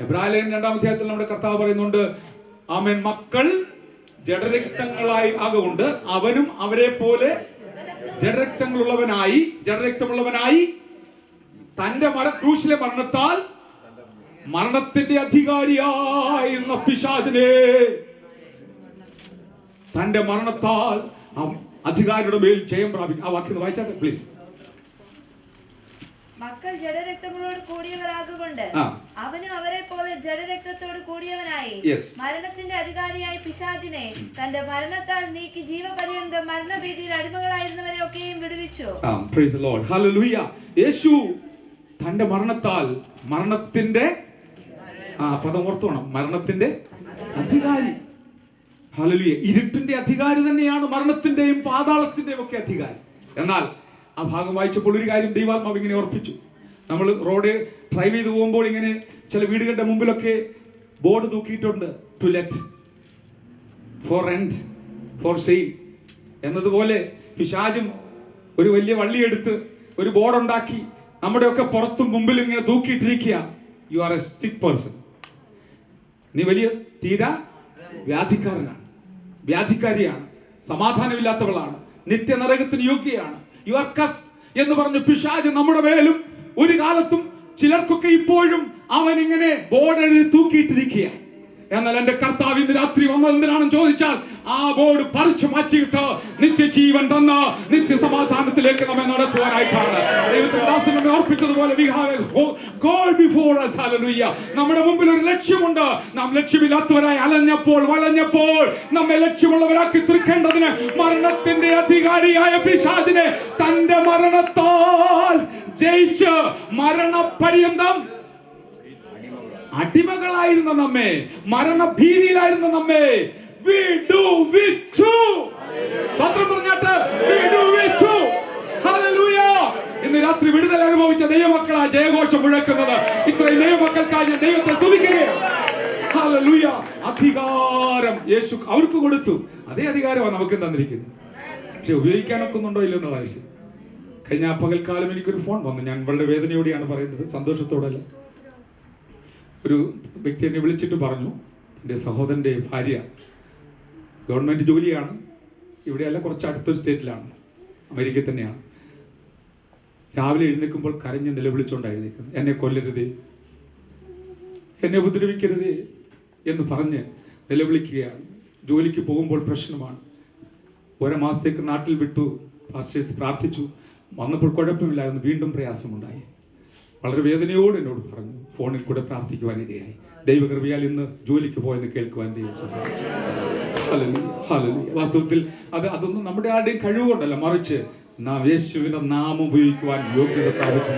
Speaker 4: എബ്രായലേഖനം 2-ാം അധ്യായത്തിൽ നമ്മുടെ കർത്താവ് പറയുന്നുണ്ട്, ആമേൻ, മക്കൾ ജഡരക്തങ്ങളായി ആകൊണ്ട് അവനും അവരെ പോലെ ജഡരക്തമുള്ളവനായി തന്റെ ക്രൂശിലെ മരണത്താൽ മരണത്തിന്റെ അധികാരിയായിരുന്ന പിശാചിനെ തന്റെ മരണത്താൽ അധികാരിയുടെ മേൽ ജയം പ്രാപിക്കും. ആ വാക്യം വായിച്ചാട്ടെ പ്ലീസ്.
Speaker 9: മക്കൾ ജഡരക്തങ്ങളോട് കൂടിയവരാകൊണ്ട് അവനും അവരെ പോലെ ജഡരക്തത്തോട് കൂടിയവനായി
Speaker 4: Yes.
Speaker 9: മരണത്തിന്റെ അധികാരിയായ പിശാചിനെ തന്റെ മരണത്താൽ നീക്കി ജീവപര്യന്തം മരണഭീതിയിൽ അടിമകളായിരുന്നവരെ ഒക്കെയും വിടുവിച്ചു.
Speaker 4: Praise the Lord. Hallelujah. യേശു തന്റെ മരണത്താൽ മരണത്തിന്റെ പദം ഓർത്തോണം, മരണത്തിന്റെ അധികാരി. ഹല്ലേലൂയ. ഇരുട്ടിന്റെ അധികാരി തന്നെയാണ് മരണത്തിന്റെയും പാതാളത്തിന്റെയും ഒക്കെ അധികാരി. എന്നാൽ ആ ഭാഗം വായിച്ചപ്പോൾ ഒരു കാര്യം ദൈവാത്മാവ് ഇങ്ങനെ ഓർപ്പിച്ചു. നമ്മൾ റോഡ് ഡ്രൈവ് ചെയ്ത് പോകുമ്പോൾ ഇങ്ങനെ ചില വീടുകളുടെ മുമ്പിലൊക്കെ ബോർഡ് തൂക്കിയിട്ടുണ്ട്, to let, for rent, for sale എന്നതുപോലെ പിശാചും ഒരു വലിയ വള്ളിയെടുത്ത് ഒരു ബോർഡ് ഉണ്ടാക്കി നമ്മുടെയൊക്കെ പുറത്തും മുമ്പിൽ ഇങ്ങനെ തൂക്കിയിട്ടിരിക്കുക. യു ആർ എ സിക്ക് പേഴ്സൺ, നീ വലിയ തീരാ വ്യാധിക്കാരനാണ്, വ്യാധിക്കാരിയാണ്, സമാധാനമില്ലാത്തവളാണ്, നിത്യനരകത്തിന് യോഗ്യയാണ്, യു ആർ കസ് എന്ന് പറഞ്ഞ് പിശാച് നമ്മുടെ മേലും ഒരു കാലത്തും ചിലർക്കൊക്കെ ഇപ്പോഴും അവൻ ഇങ്ങനെ ബോർഡ് എഴുതി തൂക്കിയിട്ടിരിക്കുകയാണ്. എന്നാൽ എന്റെ കർത്താവ് ഇന്ന് രാത്രി വന്നത് എന്തിനാണെന്ന് ചോദിച്ചാൽ ആ ബോർഡ് പറിച്ചു മാറ്റിയിട്ട് നിത്യജീവൻ തന്ന നിത്യസമാധാനത്തിലേക്ക് നമ്മെ നടത്തുവാനായിട്ടാണ്. ദൈവത്തിന്റെ ദാസൻ നമ്മെ ഓർപ്പിച്ചതുപോലെ നമ്മുടെ മുമ്പിൽ ഒരു ലക്ഷ്യമുണ്ട്. നാം ലക്ഷ്യമില്ലാത്തവരായി അലഞ്ഞപ്പോൾ വലഞ്ഞപ്പോൾ നമ്മെ ലക്ഷ്യമുള്ളവരാക്കി തീർക്കേണ്ടതിന് മരണത്തിന്റെ അധികാരിയായ പിശാചിനെ തന്റെ മരണത്താൽ ജയിച്ച് മരണപര്യന്തം അടിമകളായിരുന്ന നമ്മെ, മരണഭീതിയിലായിരുന്ന നമ്മെ സ്വത്രം പറഞ്ഞാട്ട് ഇന്ന് രാത്രി വിടുതൽ അനുഭവിച്ച ദൈവമക്കളാ ജയഘോഷം മുഴക്കുന്നത്. ഇത്രയും ദൈവമക്കൾക്കായി ഞാൻ ദൈവത്തെ സ്തുതിക്കുകയാണ്. ഹല്ലേലൂയ. അധികാരം യേശു അവർക്ക് കൊടുത്തു, അതേ അധികാരമാണ് നമുക്ക് തന്നിരിക്കുന്നത്. പക്ഷെ ഉപയോഗിക്കാനൊക്കുന്നുണ്ടോ ഇല്ലെന്നുള്ള ആവശ്യം. കഴിഞ്ഞ പകൽക്കാലം എനിക്കൊരു ഫോൺ വന്നു. ഞാൻ വളരെ വേദനയോടെയാണ് പറയുന്നത്, സന്തോഷത്തോടല്ല. ഒരു വ്യക്തി എന്നെ വിളിച്ചിട്ട് പറഞ്ഞു, എൻ്റെ സഹോദരൻ്റെ ഭാര്യ ഗവൺമെൻറ് ജോലിയാണ്, ഇവിടെയല്ല, കുറച്ച് അടുത്തൊരു സ്റ്റേറ്റിലാണ്, അമേരിക്കയിൽ തന്നെയാണ്. രാവിലെ എഴുന്നേൽക്കുമ്പോൾ കരഞ്ഞ് നിലവിളിച്ചുകൊണ്ടാണ് എഴുന്നേൽക്കുന്നത്. എന്നെ കൊല്ലരുതേ, എന്നെ ഉപദ്രവിക്കരുതേ എന്ന് പറഞ്ഞ് നിലവിളിക്കുകയാണ്. ജോലിക്ക് പോകുമ്പോൾ പ്രശ്നമാണ്. ഓരോ മാസത്തേക്ക് നാട്ടിൽ വിട്ടു. പാസ്റ്റേഴ്സ് പ്രാർത്ഥിച്ചു, വന്നപ്പോൾ കുഴപ്പമില്ലായിരുന്നു, വീണ്ടും പ്രയാസമുണ്ടായി. വളരെ വേദനയോട് എന്നോട് പറഞ്ഞു, ഫോണിൽ കൂടെ പ്രാർത്ഥിക്കുവാനിടയായി. ദൈവകൃപയാൽ ഇന്ന് ജോലിക്ക് പോയെന്ന് കേൾക്കുവാൻ ദൈവം സഹായിച്ചു. Hallelujah, hallelujah. വാസ്തവത്തിൽ അതൊന്നും നമ്മുടെ ആരുടെയും കഴിവുകൊണ്ടല്ല, മറിച്ച് നാം യേശുവിന്റെ നാമം ഉപയോഗിക്കുവാൻ യോഗ്യത പ്രാപിച്ചു.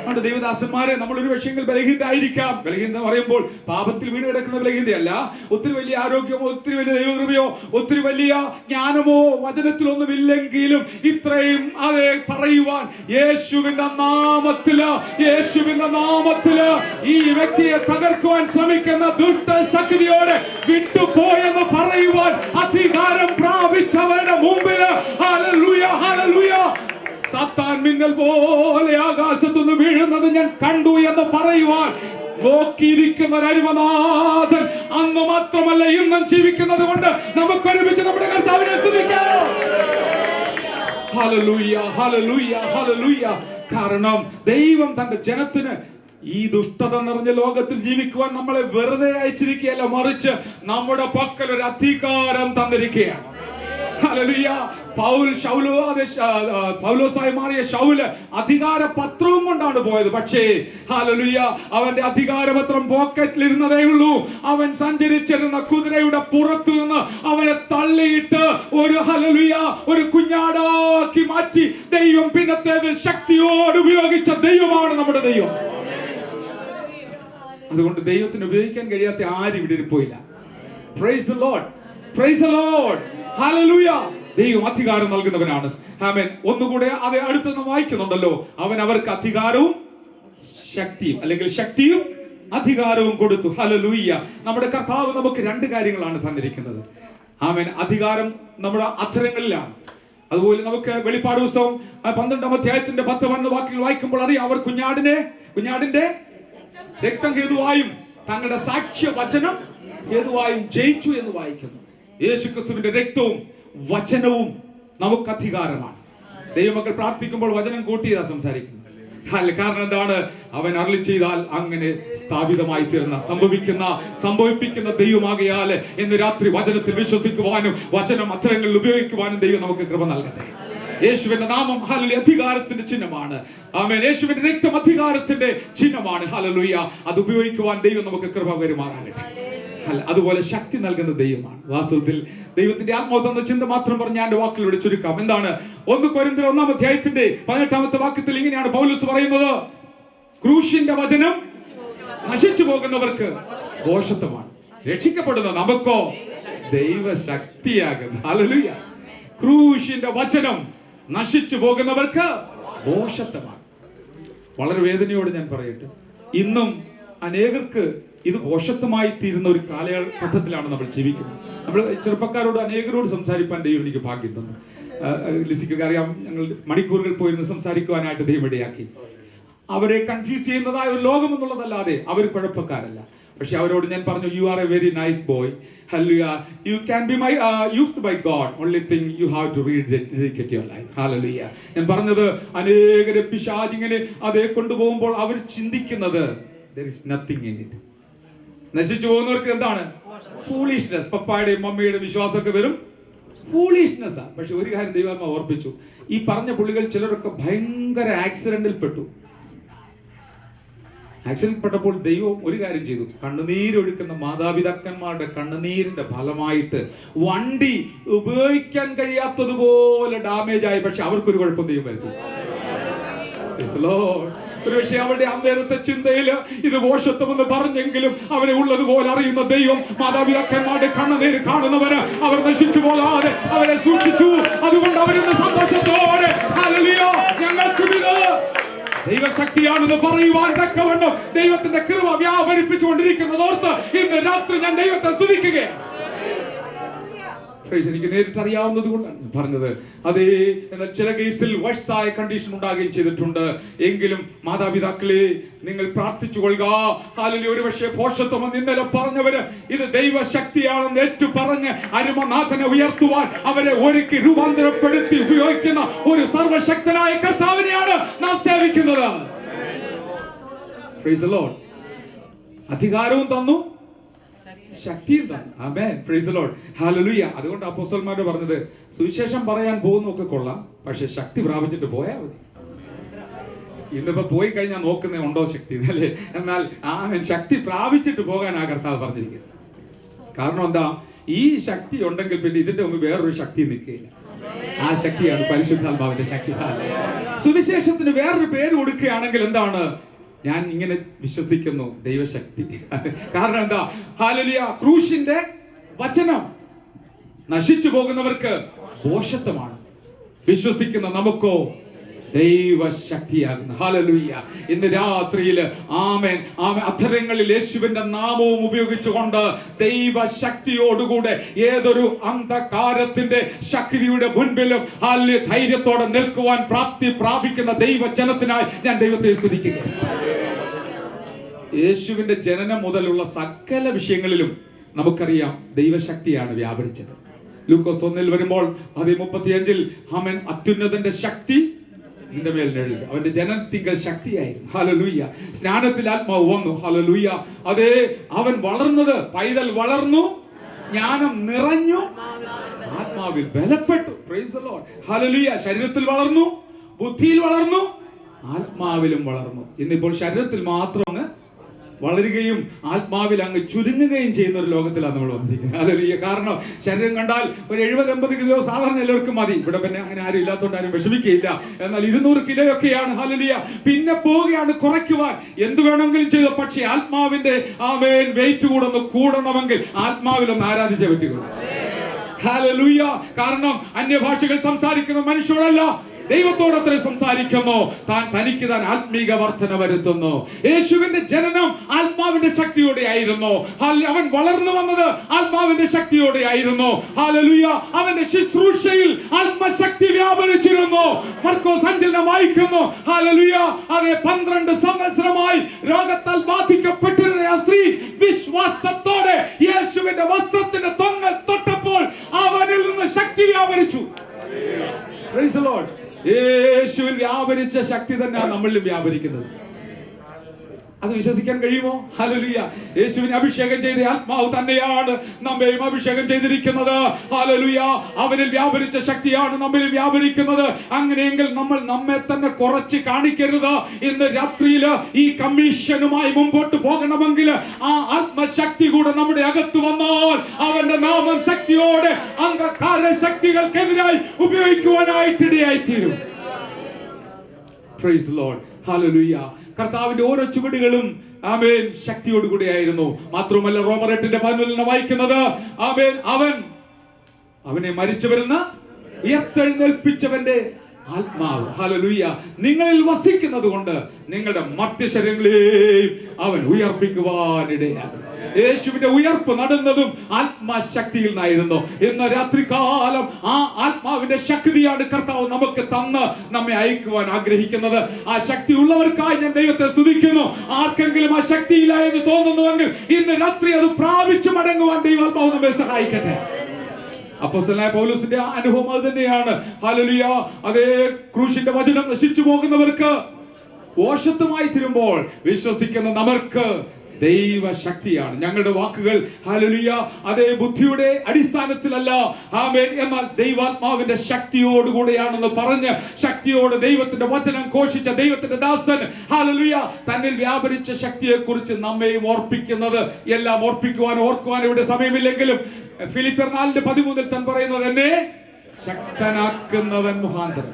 Speaker 4: അതുകൊണ്ട് ദൈവദാസന്മാരെ, നമ്മളൊരു വിഷയങ്ങൾ ബലഹീനരായിരിക്കാം. ബലഹീനത പറയുമ്പോൾ പാപത്തിൽ വീണ് കിടക്കുന്ന ബലഹീനതയല്ല. ഒത്തിരി വലിയ ആരോഗ്യമോ ഒത്തിരി വലിയ ദൈവകൃപയോ ഒത്തിരി വലിയ ജ്ഞാനമോ വചനത്തിലൊന്നുമില്ലെങ്കിലും ഇത്രയും അതെ പറയുവാൻ യേശുവിന്റെ നാമത്തില്, യേശുവിന്റെ നാമത്തില് ഈ വ്യക്തിയെ തകർക്കുവാൻ ശ്രമിക്കുന്ന ദുഷ്ടശക്തിയോടെ വിട്ടുപോയെന്ന് പറയുവാൻ അധികാരം പ്രാപിച്ചവരുടെ മുമ്പില് ഹല്ലേലൂയ, ഹല്ലേലൂയ. സാത്താൻ മിന്നൽ പോലെ ആകാശത്തുനിന്ന് വീഴുന്നത് ഞാൻ കണ്ടു എന്ന് പറയുവാൻ നോക്കിയിരിക്കുന്ന അരുമനാഥൻ അന്ന് മാത്രമല്ല ഇന്നും ജീവിക്കുന്നത് കൊണ്ട് നമുക്ക് ഒരുമിച്ച് നമ്മുടെ കർത്താവിനെ സ്തുതിക്കാം. ഹല്ലേലൂയ, ഹല്ലേലൂയ, ഹല്ലേലൂയ. കാരണം ദൈവം തന്റെ ജനത്തിന് ഈ ദുഷ്ടത നിറഞ്ഞ ലോകത്തിൽ ജീവിക്കുവാൻ നമ്മളെ വെറുതെ അയച്ചിരിക്കുകയല്ല, മറിച്ച് നമ്മുടെ പക്കൽ ഒരു അധികാരം തന്നിരിക്കുകയാണ്. ഹല്ലേലൂയ. പൗലോസായി മാറിയ ശൗല് അധികാര പത്രവും കൊണ്ടാണ് പോയത്. പക്ഷേ ഹല്ലേലൂയ, അവന്റെ അധികാരപത്രം പോക്കറ്റിലിരുന്നതേ ഉള്ളൂ. അവൻ സഞ്ചരിച്ചിരുന്ന കുതിരയുടെ പുറത്തു നിന്ന് അവനെ തള്ളിയിട്ട് ഒരു ഹല്ലേലൂയ ഒരു കുഞ്ഞാടാക്കി മാറ്റി ദൈവം പിന്നത്തേതിൽ ശക്തിയോട് ഉപയോഗിച്ച ദൈവമാണ് നമ്മുടെ ദൈവം. അതുകൊണ്ട് ദൈവത്തിന് ഉപയോഗിക്കാൻ കഴിയാത്ത ആരും ഇവിടെ ഇരിപ്പില്ല. Praise the Lord, praise the Lord, ഹല്ലേലൂയ. ദൈവം അധികാരം നൽകുന്നവനാണ്. ആമേൻ. ഒന്നുകൂടെ അത് അടുത്തൊന്ന് വായിക്കുന്നുണ്ടല്ലോ, അവൻ അവർക്ക് അധികാരവും ശക്തിയും, അല്ലെങ്കിൽ ശക്തിയും അധികാരവും കൊടുത്തു. ഹല്ലേലൂയ. നമ്മുടെ കർത്താവ് നമുക്ക് രണ്ട് കാര്യങ്ങളാണ് തന്നിരിക്കുന്നത്. ആമേൻ. അധികാരം നമ്മുടെ അധരങ്ങളിലാണ്. അതുപോലെ നമുക്ക് വെളിപ്പാട് പുസ്തകം 12-ാം അധ്യായത്തിന്റെ 10 വാക്യങ്ങൾ വായിക്കുമ്പോൾ അറിയാം, അവർ കുഞ്ഞാടിന്റെ രക്തം ഹേതുവായും തങ്ങളുടെ സാക്ഷ്യ വചനം ഹേതുവായും ജയിച്ചു എന്ന് വായിക്കുന്നു. യേശുക്രിസ്തുവിന്റെ രക്തവും വചനവും നമുക്ക് അധികാരമാണ്. ദൈവമക്കൾ പ്രാർത്ഥിക്കുമ്പോൾ വചനം കൂട്ടിയതാ സംസാരിക്കുന്നത്. കാരണം എന്താണ്? അവൻ അരുളി ചെയ്താൽ അങ്ങനെ സ്ഥാപിതമായി തീർന്ന സംഭവിപ്പിക്കുന്ന ദൈവമാകയാൽ ഇന്ന് രാത്രി വചനത്തിൽ വിശ്വസിക്കുവാനും വചനം അത്തരങ്ങളിൽ ഉപയോഗിക്കുവാനും ദൈവം നമുക്ക് കൃപ നൽകട്ടെ. യേശുവിന്റെ നാമം ഹല്ലേലൂയ അധികാരത്തിന്റെ ചിഹ്നമാണ്. ആമേൻ. യേശുവിന്റെ രക്തം അധികാരത്തിന്റെ ചിഹ്നമാണ്. ഹല്ലേലൂയ. അത് ഉപയോഗിക്കുവാൻ ദൈവം നമുക്ക് കൃപ വരുമാറാകട്ടെ. അതുപോലെ ശക്തി നൽകുന്ന ദൈവമാണ്. വാസ്തവത്തിൽ ദൈവത്തിന്റെ ആത്മാവ് തന്ന ചിന്ത മാത്രം പറഞ്ഞ് ഞാൻ വാക്കിലൂടെ ചുരുക്കാം. എന്താണ്? 1 കൊരിന്ത്യർ 1-ാം വാക്യത്തിൽ ഇങ്ങനെയാണ് പൗലോസ് പറയുന്നത്, ക്രൂശിന്റെ വചനം നശിച്ചു പോകുന്നവർക്ക് ദോഷത്വമാണ്, രക്ഷിക്കപ്പെടുന്ന നമുക്കോ ദൈവശക്തിയാകുന്നു. ഹല്ലേലൂയ. ക്രൂശിന്റെ വചനം നശിച്ചു പോകുന്നവർക്ക് ദോഷത്വമാണ്. വളരെ വേദനയോട് ഞാൻ പറയട്ടെ, ഇന്നും അനേകർക്ക് ഇത് ദോഷത്വമായി തീരുന്ന ഒരു കാലഘട്ടത്തിലാണ് നമ്മൾ ജീവിക്കുന്നത്. നമ്മൾ ചെറുപ്പക്കാരോട് അനേകരോട് സംസാരിക്കാൻ ദൈവം എനിക്ക് ഭാഗ്യം തന്നു. ലിസിക്കൊക്കെ അറിയാം, ഞങ്ങൾ മണിക്കൂറുകൾ പോയിരുന്ന് സംസാരിക്കുവാനായിട്ട് ദൈവം ഇടയാക്കി. അവരെ കൺഫ്യൂസ് ചെയ്യുന്നതായ ഒരു ലോകം എന്നുള്ളതല്ലാതെ അവർ കുഴപ്പക്കാരല്ല. പക്ഷെ അവരോട് ഞാൻ പറഞ്ഞു, you are a very nice boy, ഹല്ലേലൂയ, you can be my used by God, only thing you have to rededicate your life. ഹല്ലേലൂയ. ഞാൻ പറഞ്ഞത്, അനേകരെ പിശാച് ഇങ്ങനെ അതേ കൊണ്ടുപോകുമ്പോൾ അവർ ചിന്തിക്കുന്നത് there is nothing in it. നശിച്ചു പോകുന്നവർക്ക് എന്താണ്? ഫൂളിഷ്നെസ്. പപ്പായുടെയും മമ്മിയുടെയും വിശ്വാസമൊക്കെ വരും ഫൂളിഷ്നെസ്സാ. പക്ഷെ ഒരു കാര്യം ദൈവാത്മാ ഓർപ്പിച്ചു, ഈ പറഞ്ഞ പുള്ളികൾ ചിലരൊക്കെ ഭയങ്കര ആക്സിഡന്റിൽ പെട്ടു. ആക്സിഡന്റ് പെട്ടപ്പോൾ ദൈവം ഒരു കാര്യം ചെയ്തു, കണ്ണുനീരൊഴുക്കുന്ന മാതാപിതാക്കന്മാരുടെ കണ്ണുനീരിന്റെ ഫലമായിട്ട് വണ്ടി ഉപയോഗിക്കാൻ കഴിയാത്തതുപോലെ ഡാമേജ് ആയി. പക്ഷെ അവർക്കൊരു കുഴപ്പം ദൈവം വരുത്തി. ഒരു പക്ഷേ അവരുടെ അന്നേരത്തെ ചിന്തയില് ഇത് ദോഷത്വം എന്ന് പറഞ്ഞെങ്കിലും അവരെ ഉള്ളതുപോലെ അറിയുന്ന ദൈവം മാതാപിതാക്കന്മാരുടെ കണ്ണുനീര് കാണുന്നവര് അവർ നശിച്ചു പോകാതെ അവരെ സൂക്ഷിച്ചു. അതുകൊണ്ട് അവരിന്ന് സന്തോഷത്തോടെ ഹല്ലേലൂയ, ഞങ്ങൾക്ക് ഇത് ദൈവശക്തിയാണെന്ന് പറയുവാൻ തക്കവണ്ണം ദൈവത്തിന്റെ കൃപ വ്യാപരിപ്പിച്ചുകൊണ്ടിരിക്കുന്നതോർത്ത് ഇന്ന് രാത്രി ഞാൻ ദൈവത്തെ സ്തുതിക്കുകയാണ്. എനിക്ക് നേരിട്ട് അറിയാവുന്നത് കൊണ്ടാണ് പറഞ്ഞത്. അതേ, എന്നാൽ ചില കേസിൽ വയസ്സായ കണ്ടീഷൻ ഉണ്ടാകുകയും ചെയ്തിട്ടുണ്ട്. എങ്കിലും മാതാപിതാക്കളെ നിങ്ങൾ പ്രാർത്ഥിച്ചു കൊള്ളുക. ഹല്ലേലൂയ. ഒരുപക്ഷെ പോഷത്വം ഇന്നലെ പറഞ്ഞവര് ഇത് ദൈവശക്തിയാണെന്ന് ഏറ്റു പറഞ്ഞ് അരുമനാഥനെ ഉയർത്തുവാൻ അവരെ ഒരുക്കി രൂപാന്തരപ്പെടുത്തി ഉപയോഗിക്കുന്ന ഒരു സർവശക്തനായ കർത്താവിനെയാണ് നാം സേവിക്കുന്നത്. Price the Lord. അധികാരവും തന്നു, ശക്തിയും തന്നു. ആമേൻ. Praise the Lord. ഹല്ലേലൂയ. അതുകൊണ്ട് അപ്പോസ്തലന്മാർ പറഞ്ഞത്, സുവിശേഷം പറയാൻ പോകുന്നൊക്കെ കൊള്ളാം, പക്ഷെ ശക്തി പ്രാപിച്ചിട്ട് പോയാൽ മതി. ഇന്നിപ്പോ പോയി കഴിഞ്ഞാൽ നോക്കുന്നേ ഉണ്ടോ ശക്തി അല്ലേ? എന്നാൽ ആമേൻ, ശക്തി പ്രാപിച്ചിട്ട് പോകാൻ ആ കർത്താവ് പറഞ്ഞിരിക്കുന്നത്. കാരണം എന്താ? ഈ ശക്തി ഉണ്ടെങ്കിൽ പിന്നെ ഇതിന്റെ മുമ്പ് വേറൊരു ശക്തി നിൽക്കുകയില്ല. ആ ശക്തിയാണ് പരിശുദ്ധാത്മാവിന്റെ ശക്തി. സുവിശേഷത്തിന് വേറൊരു പേര് കൊടുക്കുകയാണെങ്കിൽ എന്താണ്? ഞാൻ ഇങ്ങനെ വിശ്വസിക്കുന്നു, ദൈവശക്തി. കാരണം എന്താ? ഹല്ലേലൂയ. ക്രൂശിന്റെ വചനം നശിച്ചു പോകുന്നവർക്ക് ദോഷത്വമാണ്, വിശ്വസിക്കുന്ന നമുക്കോ ദൈവശക്തിയാകുന്നു. ഹല്ലേലൂയ. ഇന്ന് രാത്രിയില് ആമേൻ ആമേൻ അധരങ്ങളിൽ യേശുവിന്റെ നാമവും ഉപയോഗിച്ചുകൊണ്ട് ദൈവശക്തിയോടുകൂടെ ഏതൊരു അന്ധകാരത്തിന്റെ ശക്തിയുടെ മുൻപിലും ഹല്ലേലൂയ ധൈര്യത്തോടെ നിൽക്കുവാൻ പ്രാപ്തി പ്രാപിക്കുന്ന ദൈവജനത്തിനായി ഞാൻ ദൈവത്തെ സ്തുതിക്കുകയാണ്. യേശുവിന്റെ ജനനം മുതലുള്ള സകല വിഷയങ്ങളിലും നമുക്കറിയാം ദൈവശക്തിയാണ് വ്യാപരിച്ചത്. ലൂക്കോസ് 1 വരുമ്പോൾ 35 ആമേൻ, അത്യുന്നതന്റെ ശക്തി നിന്റെ മേൽ നിഴൽ. അവന്റെ ജനനത്തിങ്കൽ ശക്തിയായിരുന്നു. ഹല്ലേലൂയ. സ്നാനത്തിൽ ആത്മാവ് വന്നു. ഹല്ലേലൂയ. അതേ, അവൻ വളർന്നത്, പൈതൽ വളർന്നു, ജ്ഞാനം നിറഞ്ഞു, ആത്മാവിൽ ബലപ്പെട്ടു. Praise the Lord. ഹല്ലേലൂയ. ശരീരത്തിൽ വളർന്നു, ബുദ്ധിയിൽ വളർന്നു, ആത്മാവിലും വളർന്നു. ഇന്നിപ്പോൾ ശരീരത്തിൽ മാത്രം വളരുകയും ആത്മാവിൽ അങ്ങ് ചുരുങ്ങുകയും ചെയ്യുന്ന ഒരു ലോകത്തിലാണ് നമ്മൾ വന്നിരിക്കുന്നത്. ഹല്ലേലൂയ. കാരണം ശരീരം കണ്ടാൽ ഒരു 70-80 കിലോ സാധാരണ എല്ലാവർക്കും മതി. ഇവിടെ പിന്നെ അങ്ങനെ ആരും ഇല്ലാത്തതുകൊണ്ട് ആരും വിഷമിക്കുകയില്ല. എന്നാൽ 200 കിലോയൊക്കെയാണ്. ഹല്ലേലൂയ. പിന്നെ പോവുകയാണ് കുറയ്ക്കുവാൻ, എന്ത് വേണമെങ്കിലും ചെയ്തു. പക്ഷേ ആത്മാവിന്റെ ആമേൻ വെയിറ്റ് കൂടണമെങ്കിൽ ആത്മാവിലൊന്ന് ആരാധിച്ചേ പറ്റുകയുള്ളൂ. ഹല്ലേലൂയ. കാരണം അന്യഭാഷകൾ സംസാരിക്കുന്ന മനുഷ്യരല്ല, ദൈവത്തോടത്ര സംസാരിക്കുന്നു. തനിക്ക് താൻ ആത്മീക വർധന വരുത്തുന്നു. യേശുവിന്റെ ജനനം ആത്മാവിന്റെ ശക്തിയോടെ ആയിരുന്നു. അവൻ വളർന്നു വന്നത് ആത്മാവിന്റെ ശക്തിയോടെ ആയിരുന്നു. ഹല്ലേലൂയ. അവന്റെ ശുശ്രൂഷയിൽ ആത്മശക്തി വ്യാപരിച്ചിരുന്നു. മർക്കോസ് 5 വായിക്കുന്നു. ഹല്ലേലൂയ. അതേ, 12 സംവത്സരമായി രോഗത്താൽ ബാധിക്കപ്പെട്ടിരുന്ന ആ സ്ത്രീ വിശ്വാസത്തോടെ യേശുവിന്റെ വസ്ത്രത്തിന്റെ തൊങ്ങൽ തൊട്ടപ്പോൾ അവനിൽ നിന്ന് ശക്തി വ്യാപരിച്ചു. Praise the Lord. യേശുവിൽ വ്യാപരിച്ച ശക്തി തന്നെയാണ് നമ്മളിലും വ്യാപരിക്കുന്നത്. അത് വിശ്വസിക്കാൻ കഴിയുമോ? ഹല്ലേലൂയ. യേശുവിനെ അഭിഷേകം ചെയ്ത ആത്മാവ് തന്നെയാണ് നമ്മയും അഭിഷേകം ചെയ്തിരിക്കുന്നത്. ഹല്ലേലൂയ. അവനിൽ വ്യാപരിച്ച ശക്തിയാണ് നമ്മിൽ വ്യാപരിക്കുന്നത്. അങ്ങനെയെങ്കിൽ നമ്മൾ നമ്മെ തന്നെ കുറച്ച് കാണിക്കരുത്. ഇന്ന് രാത്രിയിൽ ഈ കമ്മീഷനുമായി മുമ്പോട്ട് പോകണമെങ്കിൽ ആ ആത്മശക്തി കൂടെ നമ്മുടെ അകത്ത് വന്നാൽ അവന്റെ നാമം ശക്തിയോടെ അന്ധകാര ശക്തികൾക്കെതിരായി ഉപയോഗിക്കുവാനായിട്ടിടയായിത്തീരും. Praise the Lord. Hallelujah. കർത്താവിന്റെ ഓരോ ചുവടുകളും ആമേൻ ശക്തിയോടുകൂടിയായിരുന്നു. മാത്രമല്ല റോമർ 8:11 വായിക്കുന്നത് ആമേൻ അവനെ മരിച്ചവരെന്ന് ഉയർത്തെഴുന്നേൽപ്പിച്ചവന്റെ ആത്മാവ് ഹല്ലേലൂയ നിങ്ങളിൽ വസിക്കുന്നത് കൊണ്ട് നിങ്ങളുടെ മർത്യശരീരങ്ങളെയും അവൻ ഉയർപ്പിക്കുവാനിടയാകും. യേശുവിന്റെ ഉയർപ്പ് നടന്നതും ആത്മാശക്തിയിൽ നിന്നായിരുന്നു. ഇന്ന് രാത്രികാലം ആ ആത്മാവിന്റെ ശക്തിയാണ് കർത്താവ് നമുക്ക് തന്ന് നമ്മെ അയക്കുവാൻ ആഗ്രഹിക്കുന്നത്. ആ ശക്തി ഉള്ളവർക്കായി ഞാൻ ദൈവത്തെ സ്തുതിക്കുന്നു. ആർക്കെങ്കിലും ആ ശക്തിയില്ല എന്ന് തോന്നുന്നുവെങ്കിൽ ഇന്ന് രാത്രി അത് പ്രാപിച്ചു മടങ്ങുവാൻ ദൈവാത്മാവ് നമ്മെ സഹായിക്കട്ടെ. അപ്പോസ്തലനായ പൗലോസിന്റെ അനുഭവം അത് തന്നെയാണ്. ഹല്ലേലൂയ. അതേ ക്രൂശിന്റെ വചനം നശിച്ചു പോകുന്നവർക്ക് ഓഷത്വമായി തീരുമ്പോൾ വിശ്വസിക്കുന്ന നമുക്ക് ദൈവശക്തിയാണ്. ഞങ്ങളുടെ വാക്കുകൾ ഹല്ലേലൂയ അതേ ബുദ്ധിയുടെ അടിസ്ഥാനത്തിലല്ല ആമേൻ, എന്നാൽ ദൈവാത്മാവിന്റെ ശക്തിയോടുകൂടിയാണെന്ന് പറഞ്ഞ് ശക്തിയോട് ദൈവത്തിന്റെ വചനം ഘോഷിച്ച ദൈവത്തിന്റെ ദാസൻ ഹല്ലേലൂയ തന്നിൽ വ്യാപരിച്ച ശക്തിയെ കുറിച്ച് നമ്മയും ഓർപ്പിക്കുന്നത്. എല്ലാം ഓർക്കുവാൻ ഇവിടെ സമയമില്ലെങ്കിലും ഫിലിപ്പിയർ 4:13 താൻ പറയുന്നത് എന്നെ ശക്തനാക്കുന്നവൻ മുഖാന്തരം.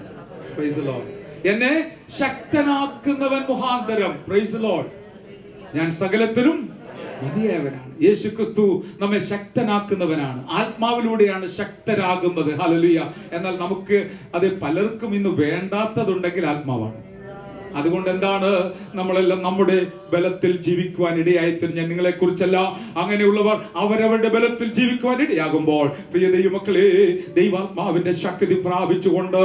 Speaker 4: Price the Lord. എന്നെ ശക്തനാക്കുന്നവൻ മുഖാന്തരം. Price the Lord. ഞാൻ സകലത്തിനും മതിയായവനാണ്. യേശു ക്രിസ്തു നമ്മെ ശക്തനാക്കുന്നവനാണ്. ആത്മാവിലൂടെയാണ് ശക്തരാകുന്നത്. ഹല്ലേലൂയ. എന്നാൽ നമുക്ക് അത് പലർക്കും ഇന്ന് വേണ്ടാത്തതുണ്ടെങ്കിൽ ആത്മാവാണ്. അതുകൊണ്ട് എന്താണ് നമ്മളെല്ലാം നമ്മുടെ ബലത്തിൽ ജീവിക്കുവാൻ ഇടയായിത്തീരും. ഞാൻ നിങ്ങളെ കുറിച്ചല്ല, അങ്ങനെയുള്ളവർ അവരവരുടെ ബലത്തിൽ ജീവിക്കുവാൻ ഇടയാകുമ്പോൾ പ്രിയ ദൈവമക്കളെ ദൈവാത്മാവിന്റെ ശക്തി പ്രാപിച്ചുകൊണ്ട്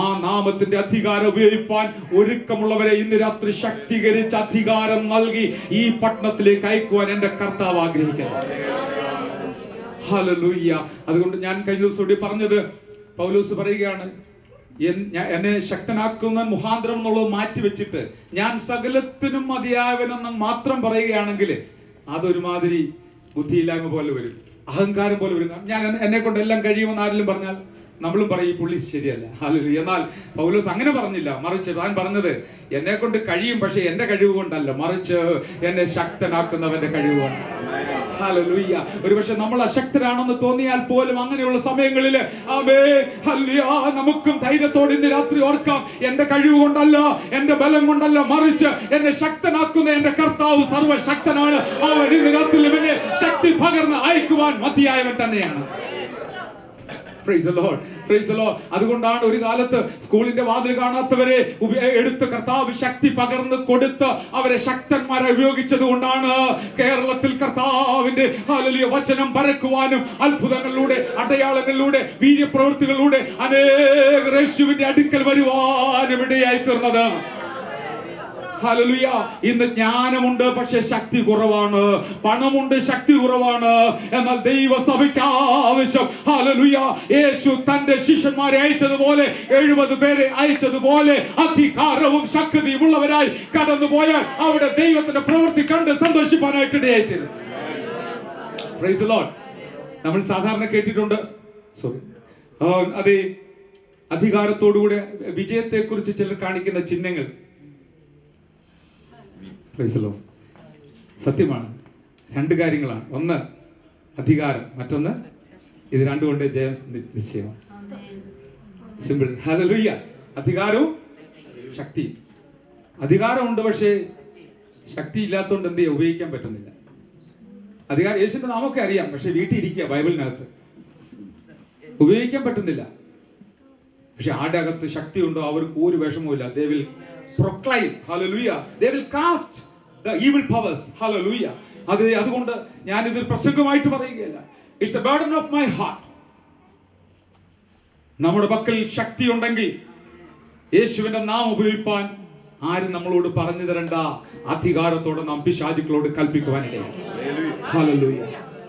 Speaker 4: ആ നാമത്തിന്റെ അധികാരം ഉപയോഗിപ്പാൻ ഒരുക്കമുള്ളവരെ ഇന്ന് രാത്രി ശക്തീകരിച്ച് അധികാരം നൽകി ഈ പട്ടണത്തിലേക്ക് അയക്കുവാൻ എന്റെ കർത്താവ് ആഗ്രഹിക്കുന്നു. ഹല്ലേലൂയ. അതുകൊണ്ട് ഞാൻ കഴിഞ്ഞ ദിവസം കൂടി പറഞ്ഞത് പൗലോസ് പറയുകയാണ്, എന്നെ ശക്തനാക്കുന്ന മുഖാന്തരം എന്നുള്ളത് മാറ്റിവെച്ചിട്ട് ഞാൻ സകലത്തിനും മതിയായവനെന്ന് മാത്രം പറയുകയാണെങ്കിൽ അതൊരുമാതിരി ബുദ്ധിയില്ലായ്മ പോലെ വരും, അഹങ്കാരം പോലെ വരും. ഞാൻ എന്നെ കൊണ്ട് എല്ലാം കഴിയുമെന്ന് ആരെങ്കിലും പറഞ്ഞാൽ നമ്മളും പറയും ഈ പുള്ളി ശരിയല്ല. ഹല്ലേലൂയ. എന്നാൽ പൗലോസ് അങ്ങനെ പറഞ്ഞില്ല. മറിച്ച് താൻ പറഞ്ഞത് എന്നെ കൊണ്ട് കഴിയും, പക്ഷെ എന്റെ കഴിവ് കൊണ്ടല്ല, മറിച്ച് എന്നെ ശക്തനാക്കുന്നവന്റെ കഴിവ് കൊണ്ട്. ഹല്ലേലൂയ. ഒരുപക്ഷെ നമ്മൾ അശക്തരാണെന്ന് തോന്നിയാൽ പോലും അങ്ങനെയുള്ള സമയങ്ങളിൽ നമുക്കും ധൈര്യത്തോടെ ഇന്ന് രാത്രി ഓർക്കാം, എന്റെ കഴിവ് കൊണ്ടല്ല, എന്റെ ബലം കൊണ്ടല്ല, മറിച്ച് എന്നെ ശക്തനാക്കുന്ന എന്റെ കർത്താവ് സർവശക്തനാണ്. അവൻ ഇന്ന് രാത്രി ഇവനെ ശക്തി പകർന്ന് അയക്കുവാൻ മതിയായവൻ തന്നെയാണ്. Praise the Lord. Praise the Lord. അതുകൊണ്ടാണ് ഒരു കാലത്ത് സ്കൂളിന്റെ വാതിൽ കാണാത്തവരെ എടുത്ത് കർത്താവ് ശക്തി പകർന്ന് കൊടുത്ത് അവരെ ശക്തന്മാരെ ഉപയോഗിച്ചത് കൊണ്ടാണ് കേരളത്തിൽ കർത്താവിന്റെ ഹല്ലേലൂയ വചനം പരക്കുവാനും അത്ഭുതങ്ങളിലൂടെ അടയാളങ്ങളിലൂടെ വീര്യപ്രവൃത്തികളിലൂടെ അനേകർ യേശുവിന്റെ അടുക്കൽ വരുവാനും ഇടയായി തീർന്നത്. ഹല്ലേലൂയ. ഇന്ന് ജ്ഞാനമുണ്ട്, പക്ഷെ ശക്തി കുറവാണ്. പണമുണ്ട്, ശക്തി കുറവാണ്. എന്നാൽ ദൈവസഭയ്ക്ക് ആവശ്യം ഹല്ലേലൂയ യേശു തന്റെ ശിഷ്യന്മാരെ അയച്ചതുപോലെ 70 പേരെ അയച്ചതുപോലെ അധികാരവും ശക്തിയും ഉള്ളവരായി കടന്നു പോയാൽ അവിടെ ദൈവത്തിന്റെ പ്രവൃത്തി കണ്ട് സന്തോഷിപ്പാനായിട്ട് ഇടയായിത്തീരും. Praise the Lord. നമ്മൾ സാധാരണ കേട്ടിട്ടുണ്ട്, അതെ, അധികാരത്തോടുകൂടെ വിജയത്തെ കുറിച്ച് ചിലർ കാണിക്കുന്ന ചിഹ്നങ്ങൾ. സത്യമാണ്. 2 കാര്യങ്ങളാണ്. ഒന്ന് അധികാരം, മറ്റൊന്ന് ഇത് രണ്ടും കൊണ്ട് ജയം നിശ്ചയമാണ്. സിമ്പിൾ. ഹല്ലേലൂയ. അധികാരവും ശക്തി. അധികാരമുണ്ട്, പക്ഷേ ശക്തി ഇല്ലാത്തതുകൊണ്ട് എന്ത് ചെയ്യാം, ഉപയോഗിക്കാൻ പറ്റുന്നില്ല. അധികാരം യേശുവിന്റെ നാമൊക്കെ അറിയാം, പക്ഷെ വീട്ടിൽ ഇരിക്കുക ബൈബിളിനകത്ത് ഉപയോഗിക്കാൻ പറ്റുന്നില്ല. പക്ഷെ ആരുടെ അകത്ത് ശക്തി ഉണ്ടോ അവർക്ക് ഒരു വിഷമവുമില്ല. They will proclaim, hallelujah. They will cast the evil powers, hallelujah. അതുകൊണ്ട് ഞാൻ ഇതൊരു പ്രസംഗമായിട്ട് പറയുകയല്ല. It's a burden of my heart. നമ്മുടെ പക്കൽ ശക്തി ഉണ്ടെങ്കിൽ യേശുവിന്റെ നാമം ഉപയോഗിപ്പാൻ ആരും നമ്മളോട് പറഞ്ഞു തരണ്ട. അധികാരത്തോടെ നാം പിശാചുക്കളോട് കൽപ്പിക്കുവാനിടയാണ്. ഹല്ലേലൂയ.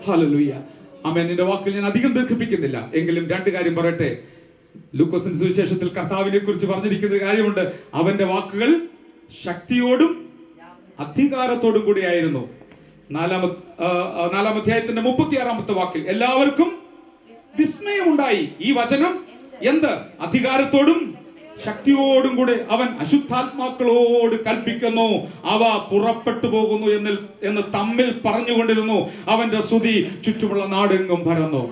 Speaker 4: ഹല്ലേലൂയ. ആമേൻ. എന്റെ വാക്കിൽ ഞാൻ അധികം ദീർഘിപ്പിക്കുന്നില്ല, എങ്കിലും 2 കാര്യം പറയട്ടെ. ലൂക്കോസിന്റെ സുവിശേഷത്തിൽ കർത്താവിനെ കുറിച്ച് പറഞ്ഞിരിക്കുന്ന കാര്യമുണ്ട്. അവന്റെ വാക്കുകൾ ശക്തിയോടും അധികാരത്തോടും കൂടിയായിരുന്നു. 4-ാം അധ്യായത്തിന്റെ 36-ാമത്തെ വാക്കിൽ എല്ലാവർക്കും വിസ്മയമുണ്ടായി. ഈ വചനം എന്ത്? അധികാരത്തോടും ശക്തിയോടും കൂടെ അവൻ അശുദ്ധാത്മാക്കളോട് കൽപ്പിക്കുന്നു, അവ പുറപ്പെട്ടു പോകുന്നു എന്ന് തമ്മിൽ പറഞ്ഞുകൊണ്ടിരുന്നു. അവന്റെ സ്തുതി ചുറ്റുമുള്ള നാടെങ്ങും പരന്നു.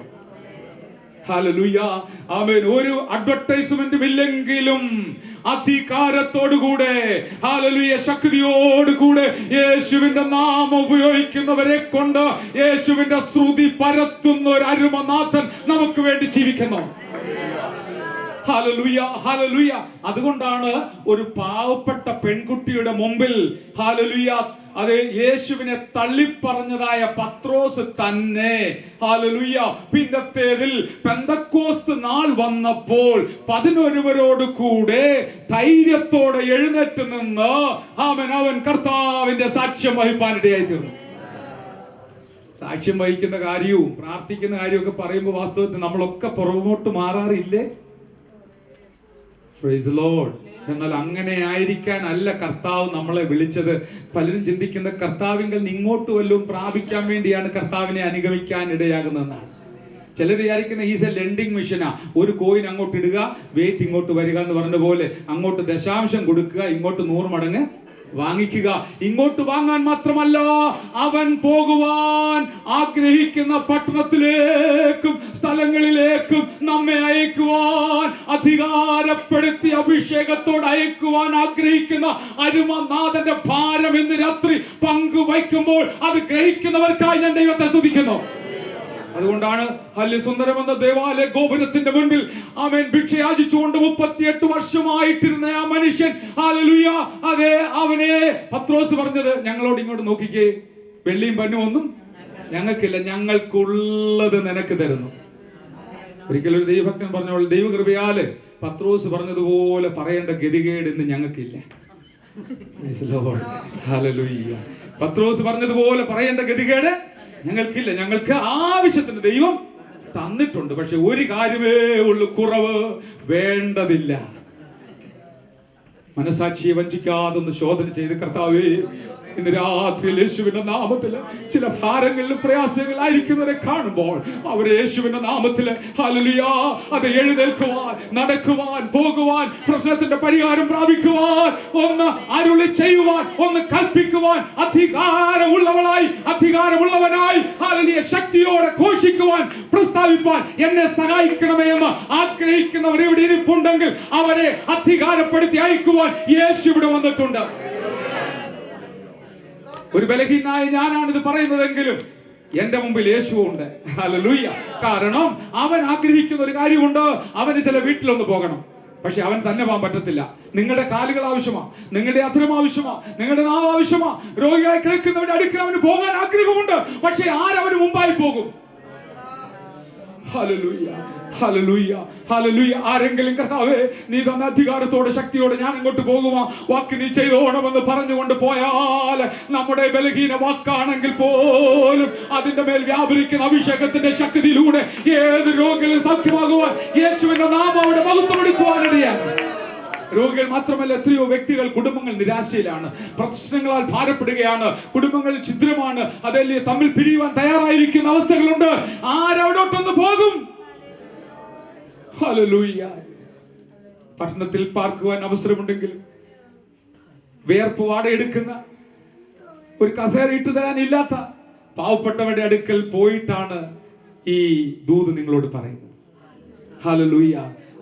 Speaker 4: ഹല്ലേലൂയ, ആമേൻ. ഒരു അഡ്വർടൈസ്മെന്റും ഇല്ലെങ്കിലും അധികാരത്തോടുകൂടെ, ഹല്ലേലൂയ, ശക്തിയോടുകൂടെ യേശുവിന്റെ നാമം ഉപയോഗിക്കുന്നവരെ കൊണ്ട് യേശുവിന്റെ സ്തുതി പരത്തുന്ന ഒരു അരുമനാഥൻ നമുക്ക് വേണ്ടി ജീവിക്കുന്നു. Hallelujah, hallelujah. അതുകൊണ്ടാണ് ഒരു പാവപ്പെട്ട പെൺകുട്ടിയുടെ മുമ്പിൽ, ഹല്ലേലൂയ, അത് യേശുവിനെ തള്ളിപ്പറഞ്ഞതായ പത്രോസ് തന്നെ, ഹല്ലേലൂയ, പിന്നത്തേതിൽ പെന്തക്കോസ്ത് നാൾ വന്നപ്പോൾ 11 കൂടെ ധൈര്യത്തോടെ എഴുന്നേറ്റ് നിന്ന് അവൻ കർത്താവിന്റെ സാക്ഷ്യം വഹിപ്പാനിടയായി തീർന്നു. സാക്ഷ്യം വഹിക്കുന്ന കാര്യവും പ്രാർത്ഥിക്കുന്ന കാര്യവും ഒക്കെ പറയുമ്പോൾ വാസ്തവത്തിൽ നമ്മളൊക്കെ പുറകോട്ട് മാറാറില്ലേ? Price the Lord. എന്നാൽ അങ്ങനെ ആയിരിക്കാൻ അല്ല കർത്താവ് നമ്മളെ വിളിച്ചത്. പലരും ചിന്തിക്കുന്ന കർത്താവിങ്കൽ നിന്ന് ഇങ്ങോട്ട് വല്ലതും പ്രാപിക്കാൻ വേണ്ടിയാണ് കർത്താവിനെ അനുഗമിക്കാൻ ഇടയാകുന്നതെന്നാണ്. ചിലർ വിചാരിക്കുന്ന ഈസ് എ ലെൻഡിങ് മിഷനാ. ഒരു കോയിൻ അങ്ങോട്ട് ഇടുക, വെയിറ്റ് ഇങ്ങോട്ട് വരിക എന്ന് പറഞ്ഞ പോലെ അങ്ങോട്ട് ദശാംശം കൊടുക്കുക, ഇങ്ങോട്ട് 100 മടങ്ങ് വാങ്ങിക്കുക. ഇങ്ങോട്ട് വാങ്ങാൻ മാത്രമല്ല, അവൻ പോകുവാൻ ആഗ്രഹിക്കുന്ന പട്ടണത്തിലേക്കും സ്ഥലങ്ങളിലേക്കും നമ്മെ അയക്കുവാൻ, അധികാരപ്പെടുത്തി അഭിഷേകത്തോട് അയക്കുവാൻ ആഗ്രഹിക്കുന്ന അരുമനാഥന്റെ ഭാരം ഇന്ന് രാത്രി പങ്കുവയ്ക്കുമ്പോൾ അത് ഗ്രഹിക്കുന്നവർക്കായി ഞാൻ ദൈവത്തെ സ്തുതിക്കുന്നു. അതുകൊണ്ടാണ് സുന്ദരമെന്ന ദേവാലയ ഗോപുരത്തിന്റെ മുൻപിൽ അവൻ ഭിക്ഷയാചിച്ചുകൊണ്ട് 38 വർഷമായിട്ടിരുന്ന ആ മനുഷ്യൻ, ഹല്ലേലൂയ, അതെ, അവനെ പത്രോസ് പറഞ്ഞത്, ഞങ്ങളോട് ഇങ്ങോട്ട് നോക്കിക്കേ, വെള്ളിയും പന്നും ഒന്നും ഞങ്ങൾക്കില്ല, ഞങ്ങൾക്കുള്ളത് നിനക്ക് തരുന്നു. ഒരിക്കലും ഒരു ദൈവഭക്തൻ പറഞ്ഞ ദൈവകൃപയാല് പത്രോസ് പറഞ്ഞതുപോലെ പറയേണ്ട ഗതികേട് ഇന്ന് ഞങ്ങൾക്കില്ല. ഹല്ലേലൂയ. പത്രോസ് പറഞ്ഞതുപോലെ പറയേണ്ട ഗതികേട് ഞങ്ങൾക്കില്ല. ഞങ്ങൾക്ക് ആവശ്യത്തിന് ദൈവം തന്നിട്ടുണ്ട്. പക്ഷെ ഒരു കാര്യമേ ഉള്ളൂ, കുറവ് വേണ്ടതില്ല. മനസാക്ഷിയെ വഞ്ചിക്കാതൊന്ന് ശോധന ചെയ്ത്, കർത്താവേ, ഇന്ന് രാത്രി യേശുവിന്റെ നാമത്തിൽ ചില ഭാരങ്ങളിലും പ്രയാസങ്ങളായിരിക്കുന്നവരെ കാണുമ്പോൾ അവർ യേശുവിന്റെ നാമത്തിൽ, ഹല്ലേലൂയ, അത് എഴുന്നേൽക്കുവാൻ, നടക്കുവാൻ, പോകുവാൻ, പ്രശ്നത്തിന്റെ പരിഹാരം പ്രാപിക്കുവാൻ, ഒന്ന് അരുളി ചെയ്യുവാൻ, ഒന്ന് കൽപ്പിക്കുവാൻ, അധികാരമുള്ളവനായി, ഹല്ലേലൂയ, ശക്തിയോടെ ഘോഷിക്കുവാൻ, പ്രസ്താവിപ്പാൻ എന്നെ സഹായിക്കണമേ എന്ന് ആഗ്രഹിക്കുന്നവർ ഇവിടെ ഇരിപ്പുണ്ടെങ്കിൽ അവരെ അധികാരപ്പെടുത്തി അയക്കുവാൻ യേശു ഇവിടെ വന്നിട്ടുണ്ട്. ഒരു ബലഹീനായ ഞാനാണ് ഇത് പറയുന്നതെങ്കിലും എന്റെ മുമ്പിൽ യേശുവുണ്ട്. ഹല്ലേലൂയ. കാരണം അവൻ ആഗ്രഹിക്കുന്ന ഒരു കാര്യമുണ്ട്. അവന് ചില വീട്ടിലൊന്ന് പോകണം. പക്ഷെ അവൻ തന്നെ പോകാൻ പറ്റത്തില്ല. നിങ്ങളുടെ കാലുകൾ ആവശ്യമാ, നിങ്ങളുടെ അധരം ആവശ്യമാ, നിങ്ങളുടെ നാവ് ആവശ്യമാ. രോഗിയായി കിടക്കുന്നവരുടെ അടുക്കൽ അവന് പോകാൻ ആഗ്രഹമുണ്ട്. പക്ഷെ ആരവന് മുമ്പായി പോകും? ഹല്ലേലൂയ, ഹല്ലേലൂയ, ഹല്ലേലൂയ. ആരെങ്കിലും കർത്താവേ, നീ തന്ന അധികാരത്തോടെ ശക്തിയോടെ ഞാൻ അങ്ങോട്ട് പോകുവാ, വാക്ക് നീ ചെയ്തോണമെന്ന് പറഞ്ഞുകൊണ്ട് പോയാൽ, നമ്മുടെ ബലഹീന വാക്കാണെങ്കിൽ പോലും അതിന്റെ മേൽ വ്യാപരിക്കുന്ന അഭിഷേകത്തിന്റെ ശക്തിയിലൂടെ ഏത് രോഗികളും സൗഖ്യമാകുവാൻ യേശുവിന്റെ നാമം അവിടെ മഹത്വമെടുക്കുവാനിടയാണ്. രോഗികൾ മാത്രമല്ല, എത്രയോ വ്യക്തികൾ, കുടുംബങ്ങൾ നിരാശയിലാണ്, പ്രശ്നങ്ങളാൽ ഭാരപ്പെടുകയാണ്, കുടുംബങ്ങൾ ഛിദ്രമാണ്, അതല്ലേ തമ്മിൽ പിരിയുവാൻ തയ്യാറായിരിക്കുന്ന അവസ്ഥകളുണ്ട്. ആരവിടോട്ടൊന്ന് പോകും? ഹല്ലേലൂയ. പട്ടണത്തിൽ പാർക്കുവാൻ അവസരമുണ്ടെങ്കിൽ വേർപ്പ് വാടയെടുക്കുന്ന, ഒരു കസേര ഇട്ടു തരാൻ ഇല്ലാത്ത പാവപ്പെട്ടവരുടെ അടുക്കൽ പോയിട്ടാണ് ഈ ദൂത് നിങ്ങളോട് പറയുന്നത്. ഹല്ലേലൂയ.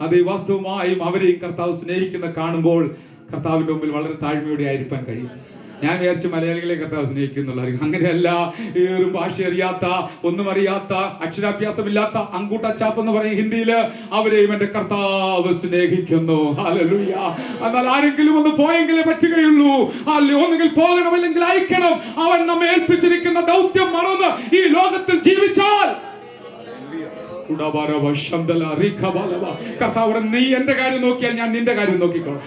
Speaker 4: അതേ, വാസ്തവമായും അവരെയും കർത്താവ് സ്നേഹിക്കുന്ന കാണുമ്പോൾ കർത്താവിന്റെ മുമ്പിൽ വളരെ താഴ്മയോടെ ആയിരിക്കാൻ കഴിയും. ഞാൻ വിചാരിച്ചു മലയാളികളെ കർത്താവ് സ്നേഹിക്കുന്നുള്ളായിരിക്കും. അങ്ങനെയല്ല. ഏറും ഭാഷ അറിയാത്ത, ഒന്നും അറിയാത്ത, അക്ഷരാഭ്യാസമില്ലാത്ത അങ്കൂട്ടച്ചാപ്പ് എന്ന് പറയും ഹിന്ദിയില്, അവരെയും എന്റെ കർത്താവ് സ്നേഹിക്കുന്നു. ഹല്ലേലൂയ. എന്നാൽ ആരെങ്കിലും ഒന്ന് പോയെങ്കിലേ പറ്റുകയുള്ളൂ. ഒന്നുകിൽ പോകണം, അല്ലെങ്കിൽ അയക്കണം. അവൻ നമ്മെ ഏൽപ്പിച്ചിരിക്കുന്ന ദൗത്യം മറന്ന് ഈ ലോകത്തിൽ ജീവിച്ചാൽ, കർത്താവ്, നീ എന്റെ കാര്യം നോക്കിയാൽ ഞാൻ നിന്റെ കാര്യം നോക്കിക്കോളാം.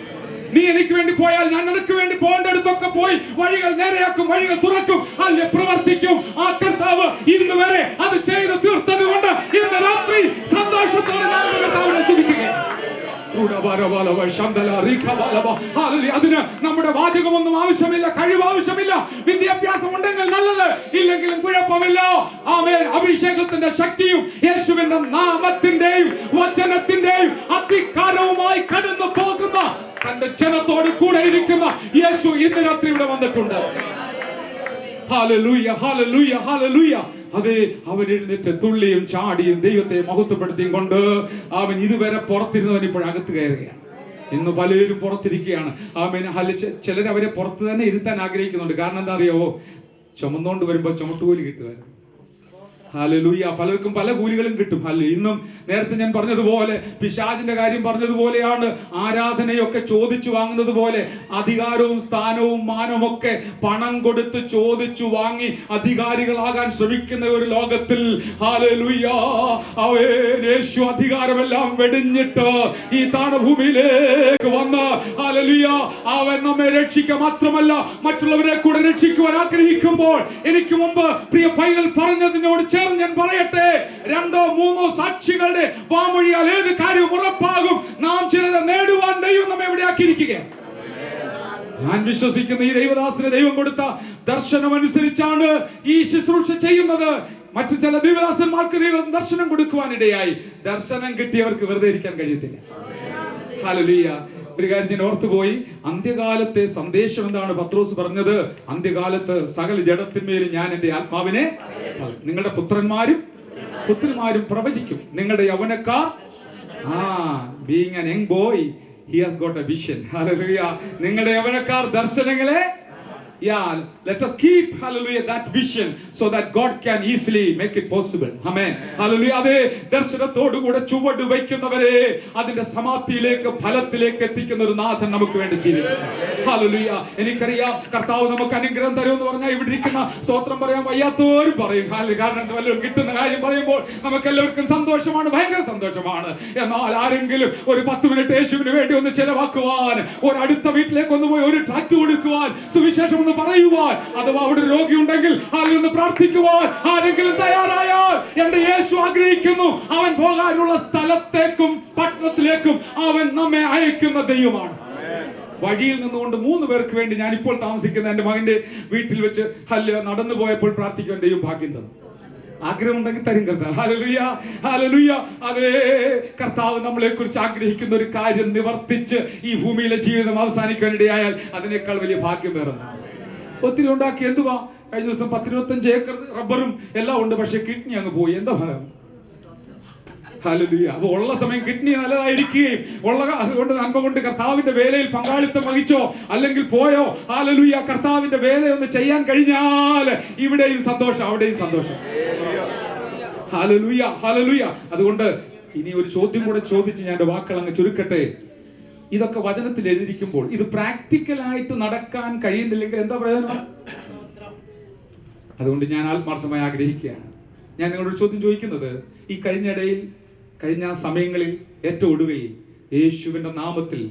Speaker 4: നീ എനിക്ക് വേണ്ടി പോയാൽ ഞാൻ നിനക്ക് വേണ്ടി പോകേണ്ടടുത്തൊക്കെ പോയി വഴികൾ നേരെയാക്കും, വഴികൾ തുറക്കും, അല്ലെ പ്രവർത്തിക്കും. ആ കർത്താവ് ഇന്ന് വരെ അത് ചെയ്ത് തീർത്തത് കൊണ്ട് ഇന്ന് രാത്രി സന്തോഷത്തോടെ ഞാൻ കർത്താവിനെ സ്തുതിക്കുകയാണ്. അതിന് നമ്മുടെ വാചകമൊന്നും ആവശ്യമില്ല, കഴിവ് ആവശ്യമില്ല. വിദ്യാഭ്യാസം ഉണ്ടെങ്കിൽ നല്ലത്, ഇല്ലെങ്കിലും കുഴപ്പമില്ല. ആമേൻ. അഭിഷേകത്തിന്റെ ശക്തിയും യേശുവിന്റെ നാമത്തിന്റെയും വചനത്തിന്റെയും അധികാരവുമായി കടന്നു പോകുന്ന തന്റെ ജനത്തോട് കൂടെ ഇരിക്കുന്ന യേശു ഇന്ന് രാത്രി ഇവിടെ വന്നിട്ടുണ്ട്. ഹല്ലേലൂയ, ഹല്ലേലൂയ, ഹല്ലേലൂയ. അതെ, അവൻ എഴുന്നേറ്റ് തുള്ളിയും ചാടിയും ദൈവത്തെ മഹത്വപ്പെടുത്തിയും കൊണ്ട് അവൻ ഇതുവരെ പുറത്തിരുന്നവൻ ഇപ്പോഴകത്ത് കയറുകയാണ്. ഇന്ന് പലരും പുറത്തിരിക്കുകയാണ്. ചിലർ അവരെ പുറത്ത് തന്നെ ഇരുത്താൻ ആഗ്രഹിക്കുന്നുണ്ട്. കാരണം എന്താ അറിയാവോ? ചുമന്നുകൊണ്ട് വരുമ്പോൾ ചുമട്ടുകൂലി കിട്ടുമായിരുന്നു. ഹല്ലേലൂയ. പലർക്കും പല കൂലികളും കിട്ടും. ഇന്നും നേരത്തെ ഞാൻ പറഞ്ഞതുപോലെ പിശാചിന്റെ കാര്യം പറഞ്ഞതുപോലെയാണ്. ആരാധനയൊക്കെ ചോദിച്ചു വാങ്ങുന്നത് പോലെ അധികാരവും സ്ഥാനവും മാനവും ഒക്കെ പണം കൊടുത്ത് ചോദിച്ചു വാങ്ങി അധികാരികളാകാൻ ശ്രമിക്കുന്ന ഒരു ലോകത്തിൽ ഹല്ലേലൂയ, യേശു അധികാരമെല്ലാം വെടിഞ്ഞിട്ട് ഈ താണഭൂമിയിലേക്ക് വന്ന് ഹല്ലേലൂയ, അവൻ നമ്മെ രക്ഷിക്കുക മാത്രമല്ല മറ്റുള്ളവരെ കൂടെ രക്ഷിക്കുവാൻ ആഗ്രഹിക്കുമ്പോൾ, എനിക്ക് മുമ്പ് പ്രിയ പൈതൽ പറഞ്ഞതിനോട് ഞാൻ പറയട്ടെ, 2-3 സാക്ഷികളുടെ വാമൊഴിയാൽ ഏത് കാര്യവും ഉറപ്പാകും. നാം ചിലരെ നേടുവാൻ ദൈവം നമ്മെ എവിടെയാക്കിയിരിക്കുകയാണ്. ഞാൻ വിശ്വസിക്കുന്ന ഈ ദൈവദാസന് ദൈവം കൊടുത്ത ദർശനം അനുസരിച്ചാണ് ഈ ശുശ്രൂഷ ചെയ്യുന്നത്. മറ്റു ചില ദൈവദാസന്മാർക്ക് ദൈവം ദർശനം കൊടുക്കുവാനിടയായി. ദർശനം കിട്ടിയവർക്ക് വെറുതെ ഇരിക്കാൻ കഴിയത്തില്ല. ഹല്ലേലൂയ. ഒരു കാര്യം ഞാൻ ഓർത്തുപോയി. അന്ത്യകാലത്തെ സന്ദേശം എന്താണ് പത്രോസ് പറഞ്ഞത്? അന്ത്യകാലത്ത് സകല ജഡത്തിന്മേലും ഞാൻ എന്റെ ആത്മാവിനെ, നിങ്ങളുടെ പുത്രിമാരും പ്രവചിക്കും, നിങ്ങളുടെ യൗവനക്കാർ being an young boy he has got a vision. Hallelujah. നിങ്ങളുടെ യൗവനക്കാർ ദർശനങ്ങളെ, let us keep, hallelujah, that vision so that God can easily make it possible. Amen. Hallelujah. അതേ ദർശനത്തോടു കൂടെ ചുവട് വയ്ക്കുന്നവരെ അതിന്റെ സമാപ്തിയിലേക്ക്, ഫലത്തിലേക്ക് എത്തിക്കുന്ന ഒരു നാഥൻ നമുക്ക് വേണ്ടി ജീവിക്കുന്നു. ഹല്ലേലൂയ. എനിക്കറിയാം കർത്താവ് നമുക്ക് അനുഗ്രഹം തരുമെന്ന് പറഞ്ഞാൽ ഇവിടെ ഇരിക്കുന്ന സ്തോത്രം പറയാൻ വയ്യാത്തവരും പറയും. കാരണം വല്ലതും കിട്ടുന്ന കാര്യം പറയുമ്പോൾ നമുക്ക് എല്ലാവർക്കും സന്തോഷമാണ്, ഭയങ്കര സന്തോഷമാണ്. എന്നാൽ ആരെങ്കിലും ഒരു 10 മിനിറ്റ് യേശുവിന് വേണ്ടി ഒന്ന് ചെലവാക്കുവാൻ, ഒരു അടുത്ത വീട്ടിലേക്ക് ഒന്ന് പോയി ഒരു ട്രാക്ട് കൊടുക്കുവാൻ, സുവിശേഷം ഒന്ന് പറയുവാൻ, അഥവാ അവിടെ രോഗി ഉണ്ടെങ്കിൽ അതിൽ നിന്ന് പ്രാർത്ഥിക്കുവാൻ ആരെങ്കിലും തയ്യാറായാൽ എന്റെ യേശു ആഗ്രഹിക്കുന്നു. അവൻ പോകാനുള്ള സ്ഥലത്തേക്കും പട്ടണത്തിലേക്കും അവൻ നമ്മെ അയക്കുന്ന ദൈവമാണ്. വഴിയിൽ നിന്നുകൊണ്ട് 3 പേർക്ക് വേണ്ടി ഞാൻ ഇപ്പോൾ താമസിക്കുന്ന എന്റെ മകന്റെ വീട്ടിൽ വെച്ച് നടന്നു പോയപ്പോൾ പ്രാർത്ഥിക്കുവാൻ ദൈവം ഭാഗ്യം തന്നു. ആഗ്രഹം ഉണ്ടെങ്കിൽ തരും കർത്താവ്. Hallelujah, hallelujah. അതേ കർത്താവ് നമ്മളെ കുറിച്ച് ആഗ്രഹിക്കുന്ന ഒരു കാര്യം നിവർത്തിച്ച് ഈ ഭൂമിയിലെ ജീവിതം അവസാനിക്കാനിടയായാൽ അതിനേക്കാൾ വലിയ ഭാഗ്യം വേറെ ഒത്തിരി ഉണ്ടാക്കി. എന്തുവാ, കഴിഞ്ഞ ദിവസം 10-25 ഏക്കർ റബ്ബറും എല്ലാം ഉണ്ട്, പക്ഷെ കിഡ്നി അങ്ങ് പോയി. എന്താ ഫലം? ഹല്ലേലൂയ. അപ്പൊ ഉള്ള സമയം കിഡ്നി നല്ലതായിരിക്കുകയും അതുകൊണ്ട് നന്മ കൊണ്ട് കർത്താവിന്റെ വേലയിൽ പങ്കാളിത്തം വഹിച്ചോ അല്ലെങ്കിൽ പോയോ, ഹല്ലേലൂയ, കർത്താവിന്റെ വേലയൊന്ന് ചെയ്യാൻ കഴിഞ്ഞാൽ ഇവിടെയും സന്തോഷം, അവിടെയും സന്തോഷം. Hallelujah, hallelujah. അതുകൊണ്ട് ഇനി ഒരു ചോദ്യം കൂടെ ചോദിച്ച് ഞാൻ എന്റെ വാക്കുകൾ അങ്ങ് ചുരുക്കട്ടെ. ഇതൊക്കെ വചനത്തിൽ എഴുതിയിരിക്കുമ്പോൾ ഇത് പ്രാക്ടിക്കലായിട്ട് നടക്കാൻ കഴിയുന്നില്ലെങ്കിൽ എന്താ പ്രയോജനം? അതുകൊണ്ട് ഞാൻ ആത്മാർത്ഥമായി ആഗ്രഹിക്കുകയാണ്. ഞാൻ നിങ്ങളോട് ചോദ്യം ചോദിക്കുന്നത്, ഈ കഴിഞ്ഞ സമയങ്ങളിൽ ഏറ്റവും ഒടുവിൽ യേശുവിന്റെ നാമത്തിൽ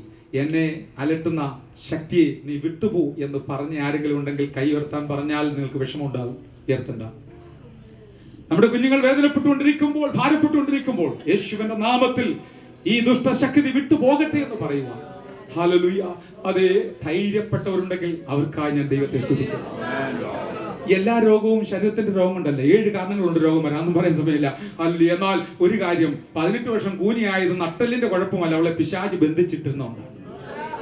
Speaker 4: എന്നെ അലട്ടുന്ന ശക്തിയെ നീ വിട്ടുപോ എന്ന് പറഞ്ഞ ആരെങ്കിലും ഉണ്ടെങ്കിൽ കൈ ഉയർത്താൻ പറഞ്ഞാൽ നിങ്ങൾക്ക് വിഷമമുണ്ടാകും. ഉയർത്തണ്ട. നമ്മുടെ കുഞ്ഞുങ്ങൾ വേദനപ്പെട്ടുകൊണ്ടിരിക്കുമ്പോൾ, ഭാരപ്പെട്ടുകൊണ്ടിരിക്കുമ്പോൾ യേശുവിന്റെ നാമത്തിൽ ഈ ദുഷ്ടശക്തി വിട്ടുപോകട്ടെ എന്ന് പറയുക. ഹല്ലേലൂയ. അതേ ധൈര്യപ്പെട്ടവരുണ്ടെങ്കിൽ അവർക്കായി ഞാൻ ദൈവത്തെ സ്തുതിക്കുന്നു. എല്ലാ രോഗവും ശരീരത്തിന്റെ രോഗം കൊണ്ടല്ല, 7 കാരണങ്ങളുണ്ട് രോഗം വരാമെന്നും പറയാൻ സമയമില്ല. ഹല്ലേലൂയ. എന്നാൽ ഒരു കാര്യം, 18 വർഷം കൂനിയായത് നട്ടലിന്റെ കുഴപ്പമല്ല, അവളെ പിശാച് ബന്ധിച്ചിട്ടിരുന്നോണ്ടാണ്.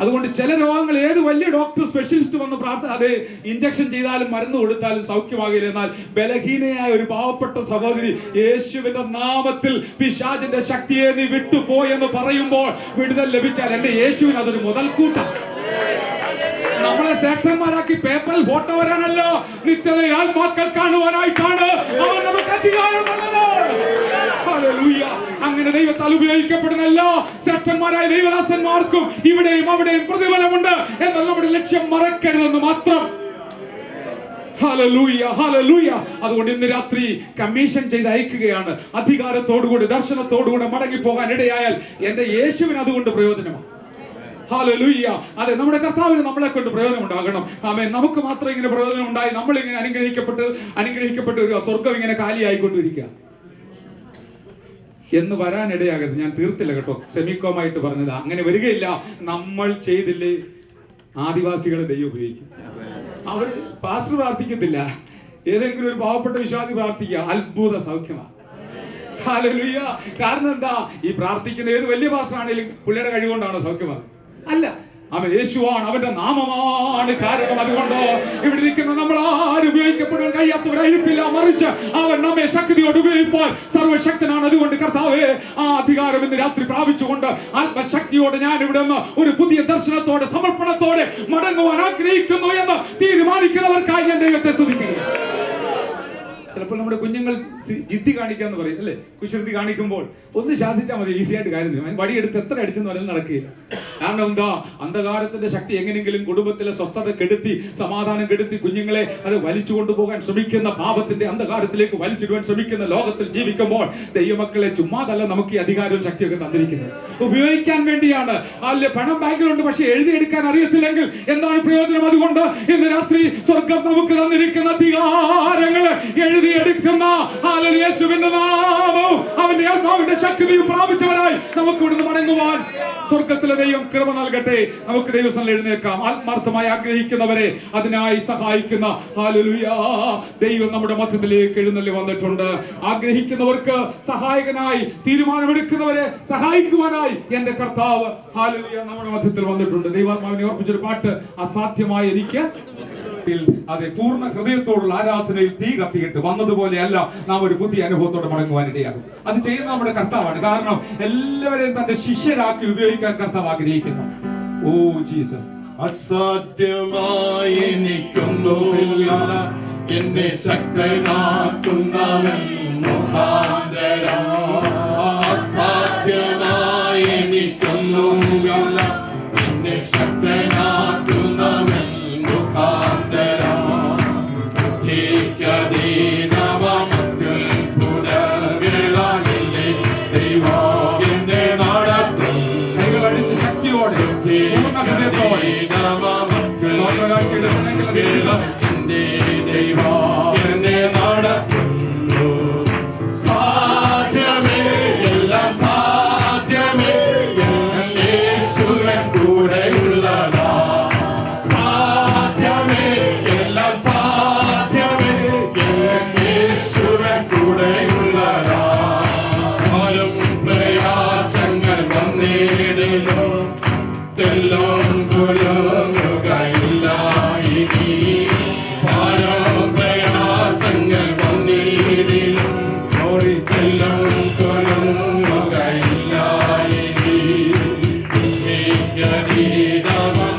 Speaker 4: അതുകൊണ്ട് ചില രോഗങ്ങൾ ഏത് വലിയ ഡോക്ടർ സ്പെഷ്യലിസ്റ്റ് വന്ന് അത് ഇഞ്ചക്ഷൻ ചെയ്താലും മരുന്ന് കൊടുത്താലും സൗഖ്യമാകില്ല. എന്നാൽ ബലഹീനയായ ഒരു പാവപ്പെട്ട സഹോദരി യേശുവിന്റെ നാമത്തിൽ പിശാചിന്റെ ശക്തിയെ നീ വിട്ടുപോയെന്ന് പറയുമ്പോൾ വിടുതൽ ലഭിച്ചാൽ എന്റെ യേശുവിന് അതൊരു മുതൽക്കൂട്ടാണ്. നമ്മളെ ശ്രേഷ്ഠന്മാരാക്കി പേപ്പറിൽ ഫോട്ടോ വരാനല്ലോ, നിത്യതയിൽ ആത്മാക്കൾ കാണുവാനായിട്ടാണ് അവൻ നമുക്ക് അധികാരം തന്നത്. ഹല്ലേലൂയ. അങ്ങനെ ദൈവത്താൽ ഉപയോഗിക്കപ്പെടുന്ന എല്ലാ ശ്രേഷ്ഠന്മാരായ ദൈവദാസന്മാർക്കും ഇവിടെയും അവിടെയും പ്രതിഫലമുണ്ട്. എന്നാൽ നമ്മുടെ ലക്ഷ്യം മറക്കരുതെന്ന് മാത്രം. Hallelujah, hallelujah. അതുകൊണ്ട് ഇന്ന് രാത്രി കമ്മീഷൻ ചെയ്ത് അയക്കുകയാണ്. അധികാരത്തോടുകൂടി ദർശനത്തോടുകൂടി മടങ്ങിപ്പോകാൻ ഇടയായാൽ എന്റെ യേശുവിന് അതുകൊണ്ട് പ്രയോജനമാണ്. ഹല്ലേലൂയ. അതെ, നമ്മുടെ കർത്താവിന് നമ്മളെ കൊണ്ട് പ്രയോജനം ഉണ്ടാകണം. ആമേൻ. നമുക്ക് മാത്രം ഇങ്ങനെ പ്രയോജനം ഉണ്ടായി നമ്മൾ ഇങ്ങനെ അനുഗ്രഹിക്കപ്പെട്ട് ഒരു സ്വർഗം ഇങ്ങനെ കാലിയായിക്കൊണ്ടിരിക്കുക. എന്ന് വരാനിടയാകരുത്. ഞാൻ തീർത്തില്ല കേട്ടോ, സെമിക്കോമായിട്ട് പറഞ്ഞതാ. അങ്ങനെ വരികയില്ല. നമ്മൾ ചെയ്തില്ലേ ആദിവാസികളെ ദൈവം ഉപയോഗിക്കും. അവർ പാസ്റ്റർ പ്രാർത്ഥിക്കത്തില്ല, ഏതെങ്കിലും ഒരു പാവപ്പെട്ട വിശ്വാസി പ്രാർത്ഥിക്കുക, അത്ഭുത സൗഖ്യമാണ്. ഹല്ലേലൂയ. കാരണം എന്താ? ഈ പ്രാർത്ഥിക്കുന്ന ഏത് വലിയ പാസ്റ്റർ ആണെങ്കിലും പുള്ളിയുടെ കഴിവുകൊണ്ടാണോ സൗഖ്യമാണ്? അല്ല, അവൻ യേശുവാണ്, അവന്റെ നാമമാണ് കാരണം. അതുകൊണ്ട് ഇവിടെ ഇരിക്കുന്ന നമ്മൾ ആരും ഉപയോഗിക്കപ്പെടാൻ കഴിയാത്തവരായിരിക്കില്ല, മറിച്ച് അവൻ നമ്മെ ശക്തിയോട് ഉപയോഗിപ്പാൻ സർവശക്തനാണ്. അതുകൊണ്ട് കർത്താവേ, ആ അധികാരം ഇന്ന് രാത്രി പ്രാപിച്ചുകൊണ്ട് ആത്മശക്തിയോടെ ഞാൻ ഇവിടെ നിന്ന് ഒരു പുതിയ ദർശനത്തോടെ സമർപ്പണത്തോടെ മടങ്ങുവാൻ ആഗ്രഹിക്കുന്നു എന്ന് തീരുമാനിക്കുന്നവർക്കായി ഞാൻ ദൈവത്തെ സ്തുതിക്കുന്നു. ചിലപ്പോൾ നമ്മുടെ കുഞ്ഞുങ്ങൾ ജിദ്ദി കാണിക്കാന്ന് പറയും അല്ലേ? കുശൃതി കാണിക്കുമ്പോൾ ഒന്ന് ശാസിച്ചാൽ മതി, ഈസി ആയിട്ട് കാര്യം ചെയ്യും. വടിയെടുത്ത് എത്ര അടിച്ചെന്ന് പറഞ്ഞാൽ നടക്കുകയില്ല. കാരണം എന്താ? അന്ധകാരത്തിന്റെ ശക്തി എങ്ങനെയെങ്കിലും കുടുംബത്തിലെ സ്വസ്ഥത കെടുത്തി, സമാധാനം കെടുത്തി, കുഞ്ഞുങ്ങളെ അത് വലിച്ചു കൊണ്ടുപോകാൻ ശ്രമിക്കുന്ന, പാപത്തിന്റെ അന്ധകാരത്തിലേക്ക് വലിച്ചിടുവാൻ ശ്രമിക്കുന്ന ലോകത്തിൽ ജീവിക്കുമ്പോൾ ദൈവമക്കളെ ചുമ്മാതല്ല നമുക്ക് ഈ അധികാരവും ശക്തിയൊക്കെ തന്നിരിക്കുന്നത്, ഉപയോഗിക്കാൻ വേണ്ടിയാണ്. അല്ലെ, പണം ബാങ്കിലുണ്ട്, പക്ഷെ എഴുതിയെടുക്കാൻ അറിയത്തില്ലെങ്കിൽ എന്താണ് പ്രയോജനം? അതുകൊണ്ട് ഇന്ന് രാത്രി സ്വർഗം നമുക്ക് തന്നിരിക്കുന്ന അധികാരങ്ങൾ എഴുതിയെടുക്കുന്ന യേശുവിന്റെ നാമവും അവന്റെ ആത്മാവിന്റെ ശക്തിയും പ്രാപിച്ചവരായി നമുക്ക് ഇവിടുന്ന് മടങ്ങുവാൻ സ്വർഗത്തിലെ ദൈവം കൃപ നൽകട്ടെ. നമുക്ക് ദൈവസ്ഥലം എഴുന്നേൽക്കാം. ആത്മാർത്ഥമായി ആഗ്രഹിക്കുന്നവരെ അതിനായി സഹായിക്കുന്ന ദൈവം നമ്മുടെ മധ്യത്തിലേക്ക് എഴുന്നള്ളി വന്നിട്ടുണ്ട്. ആഗ്രഹിക്കുന്നവർക്ക് സഹായകനായി, തീരുമാനമെടുക്കുന്നവരെ സഹായിക്കുവാനായി എന്റെ കർത്താവ് നമ്മുടെ മധ്യത്തിൽ വന്നിട്ടുണ്ട്. ദൈവാത്മാവിനെ ഓർപ്പിച്ചൊരു പാട്ട്, അസാധ്യമായി എനിക്ക് അതെ, പൂർണ്ണ ഹൃദയത്തോടുള്ള ആരാധനയിൽ തീ കത്തിയിട്ട് വന്നതുപോലെയല്ല നാം ഒരു പുതിയ അനുഭവത്തോടെ മടങ്ങുവാൻ ഇടയാകും. അത് ചെയ്യുന്ന നമ്മുടെ കർത്താവാണ്. കാരണം എല്ലാവരെയും തന്റെ ശിഷ്യരാക്കി ഉപയോഗിക്കാൻ കർത്താവ് ആഗ്രഹിക്കുന്നു. Oh Jesus.
Speaker 11: അസാധ്യമായി എനിക്കൊന്നുമില്ല, എന്നെ ശക്തനാക്കുന്നവൻ മുഖാന്തരം. അസാധ്യമായി എനിക്കൊന്നുമില്ല, എന്നെ ശക്തനാക്കുന്നവൻ സാധ്യമേ, എല്ലാം സാധ്യമേ, യേശുവൻ കൂടെയുള്ളതാ. സാധ്യമേ, എല്ലാം സാധ്യമേ, യേശുവൻ കൂടെയുള്ളതാ. ആരും പ്രയാസങ്ങൾ വന്നിടുന്നു, തെല്ലും കുലുങ്ങുകയില്ല ഇനി. ആരും പ്രയാസങ്ങൾ വന്നിടിലും തെല്ലും കുലുങ്ങുകയില്ല ഇനി.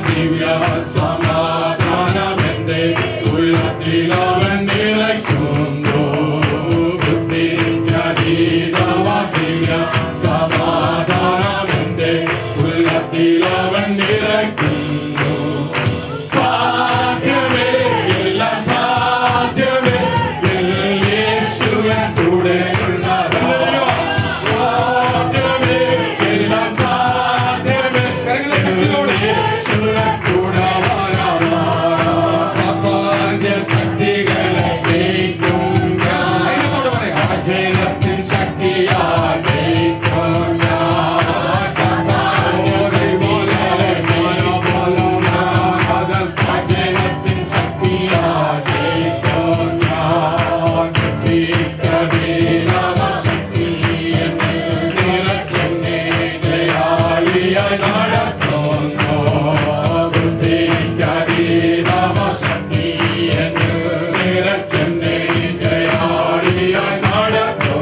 Speaker 11: ദിവ്യ സമാധാനം എന്റെ ഉള്ളത്തിലവൻ നിറയ്ക്കുന്നു. ദിവ്യ സമാധാനം എന്റെ ഉള്ളത്തിലവൻ നിറയ്ക്കുന്നു. സാധ്യമേ, എല്ലാം സാധ്യമേ, യേശുവൻ കൂടെയുള്ളതാ. സാധ്യമേ, എല്ലാം സാധ്യമേ, യേശുവൻ കൂടെ. സാത്താന്റെ ശക്തികളെ ജയിക്കും ഞാൻ, ജയത്തിൻ ശക്തിയാൽ ജയിക്കും ഞാൻ. സാത്താന്റെ ശക്തികളെ ജയിക്കും ഞാൻ, ജയത്തിൻ ശക്തിയാൽ ജയിക്കും ഞാൻ. ശക്തി എന്നെ നിറച്ചെന്നെ ദയാളിയായി നടത്തുന്നു. ശക്തി എന്നെ നിറച്ചെന്നെ ദയാളിയായി നടത്തുന്നു.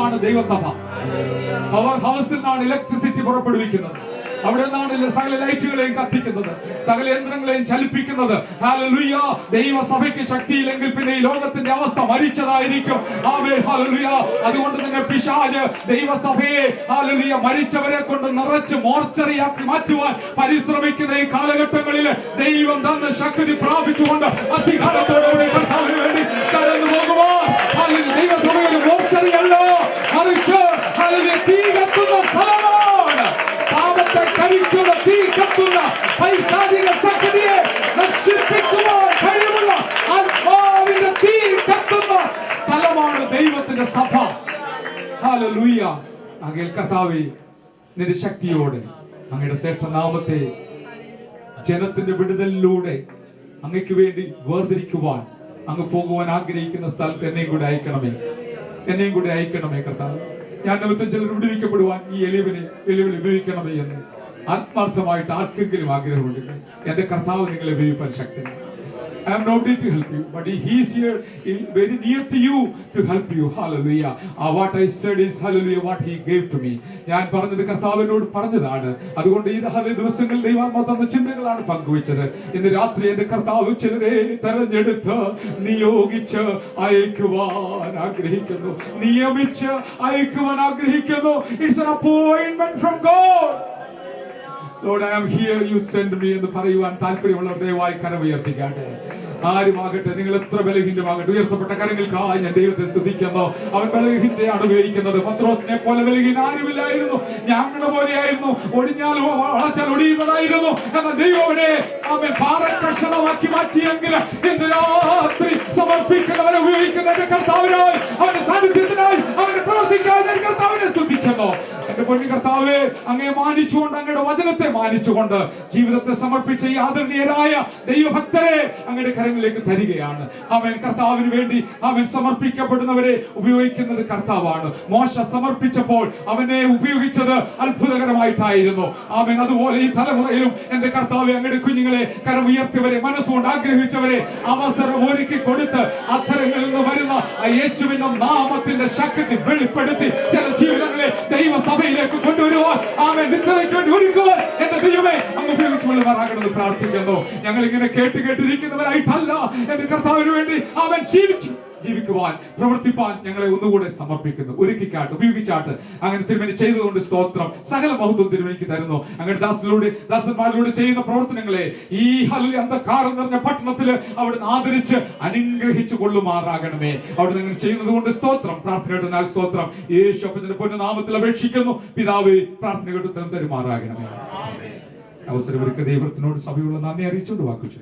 Speaker 4: ആണ് ദൈവസഭ. പവർ ഹൗസിൽ നിന്നാണ് ഇലക്ട്രിസിറ്റി പുറപ്പെടുവിക്കുന്നത്. അവിടെ നിന്നാണ് സകല ലൈറ്റുകളെയും കത്തിക്കുന്നത്, സകല യന്ത്രങ്ങളെയും ചലിപ്പിക്കുന്നത്. ഹല്ലേലൂയ. ദൈവസഭയ്ക്ക് ശക്തിയില്ലെങ്കിൽ പിന്നെ ഈ ലോകത്തിന്റെ അവസ്ഥ മരിച്ചതായിരിക്കും. ആമേൻ. ഹല്ലേലൂയ. അതുകൊണ്ട് തന്നെ പിശാച് ദൈവസഭയെ ഹല്ലേലൂയ മരിച്ചവരെ കൊണ്ട് നിറച്ച് മോർച്ചറിയാക്കി മാറ്റുവാൻ പരിശ്രമിക്കുന്ന ഈ കാലഘട്ടങ്ങളിൽ ദൈവം തന്ന ശക്തി പ്രാപിച്ചുകൊണ്ട് അധികാരത്തോടുകൂടി കർത്താവിന് വേണ്ടി കടന്നു പോകുവാൻ ഹല്ലേലൂയ. ദൈവസഭയിൽ മോർച്ചറിയല്ല, മറിച്ച് ഹല്ലേലൂയ തീ കത്തുന്ന സ്ഥലമാണ്. പാപത്തെ കരിക്കുന്ന തീ കത്തുന്ന പൈശാചിക ശക്തിയെ നശിപ്പിക്കുവാൻ കഴിവുള്ള ആത്മാവിന്റെ തീ കത്തുന്ന സ്ഥലമാണ് ദൈവത്തിന്റെ സഭ. ഹല്ലേലൂയ. അങ്ങേ കർത്താവേ, നിന്റെ ശക്തിയോടെ അങ്ങയുടെ ശ്രേഷ്ഠ നാമത്തെ ജനത്തിന്റെ വിടുതലിലൂടെ അങ്ങയ്ക്ക് വേണ്ടി വേർതിരിക്കുവാൻ അങ്ങ് പോകുവാൻ ആഗ്രഹിക്കുന്ന സ്ഥലത്ത് എന്നെയും കൂടെ അയക്കണമേ കർത്താവ്. ഞാൻ നിമിത്തം ചിലർ വിടുവിക്കപ്പെടുവാൻ ഈ എളിവിനെ ഉപയോഗിക്കണമേ എന്ന് ആത്മാർത്ഥമായിട്ട് ആർക്കെങ്കിലും ആഗ്രഹമുണ്ടെങ്കിൽ എന്റെ കർത്താവ് നിങ്ങളെ ഉപയോഗിക്കാൻ ശക്തനാണ്. I am not ready to help you, but he is here, very near to you to help you. Hallelujah. What I said is hallelujah, what he gave to me. ഞാൻ പറഞ്ഞത് കർത്താവിനോട് പറഞ്ഞതാണ്. അതുകൊണ്ട് ഈ ദിവസങ്ങളിൽ ദൈവാത്മാവ് തന്ന ചിന്തകളാണ് പങ്കുവെച്ചത്. ഇന്ന് രാത്രി എന്റെ കർത്താവ് ചിലരെ തെരഞ്ഞെടുത്ത് നിയോഗിച്ച് അയക്കുവാൻ ആഗ്രഹിക്കുന്നു, നിയമിച്ച് അയക്കുവാൻ ആഗ്രഹിക്കുന്നു. It's an appointment from God. Lord, I am here, you send me എന്ന് പറയുവാൻ താല്പര്യമുള്ളവർ ദയവായി കരമുയർത്തിക്കാട്ടെ. ആരുമാകട്ടെ, നിങ്ങൾ എത്ര ബലഹീനമാകട്ടെ, ഉയർത്തപ്പെട്ട കരങ്ങൾക്കായി ഞാൻ ദൈവത്തെ സ്തുതിക്കുന്നു. അവൻ ബലഹീനതയാണ് ഉപയോഗിക്കുന്നത്. പത്രോസിനെ പോലെ ബലഹീന ആരുമില്ലായിരുന്നു. ഞാങ്ങനെ പോലെയായിരുന്നു, ഒടിഞ്ഞാലും വളച്ചാൽ ഒടിയുന്നതായിരുന്നു. എന്നാൽ ദൈവനെ അവൻ പാറക്കഷണമാക്കി മാറ്റിയെങ്കിൽ ഇന്ന് രാത്രി സമർപ്പിക്കുന്നവരെ ഉപയോഗിക്കുന്ന എന്റെ കർത്താവിനായി, അവന്റെ സാന്നിധ്യത്തിനായി, അവന്റെ പ്രവർത്തിക്കായി ഞാൻ കർത്താവിനെ സ്തുതിക്കുന്നു. എന്റെ പൊന്നു കർത്താവേ, അങ്ങയെ മാനിച്ചുകൊണ്ട്, അങ്ങയുടെ വചനത്തെ മാനിച്ചുകൊണ്ട് ജീവിതത്തെ സമർപ്പിച്ച ഈ ആദരണീയരായ ദൈവഭക്തരെ അങ്ങയുടെ കരങ്ങളിലേക്ക് തരികയാണ്. അവൻ കർത്താവിന് വേണ്ടി അവൻ സമർപ്പിക്കപ്പെടുന്നവരെ ഉപയോഗിക്കുന്നത് കർത്താവാണ്. മോശ സമർപ്പിച്ചപ്പോൾ അവനെ ഉപയോഗിച്ചത് അത്ഭുതകരമായിട്ടായിരുന്നു. അവൻ അതുപോലെ ഈ തലമുറയിലും എന്റെ കർത്താവ് അങ്ങയുടെ കുഞ്ഞുങ്ങളെ കരമുയർത്തിയവരെ, മനസ്സുകൊണ്ട് ആഗ്രഹിച്ചവരെ അവസരം ഒരുക്കി കൊടുത്ത് അത്തരങ്ങളിൽ നിന്ന് വരുന്ന യേശുവിന്റെ നാമത്തിന്റെ ശക്തി വെളിപ്പെടുത്തി ചില ജീവിതങ്ങളെ ദൈവസഭയിലേക്ക് കൊണ്ടുവരുവാൻ, അവൻ നിത്യതയ്ക്ക് വേണ്ടി ഒരുക്കുവാൻ എന്റെ ദൈവമേ അങ്ങ് ഉപയോഗിച്ചുകൊള്ളുവാനാകണമെന്ന് പ്രാർത്ഥിക്കുന്നു. ഞങ്ങൾ ഇങ്ങനെ കേട്ടിരിക്കുന്നവരായിട്ടല്ല, എന്റെ കർത്താവിന് വേണ്ടി അവൻ ജീവിക്കുവാൻ, പ്രവർത്തിപ്പാൻ ഞങ്ങളെ ഒന്നുകൂടെ സമർപ്പിക്കുന്നു. ഒരുക്കിക്കാട്ട്, ഉപയോഗിച്ചാട്ട്. അങ്ങനെ തിരുമേനി ചെയ്തുകൊണ്ട് സ്തോത്രം. സകല മഹത്വം തിരുമേനിക്ക് തരുന്നു. അങ്ങനെ ദാസന്മാരിലൂടെ ചെയ്യുന്ന പ്രവർത്തനങ്ങളെ ഈ അന്ധകാരം നിറഞ്ഞ പട്ടണത്തില് അവിടുന്ന് ആദരിച്ച് അനുഗ്രഹിച്ചു കൊള്ളുമാറാകണമേ. അവിടുന്ന് അങ്ങനെ ചെയ്യുന്നത് കൊണ്ട് സ്തോത്രം. പ്രാർത്ഥന കേട്ടതിനാൽ സ്തോത്രം. യേശു അപ്പന്റെ പൊന്നുനാമത്തിൽ അപേക്ഷിക്കുന്നു. പിതാവേ, പ്രാർത്ഥന കേട്ട് ഉത്തരം തരുമാറാകണമേ. അവസരമൊരുക്കിയ ദൈവത്തിനോട് സഭയുള്ള നന്ദി അറിയിച്ചുകൊണ്ട് വാക്കുച്ചു.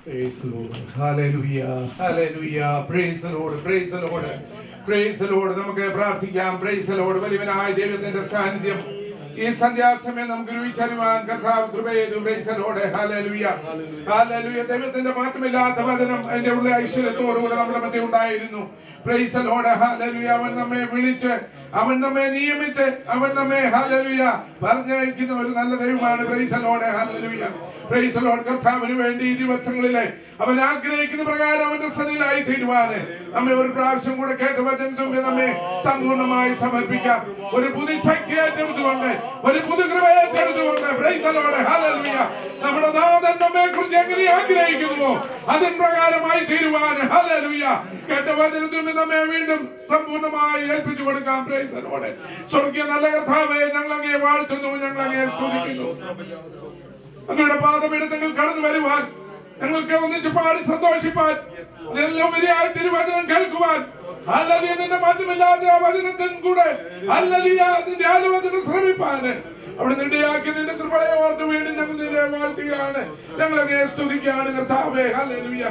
Speaker 12: Praise the Lord. Hallelujah. Hallelujah. Praise the Lord. Praise the Lord. Praise the Lord. നമുക്ക് പ്രാർത്ഥിക്കാം. Praise the Lord. വലിയവനായ ദൈവത്തിന്റെ സാന്നിധ്യം ഈ സന്ധ്യാസമയം നമുക്ക് രുചിച്ചറിവാൻ കർത്താവ് കൃപ ചെയ്തു. Praise the Lord. Hallelujah. Hallelujah. ദൈവത്തിന്റെ മാറ്റമില്ലാത്ത വചനം അതിന്റെ ഉള്ള ഐശ്വര്യത്തോടുകൂടെ നമ്മുടെ മധ്യ ഉണ്ടായിരുന്നു. Praise the Lord. Hallelujah. അവൻ നമ്മെ വിളിച്ച്, അവൻ നമ്മെ നിയമിച്ച്, അവൻ നമ്മെ ഹല്ലേലൂയ പറഞ്ഞയക്കുന്ന ഒരു നല്ല ദൈവമാണ്. Praise the Lord. Hallelujah. Praise the Lord. കർത്താവിന് വേണ്ടി ഈ ദിവസങ്ങളിലെ അവൻ ആഗ്രഹിക്കുന്ന പ്രകാരം അവന്റെ സന്നിധിയിലായി തീരുവാന് നമ്മെ ഒരു പ്രാവശ്യം കൂടെ കേട്ട വചനത്തിന് മുമ്പ് നമ്മെ സമ്പൂർണ്ണമായി സമർപ്പിക്കാം. ഒരു പുതിയ ശക്തി ഏറ്റെടുത്തുകൊണ്ട്, ഒരു പുതിയ കൃപ ഏറ്റെടുത്തുകൊണ്ട് Praise the Lord. Hallelujah. നമ്മുടെ നാഥൻ നമ്മെ കുറിച്ച് എങ്ങനെ ആഗ്രഹിക്കുന്നുവോ അതിന് പ്രകാരമായി തീരുവാന് ഹല്ലേലൂയ കേട്ട വചനത്തിന് നമ്മെ വീണ്ടും സമ്പൂർണ്ണമായി ഏൽപ്പിച്ചു കൊടുക്കാം. Praise the Lord. സ്വർഗീയ നല്ല കർത്താവേ, ഞങ്ങൾ അങ്ങയെ വാഴ്ത്തുന്നു, ഞങ്ങൾ അങ്ങയെ സ്തുതിക്കുന്നു. അങ്ങയുടെ പാദപീഠത്തിൽ കടന്നു വരുവാൻ, ഞങ്ങൾക്ക് ഒന്നിച്ച് പാടി സന്തോഷിപ്പാൻ, അതെല്ലാം വലിയായി തിരുവചനം കേൾക്കുവാൻ, ഹല്ലേലൂയ നിന്റെ മാറ്റമില്ലാതെ ആ വചനത്തിന് കൂടെ ഹല്ലേലൂയ നിന്റെ ആലോചന ശ്രമിപ്പാൻ അവിടെ നിന്റെയാക്കി നിന്റെ കൃപയെ ഓർത്ത് വീണ്ടും ഞങ്ങൾ നിന്നെ വാഴ്ത്തുകയാണ്, ഞങ്ങൾ അങ്ങയെ സ്തുതിക്കുകയാണ്. കർത്താവേ ഹല്ലേലൂയ.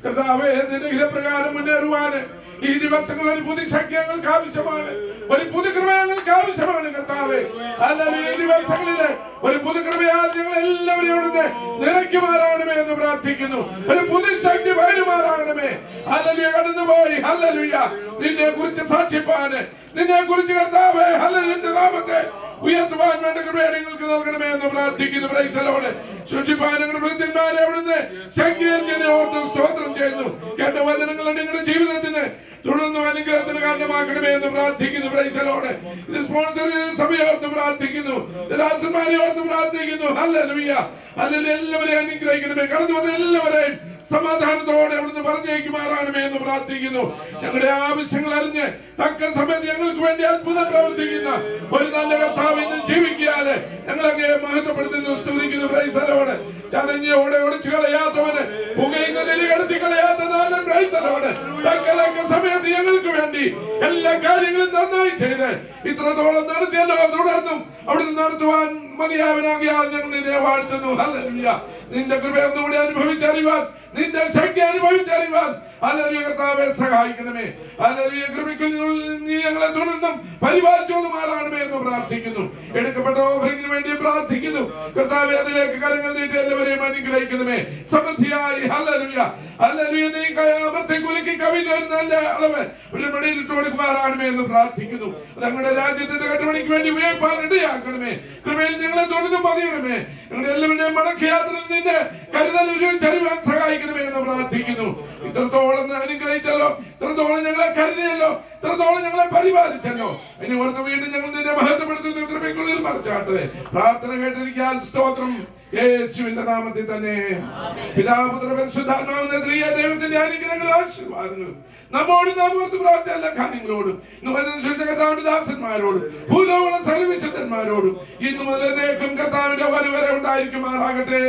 Speaker 12: കർത്താവേ, നിന്റെ ഹിതപ്രകാരം മുന്നേറുവാന് ഈ ദിവസങ്ങളിൽ ഒരു പുതിയ ശക്തി ഞങ്ങൾക്ക് ആവശ്യമാണ്. ഒരു പുതുകൃപ ഞങ്ങൾക്ക് ആവശ്യമാണ് കർത്താവേ. ഹല്ലേലൂയ. ഈ ദിവസങ്ങളിലെ ഒരു പുതുകൃപയാൽ ഞങ്ങൾ എല്ലാവരെയും അവിടുന്ന് നിറയ്ക്കുമാറാകണമേ എന്ന് പ്രാർത്ഥിക്കുന്നു. ഒരു പുതുശക്തി പകരുമാറാകണമേ. ഹല്ലേലൂയ. കടന്നുപോയി ഹല്ലേലൂയ നിന്നെ കുറിച്ച് സാക്ഷിപ്പാന്, നിന്നെ കുറിച്ച് കർത്താവേ ഹല്ലേലൂയ നിന്റെ നാമത്തെ ഉയർത്തുവാൻ വേണ്ട കൃപ നിങ്ങൾക്ക് നൽകണമേ എന്ന് പ്രാർത്ഥിക്കുന്നു. Price the Lord. സൂക്ഷിപ്പാൻ ഞങ്ങളുടെ വൃദ്ധന്മാരെ അവിടുന്ന് ശക്തീകരിച്ചതിനെ ഓർത്ത് സ്തോത്രം ചെയ്യുന്നു. കേട്ട വചനങ്ങൾ നിങ്ങളുടെ ജീവിതത്തിന് തുടർന്നും അനുഗ്രഹത്തിന് കാരണമാക്കണമേ എന്ന് പ്രാർത്ഥിക്കുന്നു. Price the Lord. ഇത് സ്പോൺസർ ചെയ്ത സഭയെ ഓർത്ത് പ്രാർത്ഥിക്കുന്നു, ദാസന്മാരെ ഓർത്ത് പ്രാർത്ഥിക്കുന്നു. ഹല്ലേലൂയ. ഹല്ലേലൂയ. എല്ലാവരെയും അനുഗ്രഹിക്കണമേ. കടന്നു വന്ന എല്ലാവരെയും സമാധാനത്തോടെ അവിടുന്ന് പറഞ്ഞേക്കുമാറാണമേ എന്ന് പ്രാർത്ഥിക്കുന്നു. ഞങ്ങളുടെ ആവശ്യങ്ങൾ അറിഞ്ഞ് തക്ക സമയത്ത് ഞങ്ങൾക്ക് വേണ്ടി അത്ഭുതം പ്രവർത്തിക്കുന്ന ഒരു നല്ല കർത്താവ് ഇന്ന് ജീവിക്കാതെ ഞങ്ങൾ അങ്ങേ മഹത്വപ്പെടുത്തുന്നു, സ്തുതിക്കുന്നു. Price the Lord. ചതഞ്ഞോടെ ഒടിച്ചു കളയാത്തവന്, പുകയുന്ന കടത്തി കളയാത്ത നാഥൻ. Price the Lord. തക്ക സമയത്ത് ഞങ്ങൾക്ക് വേണ്ടി എല്ലാ കാര്യങ്ങളും നന്നായി ചെയ്ത് ഇത്രത്തോളം നടത്തിയല്ലോ, തുടർന്നും അവിടുന്ന് നടത്തുവാൻ മതിയാവനാകിയാൽ ഞങ്ങൾ നിന്നെ വാഴ്ത്തുന്നു. ഹല്ലേലൂയ. നിന്റെ കൃപ ഒന്നുകൂടി അനുഭവിച്ചറിയുവാൻ, നിന്റെ ശക്തി അനുഭവിച്ചറിയുവാൻ ഹല്ലേലൂയ കർത്താവേ സഹായിക്കണമേ. ഹല്ലേലൂയ. കൃപയ്ക്കുള്ളിൽ നീ ഞങ്ങളെ തുടർന്നും പരിപാലിച്ചോളുമാറാണമേ എന്ന് പ്രാർത്ഥിക്കുന്നു. എടുക്കപ്പെട്ട ഓഫറിംഗിന് വേണ്ടി പ്രാർത്ഥിക്കുന്നു. കർത്താവേ അതിലേക്ക് കരങ്ങൾ നീട്ടി എല്ലാവരെയും അനുഗ്രഹിക്കണമേ സമൃദ്ധിയായി. ഹല്ലേലൂയ. ഹല്ലേലൂയ. നീ അമർത്തി കുലുക്കി കവിത നല്ല അളവ് ഒരു മടിയിൽ ഇട്ട് കൊടുക്കുമാറാണമേ എന്ന് പ്രാർത്ഥിക്കുന്നു. ഞങ്ങളുടെ രാജ്യത്തിന്റെ കെട്ടുപണിക്ക് വേണ്ടി ഉപയോഗിക്കാൻ ഇടയാക്കണമേ. കൃപയിൽ ഞങ്ങളെ തുടർന്നും പതിയണമേ. ഞങ്ങളുടെ എല്ലാവരുടെയും മടക്കയാത്രയിൽ നിന്റെ കരുതൽ രുചിച്ചറിയുവാൻ സഹായിക്കണമേ എന്ന് പ്രാർത്ഥിക്കുന്നു. ഇത്രത്തോളം അനുഗ്രഹിച്ചല്ലോ, ഇത്രത്തോളം ഞങ്ങളെ കരുതിയല്ലോ, ഇത്രത്തോളം ഞങ്ങളെ പരിപാലിച്ചല്ലോ. ഇനി ഓർത്ത് വീണ്ടും ഞങ്ങൾ നിന്നെ മഹത്വപ്പെടുത്തുന്ന കൃപയ്ക്കുള്ളിൽ മറച്ചാട്ടെ. പ്രാർത്ഥന കേട്ടിരിക്കാൻ സ്തോത്രം. യേശുവിന്റെ നാമത്തിൽ തന്നെ. പിതാവ് പുത്ര പരിശുദ്ധാത്മാവിന്റെ ത്രിയേക ദൈവത്തിന്റെ അനുഗ്രഹങ്ങളും ആശീർവാദങ്ങളും നമ്മോടും നാം ഓർത്ത് പ്രാർത്ഥിച്ച എല്ലാ കാര്യങ്ങളോടും കർത്താവിന്റെ ദാസന്മാരോടും ഭൂലോകമുള്ള സകല വിശുദ്ധന്മാരോടും ഇന്നു മുതൽ കർത്താവിന്റെ വരവരെ ഉണ്ടായിരിക്കുമാറാകട്ടെ.